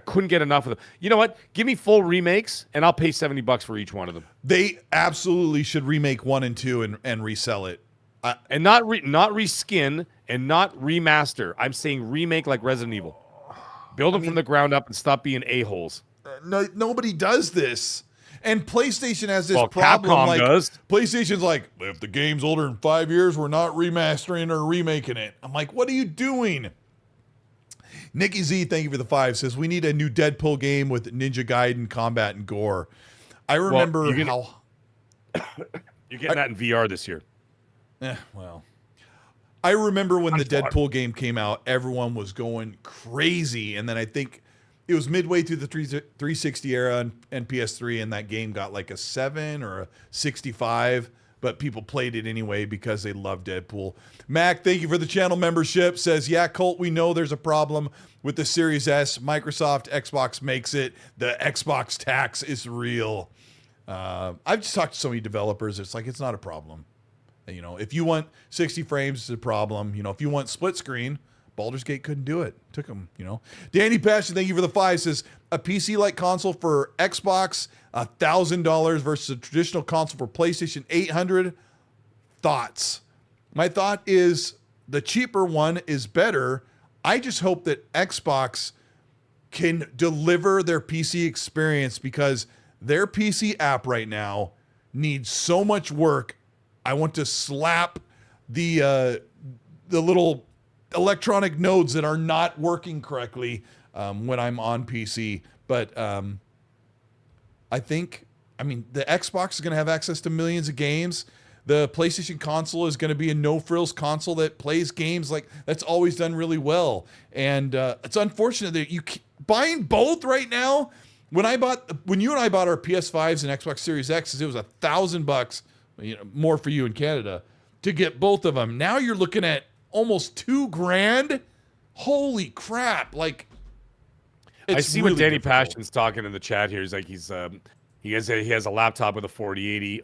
couldn't get enough of them. You know what? Give me full remakes, and I'll pay $70 for each one of them. They absolutely should remake 1 and 2 and resell it. And not reskin and not remaster. I'm saying remake like Resident Evil. Build them from the ground up and stop being a-holes. No, nobody does this. And PlayStation has this problem. Capcom like does. PlayStation's like, if the game's older than 5 years, we're not remastering or remaking it. I'm like, what are you doing? Nikki Z, thank you for the 5, says we need a new Deadpool game with Ninja Gaiden combat and gore. I remember how you're getting that in VR this year. Well, I remember when the Deadpool game came out, everyone was going crazy, and then I think it was midway through the 360 era and PS3, and that game got like a 7 or a 65, but people played it anyway because they love Deadpool. Mac, thank you for the channel membership. Says, yeah, Colt, we know there's a problem with the Series S. Microsoft, Xbox makes it. The Xbox tax is real. I've just talked to so many developers. It's like, it's not a problem. You know, if you want 60 frames, it's a problem. You know, if you want split screen, Baldur's Gate couldn't do it. Took them, you know. Danny Passion, thank you for the 5, says a PC-like console for Xbox, $1,000 versus a traditional console for PlayStation, $800. Thoughts? My thought is the cheaper one is better. I just hope that Xbox can deliver their PC experience because their PC app right now needs so much work. I want to slap the little electronic nodes that are not working correctly when I'm on PC. But I mean, the Xbox is going to have access to millions of games. The PlayStation console is going to be a no-frills console that plays games like that's always done really well. And it's unfortunate that buying both right now. When you and I bought our PS5s and Xbox Series X's, it was $1,000, you know, more for you in Canada to get both of them. Now you're looking at almost $2,000. Holy crap! Like, I see really what Danny difficult. Passion's talking in the chat here. He's like, he has a laptop with a 4080,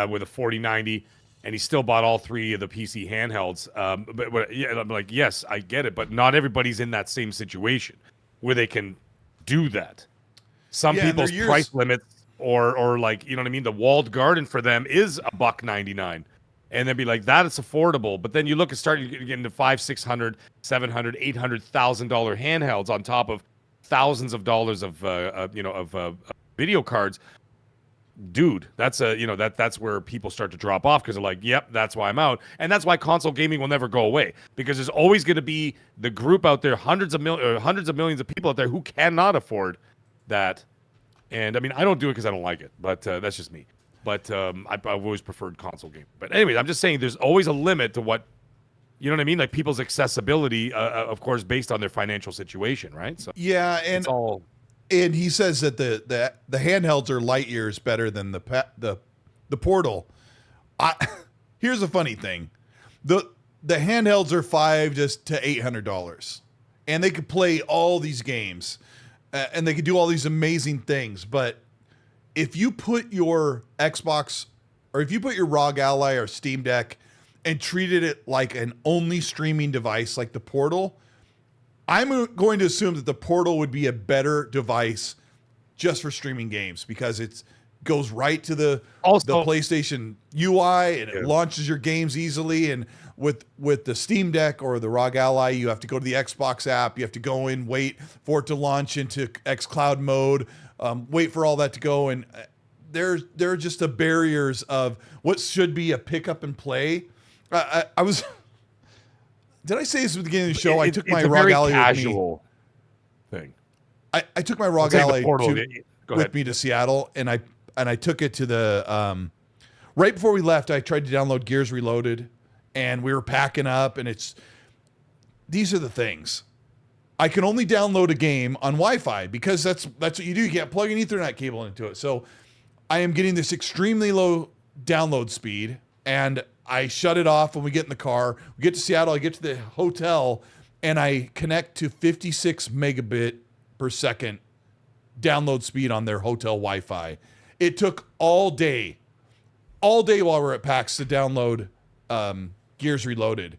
with a 4090, and he still bought all 3 of the PC handhelds. But yeah, I'm like, yes, I get it, but not everybody's in that same situation where they can do that. Some people's price limits or like, you know what I mean, the walled garden for them is $199. And they'd be like, that is affordable. But then you look at starting to get into $500, $600, $700, $800,000 handhelds on top of thousands of dollars of video cards. Dude, that's that's where people start to drop off because they're like, yep, that's why I'm out. And that's why console gaming will never go away, because there's always going to be the group out there, hundreds of millions of people out there who cannot afford that. And I mean, I don't do it because I don't like it, but that's just me. But I've always preferred console gaming. But anyways, I'm just saying there's always a limit to what, you know what I mean? Like people's accessibility, of course, based on their financial situation, right? So yeah, and he says that the handhelds are light years better than the Portal. Here's a funny thing: the handhelds are $500 to $800, and they could play all these games, and they could do all these amazing things, but if you put your Xbox or if you put your ROG Ally or Steam Deck and treated it like an only streaming device like the Portal, I'm going to assume that the Portal would be a better device just for streaming games because it goes right to the PlayStation UI and it launches your games easily. And with the Steam Deck or the ROG Ally, you have to go to the Xbox app. You have to go in, wait for it to launch into xCloud mode. Wait for all that to go, and there are just the barriers of what should be a pick up and play. I was, did I say this at the beginning of the show? I took my ROG Ally casual with me. thing. I took my ROG saying Ally the Portal. Go with ahead. me to Seattle, and I took it to the right before we left. I tried to download Gears Reloaded, and we were packing up, and these are the things. I can only download a game on Wi-Fi because that's what you do. You can't plug an Ethernet cable into it. So I am getting this extremely low download speed, and I shut it off when we get in the car. We get to Seattle, I get to the hotel, and I connect to 56 megabit per second download speed on their hotel Wi-Fi. It took all day while we're at PAX to download Gears Reloaded.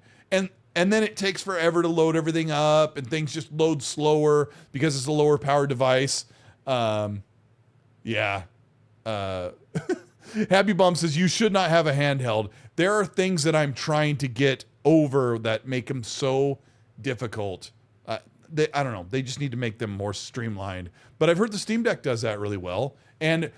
And then it takes forever to load everything up, and things just load slower because it's a lower power device. Yeah. Happy Bum says, you should not have a handheld. There are things that I'm trying to get over that make them so difficult. I don't know. They just need to make them more streamlined. But I've heard the Steam Deck does that really well. And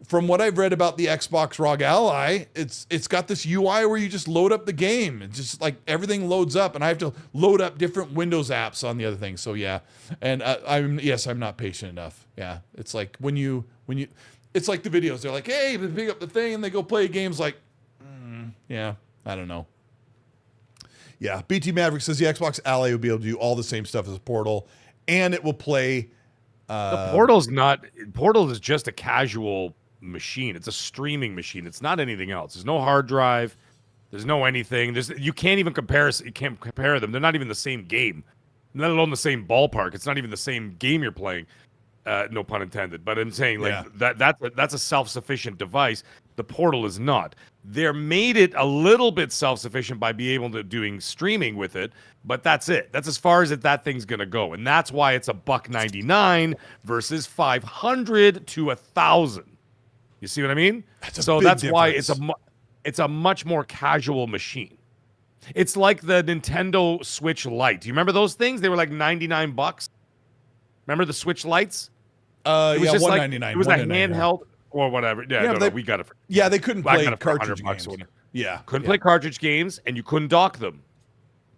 from what I've read about the Xbox ROG Ally, it's got this UI where you just load up the game. It's just like everything loads up, and I have to load up different Windows apps on the other thing. So yeah, and I'm not patient enough. Yeah, it's like when you it's like the videos. They're like, hey, they pick up the thing and they go play games. Like, yeah, I don't know. Yeah, BT Maverick says the Xbox Ally will be able to do all the same stuff as a Portal, and it will play. The Portal is just a casual machine. It's a streaming machine. It's not anything else. There's no hard drive. There's no anything. You can't even compare them. They're not even the same game, let alone the same ballpark. It's not even the same game you're playing. No pun intended. But I'm saying that's a self-sufficient device. The Portal is not. They're made it a little bit self-sufficient by being able to doing streaming with it, but that's it. That's as far as that thing's gonna go, and that's why it's $199 versus $500 to $1,000. You see what I mean? That's why it's a much more casual machine. It's like the Nintendo Switch Lite. Do you remember those things? They were like $99. Remember the Switch Lites? It was just $199. Like, it was a handheld or whatever. Yeah, we got it. They couldn't play cartridge games. Yeah, couldn't play cartridge games, and you couldn't dock them.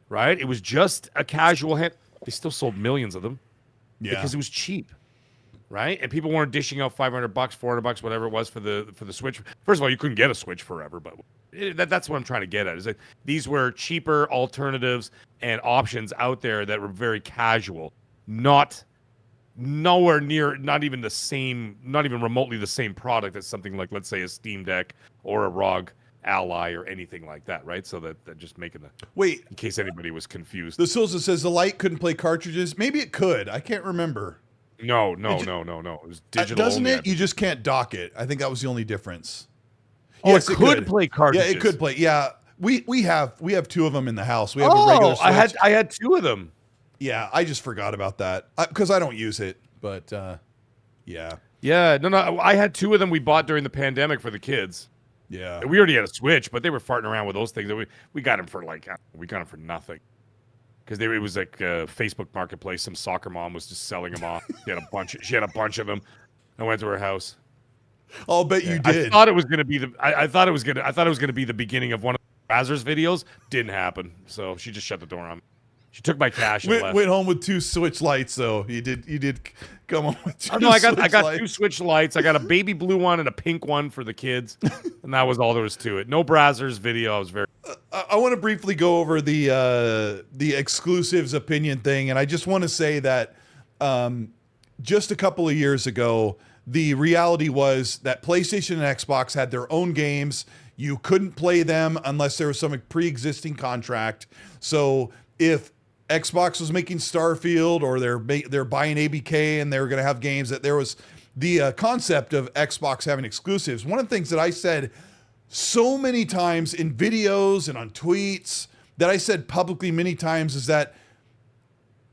Right? It was just a casual hand. They still sold millions of them. Yeah, because it was cheap. Right? And people weren't dishing out $500, $400, whatever it was for the Switch. First of all, you couldn't get a Switch forever, but that's what I'm trying to get at. Is that these were cheaper alternatives and options out there that were very casual, nowhere near, not even remotely the same product as something like, let's say, a Steam Deck or a ROG Ally or anything like that, right? So that just making in case anybody was confused. The Silza says the Lite couldn't play cartridges. Maybe it could. I can't remember. No. It was digital. Doesn't it? You just can't dock it. I think that was the only difference. Oh, yes, it could play cartridges. Yeah, it could play. Yeah, we have two of them in the house. We have a regular Switch. I had two of them. Yeah, I just forgot about that because I don't use it. But yeah. Yeah, no. I had two of them we bought during the pandemic for the kids. Yeah. We already had a Switch, but they were farting around with those things. We got them for for nothing. Because it was like a Facebook Marketplace. Some soccer mom was just selling them off. She had a bunch of them. I went to her house. I'll bet you did. I thought it was gonna be the beginning of one of Brazzers videos. Didn't happen. So she just shut the door on me. She took my cash and left. Went home with two Switch Lights, though. You did come home with two. I got two Switch Lights. I got a baby blue one and a pink one for the kids, and that was all there was to it. No Brazzers video. I was very. I want to briefly go over the exclusives opinion thing, and I just want to say that just a couple of years ago, the reality was that PlayStation and Xbox had their own games. You couldn't play them unless there was some pre-existing contract. So if Xbox was making Starfield or they're buying ABK and they were going to have games, that there was the concept of Xbox having exclusives. One of the things that I said so many times in videos and on tweets that I said publicly many times is that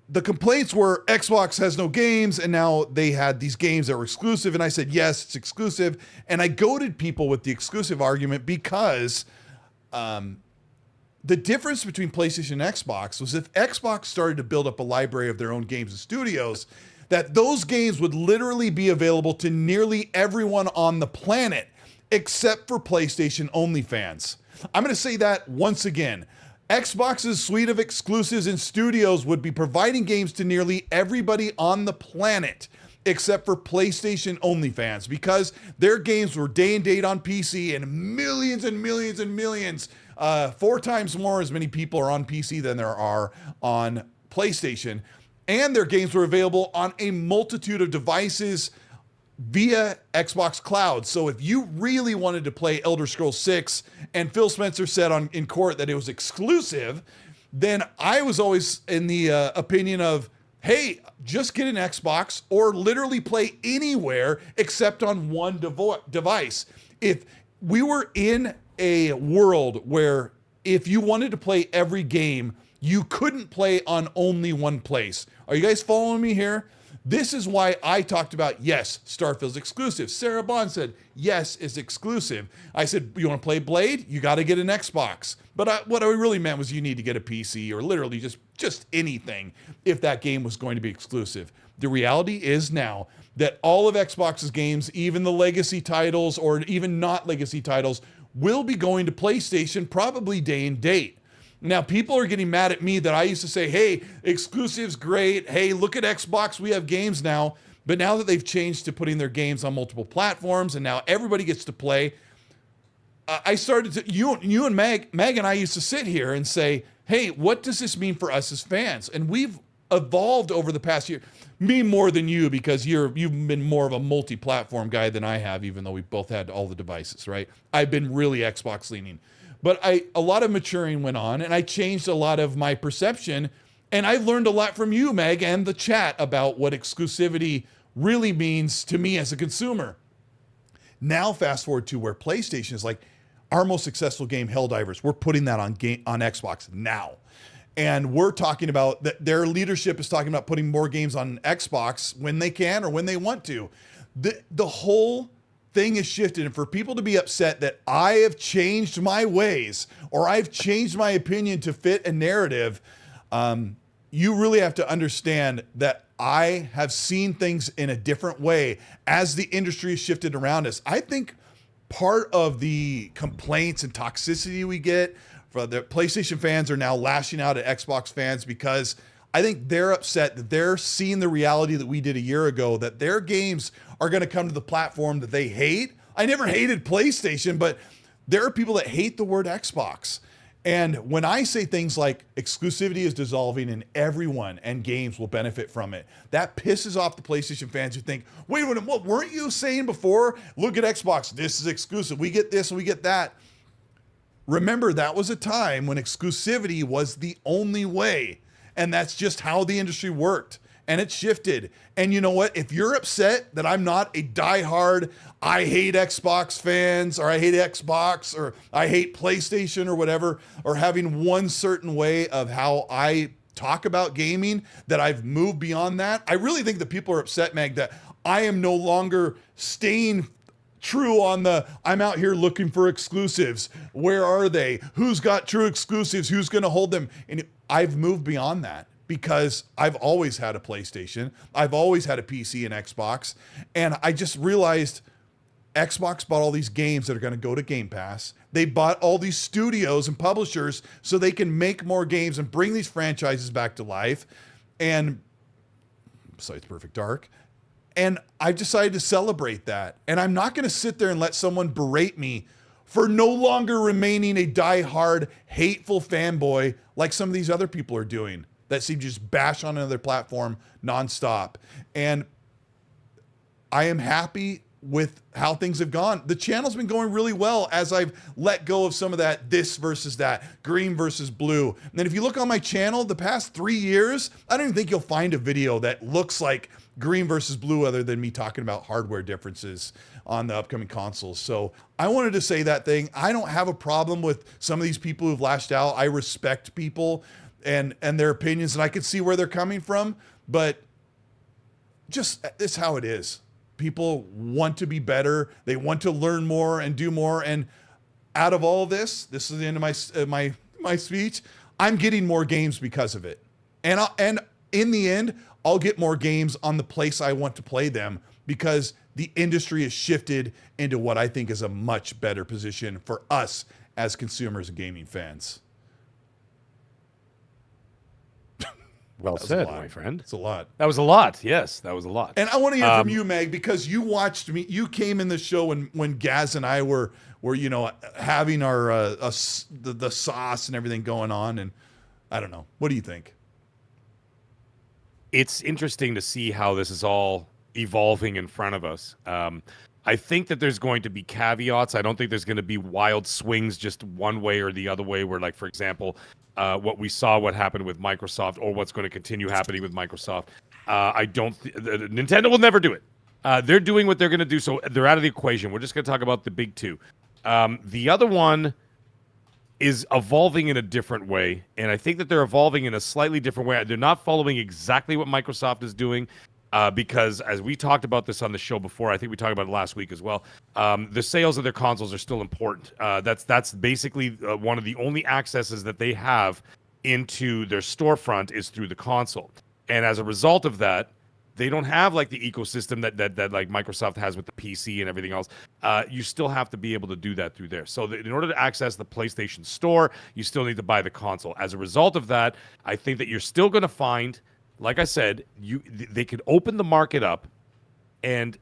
the complaints were Xbox has no games, and now they had these games that were exclusive. And I said, yes, it's exclusive. And I goaded people with the exclusive argument because the difference between PlayStation and Xbox was if Xbox started to build up a library of their own games and studios, that those games would literally be available to nearly everyone on the planet, except for PlayStation only fans. I'm going to say that once again. Xbox's suite of exclusives and studios would be providing games to nearly everybody on the planet, except for PlayStation only fans, because their games were day and date on PC, and millions and millions and millions, 4 times more as many people are on PC than there are on PlayStation. And their games were available on a multitude of devices via Xbox Cloud. So if you really wanted to play Elder Scrolls 6, and Phil Spencer said in court that it was exclusive, then I was always in the opinion of, hey, just get an Xbox or literally play anywhere except on one device. If we were in a world where if you wanted to play every game, you couldn't play on only one place. Are you guys following me here? This is why I talked about, yes, Starfield's exclusive. Sarah Bond said, yes, it's exclusive. I said, you want to play Blade? You got to get an Xbox. But what I really meant was you need to get a PC or literally just anything if that game was going to be exclusive. The reality is now that all of Xbox's games, even the legacy titles or even not legacy titles, will be going to PlayStation probably day and date. Now, people are getting mad at me that I used to say, hey, exclusive's great. Hey, look at Xbox. We have games now. But now that they've changed to putting their games on multiple platforms and now everybody gets to play, I started to, you and Meg and I used to sit here and say, hey, what does this mean for us as fans? And we've evolved over the past year. Me more than you, because you've been more of a multi-platform guy than I have, even though we both had all the devices, right? I've been really Xbox leaning. But a lot of maturing went on, and I changed a lot of my perception, and I learned a lot from you, Meg, and the chat about what exclusivity really means to me as a consumer. Now, fast forward to where PlayStation is like, our most successful game, Helldivers, we're putting that on Xbox now. And we're talking about that their leadership is talking about putting more games on Xbox when they can or when they want to. The whole thing is shifted, and for people to be upset that I have changed my ways or I've changed my opinion to fit a narrative, you really have to understand that I have seen things in a different way as the industry has shifted around us. I think part of the complaints and toxicity we get for the PlayStation fans are now lashing out at Xbox fans because I think they're upset that they're seeing the reality that we did a year ago, that their games are going to come to the platform that they hate. I never hated PlayStation, but there are people that hate the word Xbox. And when I say things like exclusivity is dissolving and everyone and games will benefit from it, that pisses off the PlayStation fans who think, wait a minute, what weren't you saying before? Look at Xbox, this is exclusive. We get this and we get that. Remember, that was a time when exclusivity was the only way. And that's just how the industry worked. And it shifted. And you know what? If you're upset that I'm not a diehard, I hate Xbox fans, or I hate Xbox, or I hate PlayStation or whatever, or having one certain way of how I talk about gaming, that I've moved beyond that, I really think that people are upset, Meg, that I am no longer staying true on the, I'm out here looking for exclusives. Where are they? Who's got true exclusives? Who's going to hold them? And I've moved beyond that because I've always had a PlayStation. I've always had a PC and Xbox. And I just realized Xbox bought all these games that are going to go to Game Pass. They bought all these studios and publishers so they can make more games and bring these franchises back to life. And besides Perfect Dark. And I've decided to celebrate that. And I'm not going to sit there and let someone berate me for no longer remaining a diehard, hateful fanboy like some of these other people are doing that seem to just bash on another platform nonstop. And I am happy with how things have gone. The channel's been going really well as I've let go of some of that this versus that, green versus blue. And then if you look on my channel, the past 3 years, I don't even think you'll find a video that looks like green versus blue other than me talking about hardware differences on the upcoming consoles. So I wanted to say that thing. I don't have a problem with some of these people who've lashed out. I respect people and their opinions, and I can see where they're coming from, but just it's how it is. People want to be better. They want to learn more and do more. And out of all this is the end of my speech. I'm getting more games because of it. And in the end, I'll get more games on the place I want to play them because the industry has shifted into what I think is a much better position for us as consumers and gaming fans. Well said, my friend. It's a lot. That was a lot. Yes, that was a lot. And I want to hear from you, Meg, because you watched me. You came in the show when Gaz and I were having our the sauce and everything going on. And I don't know. What do you think? It's interesting to see how this is all evolving in front of us. I think that there's going to be caveats. I don't think there's going to be wild swings just one way or the other way where, like, for example, what happened with Microsoft or what's going to continue happening with Microsoft. Nintendo will never do it. They're doing what they're going to do, so they're out of the equation. We're just going to talk about the big two. The other one is evolving in a different way, and I think that they're evolving in a slightly different way. They're not following exactly what Microsoft is doing. Because as we talked about this on the show before, I think we talked about it last week as well. The sales of their consoles are still important. That's basically one of the only accesses that they have into their storefront is through the console. And as a result of that, they don't have like the ecosystem that like Microsoft has with the PC and everything else. You still have to be able to do that through there. So in order to access the PlayStation Store, you still need to buy the console. As a result of that, I think that you're still going to find, like I said, they could open the market up and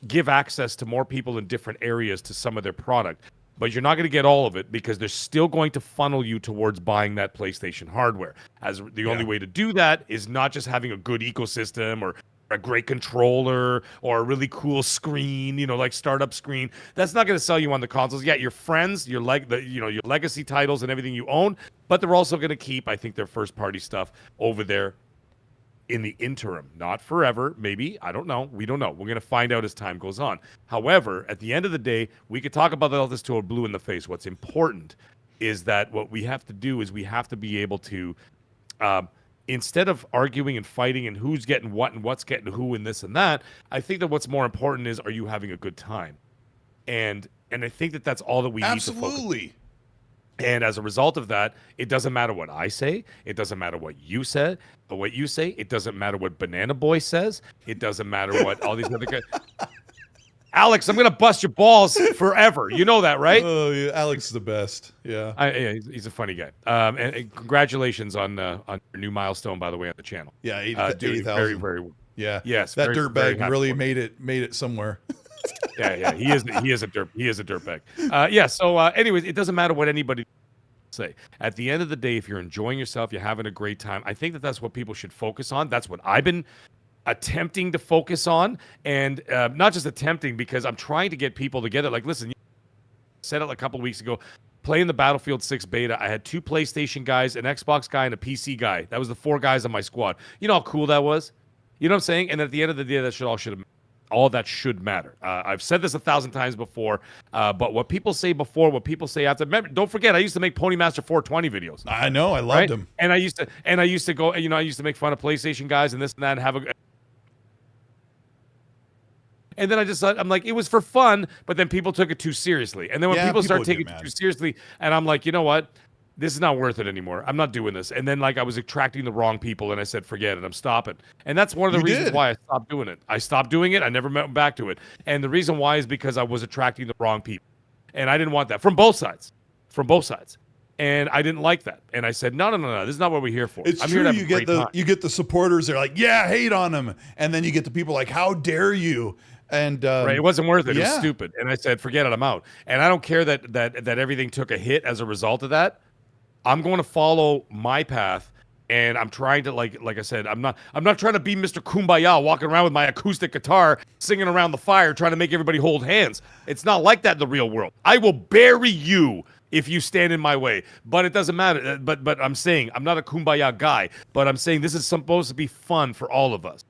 give access to more people in different areas to some of their product. But you're not going to get all of it because they're still going to funnel you towards buying that PlayStation hardware. As the only way to do that is not just having a good ecosystem or a great controller or a really cool screen, like startup screen. That's not going to sell you on the consoles. Yeah, your friends, your legacy titles and everything you own, but they're also going to keep, I think, their first party stuff over there in the interim, not forever, maybe. I don't know. We don't know. We're going to find out as time goes on. However, at the end of the day, we could talk about all this till we're blue in the face. What's important is that what we have to do is we have to be able to, instead of arguing and fighting and who's getting what and what's getting who and this and that, I think that what's more important is, are you having a good time? And I think that that's all that we need to focus on. And as a result of that, it doesn't matter what I say. It doesn't matter what you said, or what you say. It doesn't matter what Banana Boy says. It doesn't matter what all these other guys. Alex, I'm gonna bust your balls forever. You know that, right? Oh, yeah, Alex is the best. Yeah, he's a funny guy. And congratulations on your new milestone, by the way, on the channel. Yeah, 80,000. Very, very. Yeah. Yes. That dirtbag really made it somewhere. Yeah. He is a dirtbag. Yeah. So, anyways, it doesn't matter what anybody say. At the end of the day, if you're enjoying yourself, you're having a great time. I think that that's what people should focus on. That's what I've been attempting to focus on, and not just attempting, because I'm trying to get people together. Like, listen, I said it a couple weeks ago. Playing the Battlefield 6 beta, I had 2 PlayStation guys, an Xbox guy, and a PC guy. That was the 4 guys on my squad. You know how cool that was? You know what I'm saying? And at the end of the day, all that should matter. I've said this 1,000 times before, but what people say before, what people say after. Remember, don't forget, I used to make Pony Master 420 videos. I know, I loved them. And I used to go, I used to make fun of PlayStation guys and this and that, and have a. And then I'm like, it was for fun, but then people took it too seriously. And then when people start taking it too seriously, and I'm like, you know what? This is not worth it anymore. I'm not doing this. And then, like, I was attracting the wrong people, and I said, forget it. I'm stopping. And that's one of the reasons why I stopped doing it. I stopped doing it. I never went back to it. And the reason why is because I was attracting the wrong people. And I didn't want that. From both sides. And I didn't like that. And I said, no. This is not what we're here for. It's true. You get the supporters. They're like, yeah, hate on them. And then you get the people like, how dare you? And right, it wasn't worth it. It was stupid. And I said, forget it. I'm out. And I don't care that everything took a hit as a result of that. I'm going to follow my path, and I'm trying to, like I said, I'm not trying to be Mr. Kumbaya walking around with my acoustic guitar, singing around the fire, trying to make everybody hold hands. It's not like that in the real world. I will bury you if you stand in my way. But it doesn't matter. But I'm saying, I'm not a Kumbaya guy, but I'm saying this is supposed to be fun for all of us.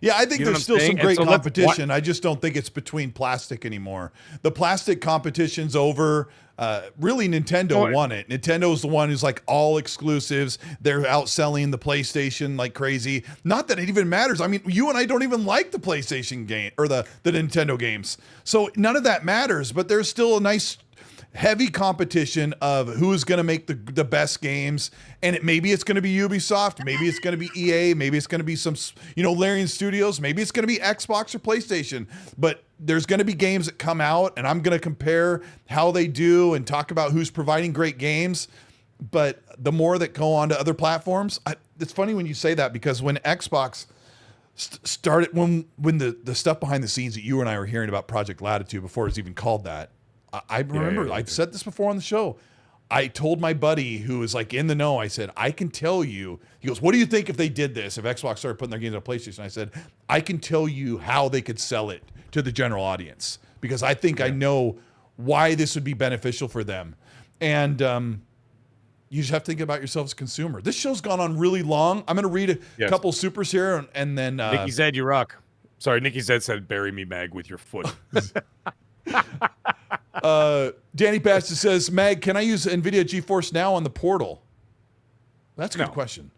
Yeah, I think there's still some great competition. I just don't think it's between plastic anymore. The plastic competition's over. Really, Nintendo won it. Nintendo's the one who's like all exclusives. They're outselling the PlayStation like crazy. Not that it even matters. I mean, you and I don't even like the PlayStation game or the Nintendo games. So none of that matters, but there's still a nice heavy competition of who's going to make the best games. And maybe it's going to be Ubisoft. Maybe it's going to be EA. Maybe it's going to be some, Larian Studios. Maybe it's going to be Xbox or PlayStation. But there's going to be games that come out, and I'm going to compare how they do and talk about who's providing great games. but the more that go on to other platforms, it's funny when you say that, because when Xbox started, when the stuff behind the scenes that you and I were hearing about Project Latitude before it was even called that, I remember I've said this before on the show. I told my buddy who was like in the know, I said, I can tell you, he goes, what do you think if they did this, if Xbox started putting their games on PlayStation? I said, I can tell you how they could sell it to the general audience, because I think I know why this would be beneficial for them. And you just have to think about yourself as a consumer. This show's gone on really long. I'm going to read a couple supers here, and then... Nikki Zed, you rock. Sorry, Nikki Zed said, bury me, Mag, with your foot. Danny Basta says, Mag, can I use NVIDIA GeForce Now on the portal? That's a good question.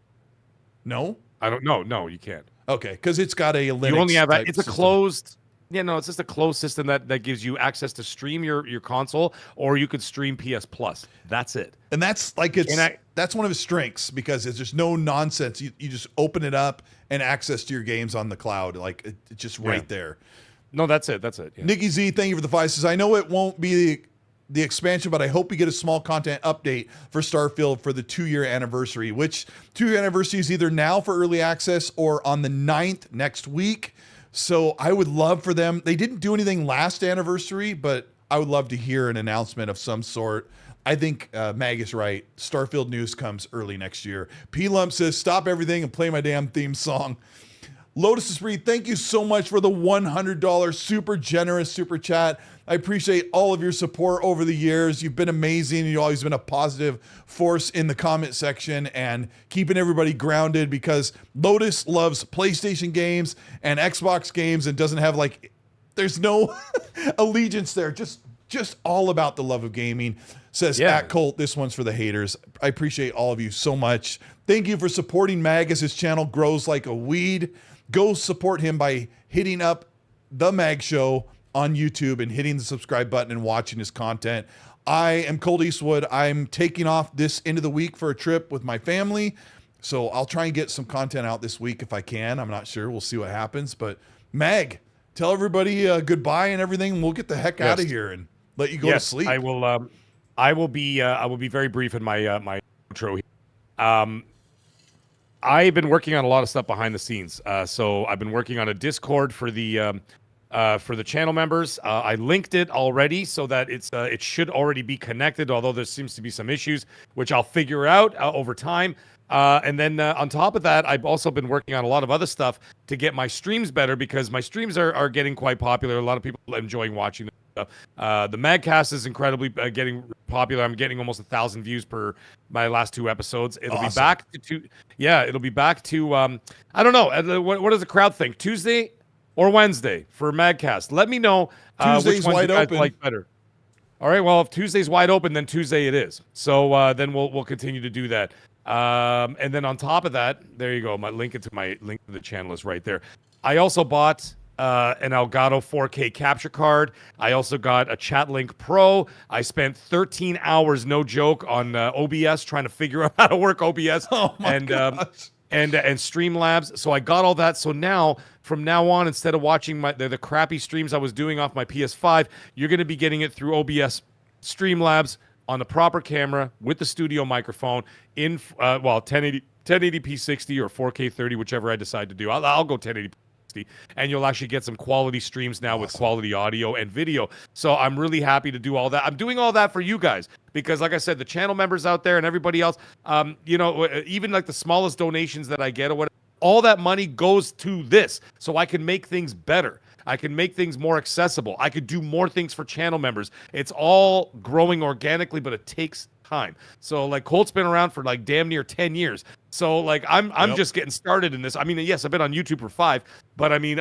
No? I don't know. No, you can't. Okay, because it's got a Linux. You only have type it's a system. closed. Yeah, no, it's just a closed system that gives you access to stream your console, or you could stream PS Plus. That's it. And that's like that's one of his strengths, because there's just no nonsense. You just open it up and access to your games on the cloud, like it's just right there. No, that's it. That's it. Yeah. Nikki Z, thank you for the 5. Says, I know it won't be the expansion, but I hope we get a small content update for Starfield for the 2-year anniversary, which 2-year anniversary is either now for early access or on the 9th next week. So I would love for them. They didn't do anything last anniversary, but I would love to hear an announcement of some sort. I think Mag is right. Starfield news comes early next year. P Lump says, stop everything and play my damn theme song. Lotus Esprit, thank you so much for the $100 super generous super chat. I appreciate all of your support over the years. You've been amazing. You've always been a positive force in the comment section and keeping everybody grounded, because Lotus loves PlayStation games and Xbox games and doesn't have there's no allegiance there. Just all about the love of gaming. Says at Colt, this one's for the haters. I appreciate all of you so much. Thank you for supporting Mag as his channel grows like a weed. Go support him by hitting up The Mag Show on YouTube and hitting the subscribe button and watching his content. I am Colt Eastwood. I'm taking off this end of the week for a trip with my family, so I'll try and get some content out this week if I can. I'm not sure. We'll see what happens. But Mag, tell everybody goodbye and everything, and we'll get the heck out of here and let you go to sleep. I will. I will be very brief in my my intro here. I've been working on a lot of stuff behind the scenes. So I've been working on a Discord for the channel members. I linked it already so that it should already be connected, although there seems to be some issues, which I'll figure out over time. And then on top of that, I've also been working on a lot of other stuff to get my streams better, because my streams are getting quite popular. A lot of people are enjoying watching them. The Magcast is incredibly getting popular. I'm getting almost 1,000 views per my last 2 episodes. It'll be back to it'll be back to I don't know. What does the crowd think? Tuesday or Wednesday for Magcast? Let me know. Tuesday's which wide you guys open. like better. All right. Well, if Tuesday's wide open, then Tuesday it is. So then we'll continue to do that. And then on top of that, there you go. My link to the channel is right there. I also bought an Elgato 4K capture card. I also got a ChatLink Pro. I spent 13 hours, no joke, on OBS trying to figure out how to work OBS and Streamlabs. So I got all that. So now, from now on, instead of watching the crappy streams I was doing off my PS5, you're going to be getting it through OBS Streamlabs on the proper camera with the studio microphone in 1080p 60 or 4K 30, whichever I decide to do. I'll go 1080p. And you'll actually get some quality streams now with quality audio and video. So I'm really happy to do all that. I'm doing all that for you guys because, like I said, the channel members out there and everybody else, even like the smallest donations that I get or whatever, all that money goes to this so I can make things better. I can make things more accessible. I could do more things for channel members. It's all growing organically, but it takes time. So like Colt's been around for like damn near 10 years. So like I'm just getting started in this. I mean, yes, I've been on YouTube for 5, but I mean,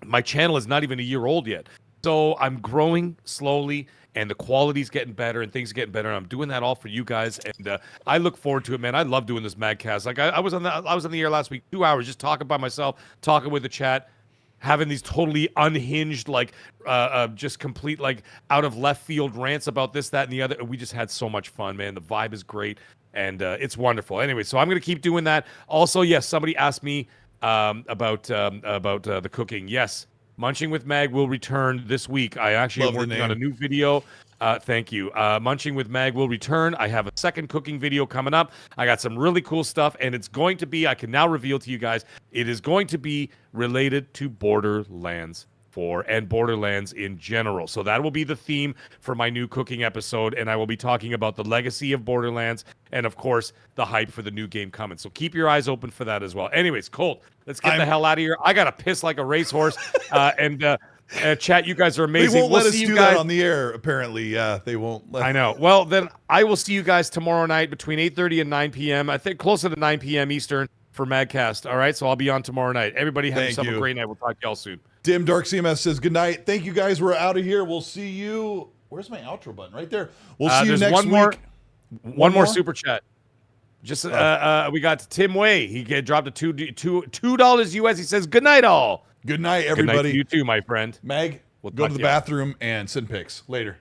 my channel is not even a year old yet. So I'm growing slowly and the quality's getting better and things are getting better. And I'm doing that all for you guys. And I look forward to it, man. I love doing this Magcast. Like I was on the air last week, 2 hours, just talking by myself, talking with the chat, having these totally unhinged, like just complete, like out of left field rants about this, that, and the other. We just had so much fun, man. The vibe is great and it's wonderful. Anyway, so I'm going to keep doing that. Also, yes, somebody asked me about the cooking. Yes, Munching with Mag will return this week. I actually Love am the working on a name. new video. Thank you. Munching with Mag will return. I have a second cooking video coming up. I got some really cool stuff, and it's going to be, I can now reveal to you guys, it is going to be related to Borderlands 4 and Borderlands in general. So that will be the theme for my new cooking episode, and I will be talking about the legacy of Borderlands and, of course, the hype for the new game coming. So keep your eyes open for that as well. Anyways, Colt, let's get the hell out of here. I got to piss like a racehorse, chat, you guys are amazing. They won't we'll let us see you do guys that on the air, apparently. They won't let I know. Well, then I will see you guys tomorrow night between 8:30 and 9 p.m. I think closer to 9 p.m. Eastern for Madcast. All right, so I'll be on tomorrow night. Everybody have yourself a great night. We'll talk to y'all soon. Dim Dark CMS says good night. Thank you guys. We're out of here. We'll see you. Where's my outro button? Right there. We'll see you there's next week. One more super chat. Just we got Tim Way. He dropped a $2 US. He says good night all. Good night, everybody. Good night to you too, my friend. Mag, We'll go talk to the to you. bathroom and send pics. Later.